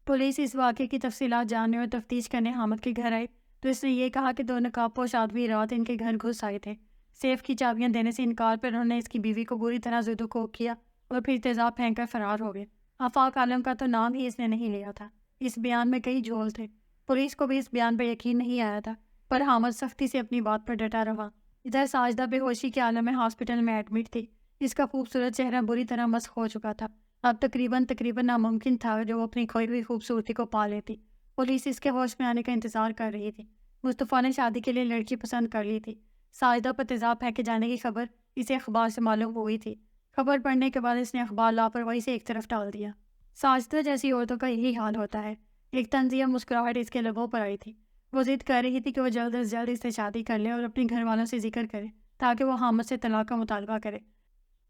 پولیس اس واقعے کی تفصیلات جاننے اور تفتیش کرنے حامد کے گھر آئی تو اس نے یہ کہا کہ 2 نقاب پوش آدمی رات ان کے گھر گھس آئے تھے۔ سیف کی چابیاں دینے سے انکار پر انہوں نے اس کی بیوی کو بری طرح زد و کوب کیا اور پھر تیزاب پھینک کر فرار ہو گئے۔ آفاق عالم کا تو نام ہی اس نے نہیں لیا تھا۔ اس بیان میں کئی جھول تھے۔ پولیس کو بھی اس بیان پر یقین نہیں آیا تھا، پر حامد سختی سے اپنی بات پر ڈٹا رہا۔ ادھر ساجدہ بے ہوشی کے عالم میں ہاسپٹل میں ایڈمٹ تھی۔ اس کا خوبصورت چہرہ بری طرح مسخ ہو چکا تھا۔ اب تقریباً ناممکن تھا جو وہ اپنی کھوئی ہوئی خوبصورتی کو پا لیتی۔ پولیس اس کے ہوش میں آنے کا انتظار کر رہی تھی۔ مصطفیٰ نے شادی کے لیے لڑکی پسند کر لی تھی۔ ساجدہ پر تیزاب پھینکے جانے کی خبر اسے اخبار سے معلوم ہوئی تھی۔ خبر پڑھنے کے بعد اس نے اخبار لاپرواہی سے ایک طرف ڈال دیا۔ ساجدہ جیسی عورتوں کا یہی حال ہوتا ہے۔ ایک طنزیہ مسکراہٹ اس کے لبوں پر آئی تھی۔ وہ ضد کر رہی تھی کہ وہ جلد از جلد اس سے شادی کر لے اور اپنے گھر والوں سے ذکر کرے تاکہ وہ حامد سے طلاق کا مطالبہ کرے۔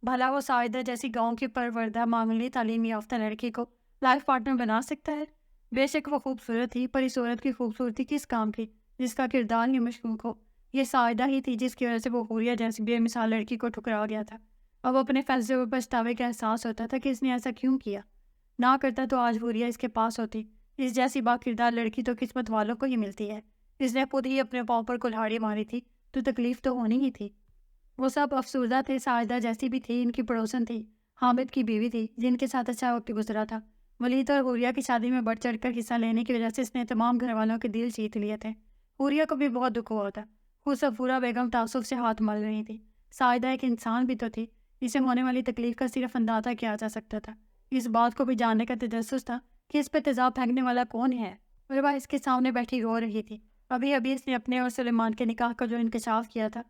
بھلا وہ ساجدہ جیسی گاؤں کی پروردہ معمولی تعلیم یافتہ لڑکی کو لائف پارٹنر بنا سکتا ہے؟ بے شک وہ خوبصورت تھی، پر اس عورت کی خوبصورتی کس کام کی جس کا کردار ہی مشکوک ہو؟ یہ ساجدہ ہی تھی جس کی وجہ سے وہ حوریہ جیسی بے مثال لڑکی کو ٹھکرا گیا تھا۔ اب اپنے فیصلے پر پچھتاوے کا احساس ہوتا تھا کہ اس نے ایسا کیوں کیا۔ نہ کرتا تو آج حوریہ اس کے پاس ہوتی۔ اس جیسی با کردار لڑکی تو قسمت والوں کو ہی ملتی ہے۔ اس نے خود ہی اپنے پاؤں پر کلہاڑی ماری تھی تو تکلیف تو ہونی ہی تھی۔ وہ سب افسردہ تھے۔ ساجدہ جیسی بھی تھی، ان کی پڑوسن تھی، حامد کی بیوی تھی جن کے ساتھ اچھا وقت گزرا تھا۔ ولید اور حوریہ کی شادی میں بڑھ چڑھ کر حصہ لینے کی وجہ سے اس نے تمام گھر والوں کے دل جیت لیے تھے۔ حوریہ کو بھی بہت دکھ ہوا تھا۔ خود صفورہ بیگم تعصب سے ہاتھ مل رہی تھی۔ ساجدہ ایک انسان بھی تو تھی، اسے ہونے والی تکلیف کا صرف اندازہ کیا جا سکتا تھا۔ اس بات کو بھی جاننے کا تجسس تھا کہ اس پہ تیزاب پھینکنے والا کون ہے۔ اور وہ اس کے سامنے بیٹھی رو رہی تھی۔ ابھی اس نے اپنے اور سلیمان کے نکاح کا جو انکشاف کیا تھا،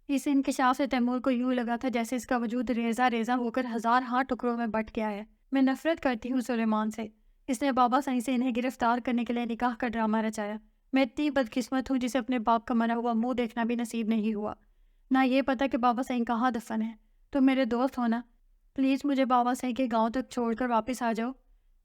اس انکشاف سے تیمور کو یوں لگا تھا جیسے اس کا وجود ریزہ ریزہ ہو کر ہزار ٹکڑوں میں بٹ گیا ہے۔ میں نفرت کرتی ہوں سلیمان سے۔ اس نے بابا صحیح سے انہیں گرفتار کرنے کے لیے نکاح کا ڈرامہ رچایا۔ میں اتنی بدقسمت ہوں جسے اپنے باپ کا مرا ہوا منہ دیکھنا بھی نصیب نہیں ہوا، نہ یہ پتا کہ بابا صحیح کہاں دفن ہے۔ تم میرے دوست ہونا، پلیز مجھے بابا صحیح کے گاؤں تک چھوڑ کر واپس آ جاؤ،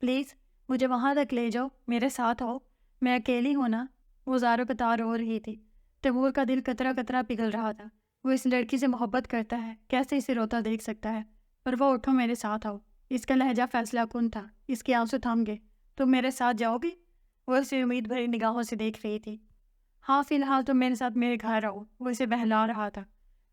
پلیز مجھے وہاں تک لے جاؤ، میرے ساتھ آؤ، میں اکیلی ہوں نا۔ وہ زارو قطار رو رہی تھی۔ تیمور کا دل قطرہ قطرہ پگھل رہا تھا۔ وہ اس لڑکی سے محبت کرتا ہے، کیسے اسے روتا دیکھ سکتا ہے؟ پر وہ اٹھو، میرے ساتھ آؤ۔ اس کا لہجہ فیصلہ کن تھا۔ اس کے آنسو تھم گئے۔ تم میرے ساتھ جاؤ گی؟ وہ اسے امید بھری نگاہوں سے دیکھ رہی تھی۔ ہاں، فی الحال تم میرے ساتھ میرے گھر آؤ۔ وہ اسے بہلا رہا تھا۔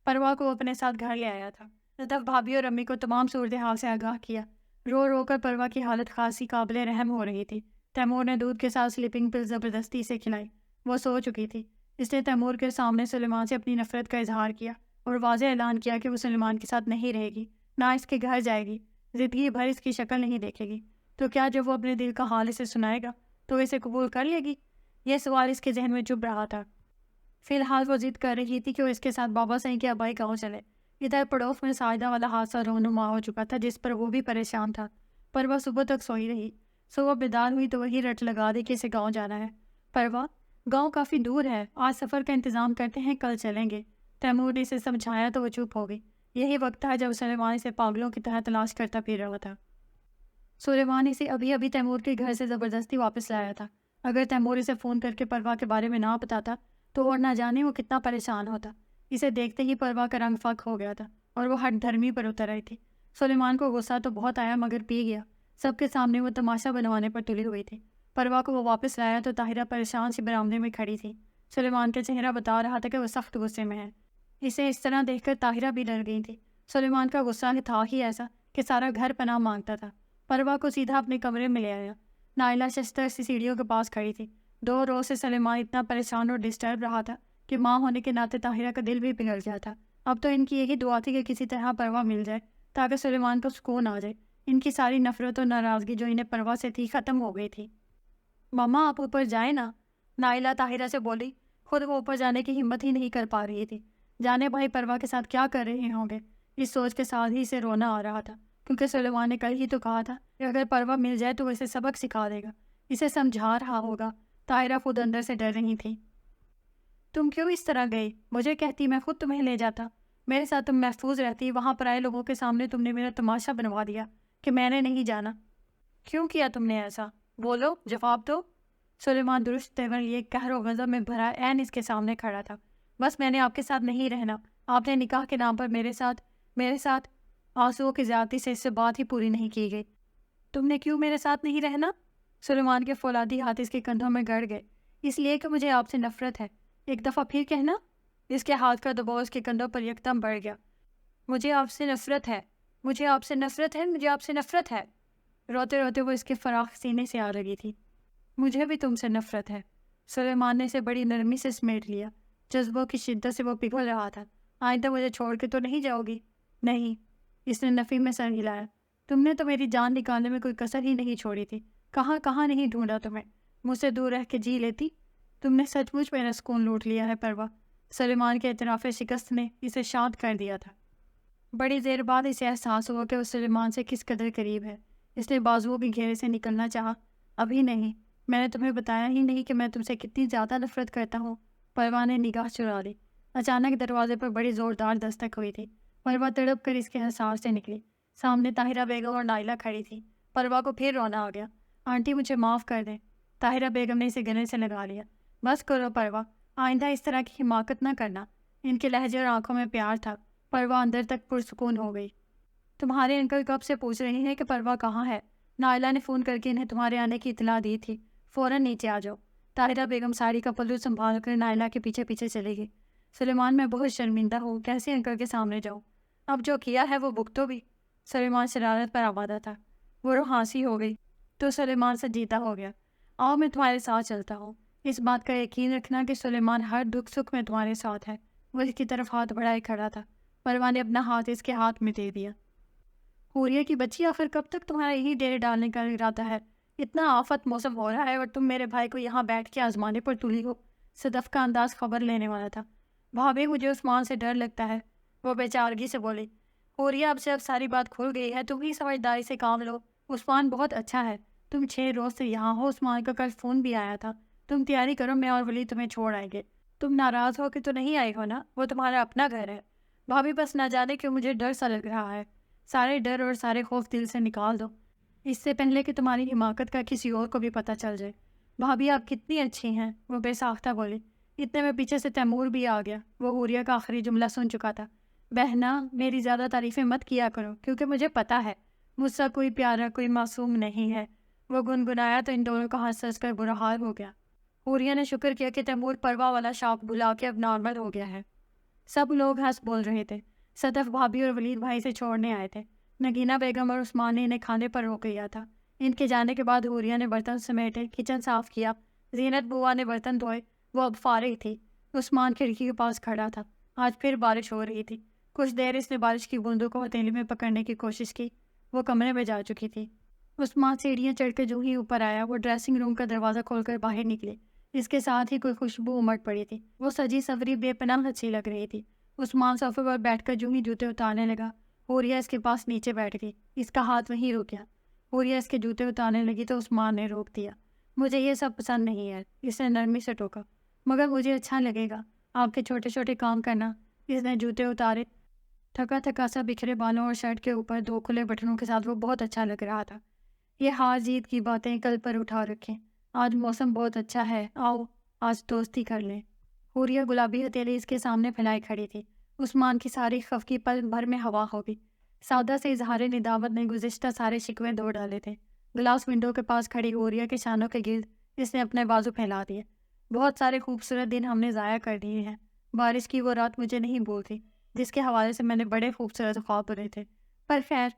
پروا کو اپنے ساتھ گھر لے آیا تھا۔ لطف بھابھی اور امی کو تمام صورتحال سے آگاہ کیا۔ رو رو کر پروا کی حالت خاصی قابل رحم ہو رہی تھی۔ تیمور نے دودھ کے ساتھ سلیپنگ پل زبردستی سے کھلائی۔ وہ سو چکی تھی۔ اس نے تیمور کے سامنے سلیمان سے اپنی نفرت کا اظہار کیا اور واضح اعلان کیا کہ وہ سلیمان کے ساتھ نہیں رہے گی، نہ اس کے گھر جائے گی، زندگی بھر اس کی شکل نہیں دیکھے گی۔ تو کیا جب وہ اپنے دل کا حال اسے سنائے گا تو اسے قبول کر لے گی؟ یہ سوال اس کے ذہن میں چبھ رہا تھا۔ فی الحال وہ ضد کر رہی تھی کہ وہ اس کے ساتھ بابا صحیح کے آبائی گاؤں چلے۔ ادھر پڑوس میں ساجدہ والا حادثہ رونما ہو چکا تھا جس پر وہ بھی پریشان تھا، پر وہ صبح تک سوئی رہی۔ صبح بیدار ہوئی تو وہی رٹ لگا دی کہ اسے گاؤں جانا ہے۔ پروا، گاؤں کافی دور ہے، آج سفر کا انتظام کرتے ہیں، کل چلیں گے۔ تیمور نے اسے سمجھایا تو وہ چپ ہو گئی۔ یہی وقت تھا جب سلیمان اسے پاگلوں کی طرح تلاش کرتا پھر رہا تھا۔ سلیمان اسے ابھی تیمور کے گھر سے زبردستی واپس لایا تھا۔ اگر تیمور اسے فون کر کے پروا کے بارے میں نہ بتاتا تو اور نہ جانے وہ کتنا پریشان ہوتا۔ اسے دیکھتے ہی پروا کا رنگ فاق ہو گیا تھا اور وہ ہٹ دھرمی پر اتر رہی تھی۔ سلیمان کو غصہ تو بہت آیا مگر پی گیا۔ سب کے سامنے وہ تماشا بنوانے پر تلی ہوئی تھی۔ پروا کو وہ واپس لایا تو طاہرہ پریشان سی برآمدے میں کھڑی تھی۔ سلیمان کا چہرہ بتا رہا تھا کہ وہ سخت غصے میں ہے۔ اسے اس طرح دیکھ کر طاہرہ بھی ڈر گئی تھی۔ سلیمان کا غصہ تھا ہی ایسا کہ سارا گھر پناہ مانگتا تھا۔ پروا کو سیدھا اپنے کمرے میں لے آیا۔ نائلہ ششتر سی سیڑھیوں کے پاس کھڑی تھی۔ 2 روز سے سلیمان اتنا پریشان اور ڈسٹرب رہا تھا کہ ماں ہونے کے ناطے طاہرہ کا دل بھی پگھل گیا تھا۔ اب تو ان کی یہی دعا تھی کہ کسی طرح پروا مل جائے تاکہ سلیمان کو سکون آ جائے۔ ان کی ساری نفرت اور ناراضگی جو انہیں پروا سے تھی ختم ہو گئی تھی۔ ماما، آپ اوپر جائیں نا، نائلہ طاہرہ سے بولی۔ خود وہ اوپر جانے کی ہمت ہی نہیں کر پا رہی تھی۔ جانے بھائی پروا کے ساتھ کیا کر رہے ہوں گے، اس سوچ کے ساتھ ہی اسے رونا آ رہا تھا، کیونکہ سلیمان نے کل ہی تو کہا تھا کہ اگر پروا مل جائے تو وہ اسے سبق سکھا دے گا، اسے سمجھا رہا ہوگا۔ طاہرہ خود اندر سے ڈر رہی تھی۔ تم کیوں اس طرح گئی؟ مجھے کہتی، میں خود تمہیں لے جاتا، میرے ساتھ تم محفوظ رہتی۔ وہاں پر آئے لوگوں کے سامنے تم نے میرا تماشا بنوا دیا کہ میں نے نہیں جانا۔ کیوں کیا تم نے ایسا؟ بولو، جواب دو۔ سلیمان درست تیور لیے قہر و غضب میں بھرا عین اس کے سامنے کھڑا تھا۔ بس میں نے آپ کے ساتھ نہیں رہنا۔ آپ نے نکاح کے نام پر میرے ساتھ آنسوؤں کی زیادتی سے اس سے بات ہی پوری نہیں کی گئی۔ تم نے کیوں میرے ساتھ نہیں رہنا؟ سلیمان کے فولادی ہاتھ اس کے کندھوں میں گڑ گئے۔ اس لیے کہ مجھے آپ سے نفرت ہے۔ ایک دفعہ پھر کہنا۔ اس کے ہاتھ کا دباؤ اس کے کندھوں پر یکدم بڑھ گیا۔ مجھے آپ سے نفرت ہے، مجھے آپ سے نفرت ہے، مجھے آپ سے نفرت ہے۔ روتے روتے وہ اس کے فراخ سینے سے آ لگی تھی۔ مجھے بھی تم سے نفرت ہے۔ سلیمان نے اسے بڑی نرمی سے سمیٹ لیا۔ جذبوں کی شدت سے وہ پگھل رہا تھا۔ آئندہ مجھے چھوڑ کے تو نہیں جاؤ گی؟ نہیں۔ اس نے نفی میں سر ہلایا۔ تم نے تو میری جان نکالنے میں کوئی کسر ہی نہیں چھوڑی تھی۔ کہاں کہاں نہیں ڈھونڈا تمہیں۔ مجھ سے دور رہ کے جی لیتی۔ تم نے سچ مچ میرا سکون لوٹ لیا ہے پروا۔ سلیمان کے اعتراف شکست نے اسے شاد کر دیا تھا۔ بڑی دیر بعد اسے احساس ہوا کہ وہ سلیمان سے کس قدر قریب ہے۔ اس نے بازوؤں کے گھیرے سے نکلنا چاہا۔ ابھی نہیں، میں نے تمہیں بتایا ہی نہیں کہ میں تم سے کتنی زیادہ نفرت کرتا ہوں۔ پروا نے نگاہ چرا لی۔ اچانک دروازے پر بڑی زوردار دستک ہوئی تھی۔ پروا تڑپ کر اس کے حصار سے نکلی۔ سامنے طاہرہ بیگم اور نائلہ کھڑی تھی۔ پروا کو پھر رونا آ گیا۔ آنٹی مجھے معاف کر دیں۔ طاہرہ بیگم نے اسے گلے سے لگا لیا۔ بس کرو پروا، آئندہ اس طرح کی حماقت نہ کرنا۔ ان کے لہجے اور آنکھوں میں پیار تھا۔ پروا اندر تک پرسکون ہو گئی۔ تمہارے انکل کب سے پوچھ رہی ہیں کہ پروا کہاں ہے؟ نائلہ نے فون کر کے انہیں تمہارے آنے کی اطلاع دی تھی۔ فوراً نیچے آ جاؤ۔ طاہرہ بیگم ساڑی کا پلو سنبھال کر نائلہ کے پیچھے پیچھے چلے گئی۔ سلیمان میں بہت شرمندہ ہوں، کیسے انکل کے سامنے جاؤں؟ اب جو کیا ہے وہ بھگتو بھی۔ سلیمان شرارت پر آمادہ تھا۔ وہ روحانسی ہو گئی تو سلیمان سنجیدہ ہو گیا۔ آؤ میں تمہارے ساتھ چلتا ہوں۔ اس بات کا یقین رکھنا کہ سلیمان ہر دکھ سکھ میں تمہارے ساتھ ہے۔ وہ اس کی طرف ہاتھ بڑھائے کھڑا تھا۔ پروا نے اپنا ہاتھ اس کے ہاتھ میں دے دیا۔ حوریہ کی بچی، آخر کب تک تمہارا یہی ڈیرے ڈالنے کا ارادہ ہے؟ اتنا آفت موسم ہو رہا ہے اور تم میرے بھائی کو یہاں بیٹھ کے آزمانے پر تلی ہو۔ صدف کا انداز خبر لینے والا تھا۔ بھابھی مجھے عثمان سے ڈر لگتا ہے، وہ بیچارگی سے بولی۔ حوریہ اب سے اب ساری بات کھل گئی ہے، تم ہی سمجھداری سے کام لو۔ عثمان بہت اچھا ہے۔ تم 6 روز سے یہاں ہو، عثمان کا کل فون بھی آیا تھا۔ تم تیاری کرو، میں اور ولی تمہیں چھوڑ آئیں گے۔ تم ناراض ہو کے تو نہیں آئی ہو نا؟ وہ تمہارا اپنا گھر ہے۔ بھابھی بس نہ جانے کہ مجھے ڈر سا لگ رہا ہے۔ سارے ڈر اور سارے خوف دل سے نکال دو، اس سے پہلے کہ تمہاری حماقت کا کسی اور کو بھی پتہ چل جائے۔ بھابھی آپ کتنی اچھی ہیں، وہ بے ساختہ بولی۔ اتنے میں پیچھے سے تیمور بھی آ گیا۔ وہ حوریہ کا آخری جملہ سن چکا تھا۔ بہنا، میری زیادہ تعریفیں مت کیا کرو، کیونکہ مجھے پتہ ہے مجھ سے کوئی پیارا، کوئی معصوم نہیں ہے۔ وہ گنگنایا تو ان دونوں کا ہنس ہنس کر برا حال ہو گیا۔ حوریہ نے شکر کیا کہ تیمور پروا والا شاپ بھلا کے اب نارمل ہو گیا ہے۔ سب لوگ ہنس بول رہے تھے۔ صدف بھابھی اور ولید بھائی سے چھوڑنے آئے تھے۔ نگینہ بیگم اور عثمان نے انہیں کھانے پر روک لیا تھا۔ ان کے جانے کے بعد حوریہ نے برتن سمیٹے، کچن صاف کیا۔ زینت بوا نے برتن دھوئے، وہ اب فارغ تھی۔ عثمان کھڑکی کے پاس کھڑا تھا۔ آج پھر بارش ہو رہی تھی۔ کچھ دیر اس نے بارش کی بوندوں کو ہتھیلی میں پکڑنے کی کوشش کی۔ وہ کمرے میں جا چکی تھی۔ عثمان سیڑھیاں چڑھ کے جو ہی اوپر آیا، وہ ڈریسنگ روم کا دروازہ کھول کر باہر نکلے۔ اس کے ساتھ ہی کوئی خوشبو امٹ پڑی تھی۔ وہ سجی سوری بے پناہ اچھی لگ رہی تھی۔ عثمان صوفے پر بیٹھ کر جو ہی جوتے اتارنے لگا، حوریہ اس کے پاس نیچے بیٹھ گئی۔ اس کا ہاتھ وہیں رک گیا۔ حوریہ اس کے جوتے اتارنے لگی تو عثمان نے روک دیا۔ مجھے یہ سب پسند نہیں ہے، اس نے نرمی سے ٹوکا۔ مگر مجھے اچھا لگے گا آپ کے چھوٹے چھوٹے کام کرنا۔ اس نے جوتے اتارے۔ تھکا تھکا سا بکھرے بالوں اور شرٹ کے اوپر 2 کھلے بٹنوں کے ساتھ وہ بہت اچھا لگ رہا تھا۔ یہ ہار جیت کی باتیں کل پر اٹھا رکھیں۔ آج موسم بہت اچھا ہے، آؤ آج دوستی کر لیں۔ حوریہ گلابی ہتھیلی اس کے سامنے پھیلائی کھڑی تھی۔ عثمان کی ساری خفگی پل بھر میں ہوا ہو گئی۔ سادہ سے اظہار ندامت نے گزشتہ سارے شکوے دھو ڈالے تھے۔ گلاس ونڈو کے پاس کھڑی حوریہ کے شانوں کے گرد اس نے اپنے بازو پھیلا دیے۔ بہت سارے خوبصورت دن ہم نے ضائع کر دیے ہیں۔ بارش کی وہ رات مجھے نہیں بھولتی جس کے حوالے سے میں نے بڑے خوبصورت خواب بنے تھے، پر خیر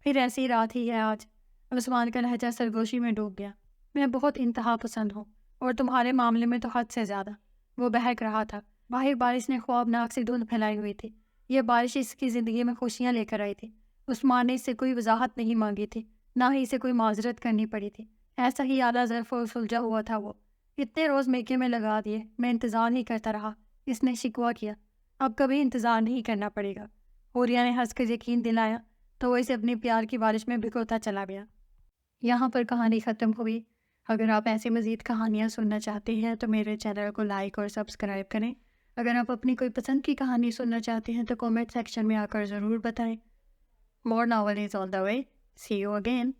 پھر ایسی رات ہی ہے آج۔ عثمان کا لہجہ سرگوشی میں ڈوب گیا۔ میں بہت انتہا پسند ہوں، اور تمہارے معاملے میں تو حد سے زیادہ۔ وہ بہک رہا تھا۔ باہر بارش نے خوابناک سی دھند پھیلائی ہوئی تھی۔ یہ بارش اس کی زندگی میں خوشیاں لے کر آئی تھی۔ عثمان نے اس سے کوئی وضاحت نہیں مانگی تھی، نہ ہی اسے کوئی معذرت کرنی پڑی تھی۔ ایسا ہی اعلیٰ ظرف اور سلجھا ہوا تھا وہ۔ اتنے روز میکے میں لگا دیے، میں انتظار نہیں کرتا رہا، اس نے شکوہ کیا۔ اب کبھی انتظار نہیں کرنا پڑے گا۔ حوریہ نے ہنس کر یقین دلایا تو وہ اسے اپنی پیار کی بارش میں بھگوتا چلا گیا۔ یہاں پر کہانی ختم ہوئی۔ اگر آپ ایسی مزید کہانیاں سننا چاہتے ہیں تو میرے چینل کو لائک اور سبسکرائب کریں۔ اگر آپ اپنی کوئی پسند کی کہانی سننا چاہتے ہیں تو کامنٹ سیکشن میں آ کر ضرور بتائیں۔ More novel is on the way. See you again.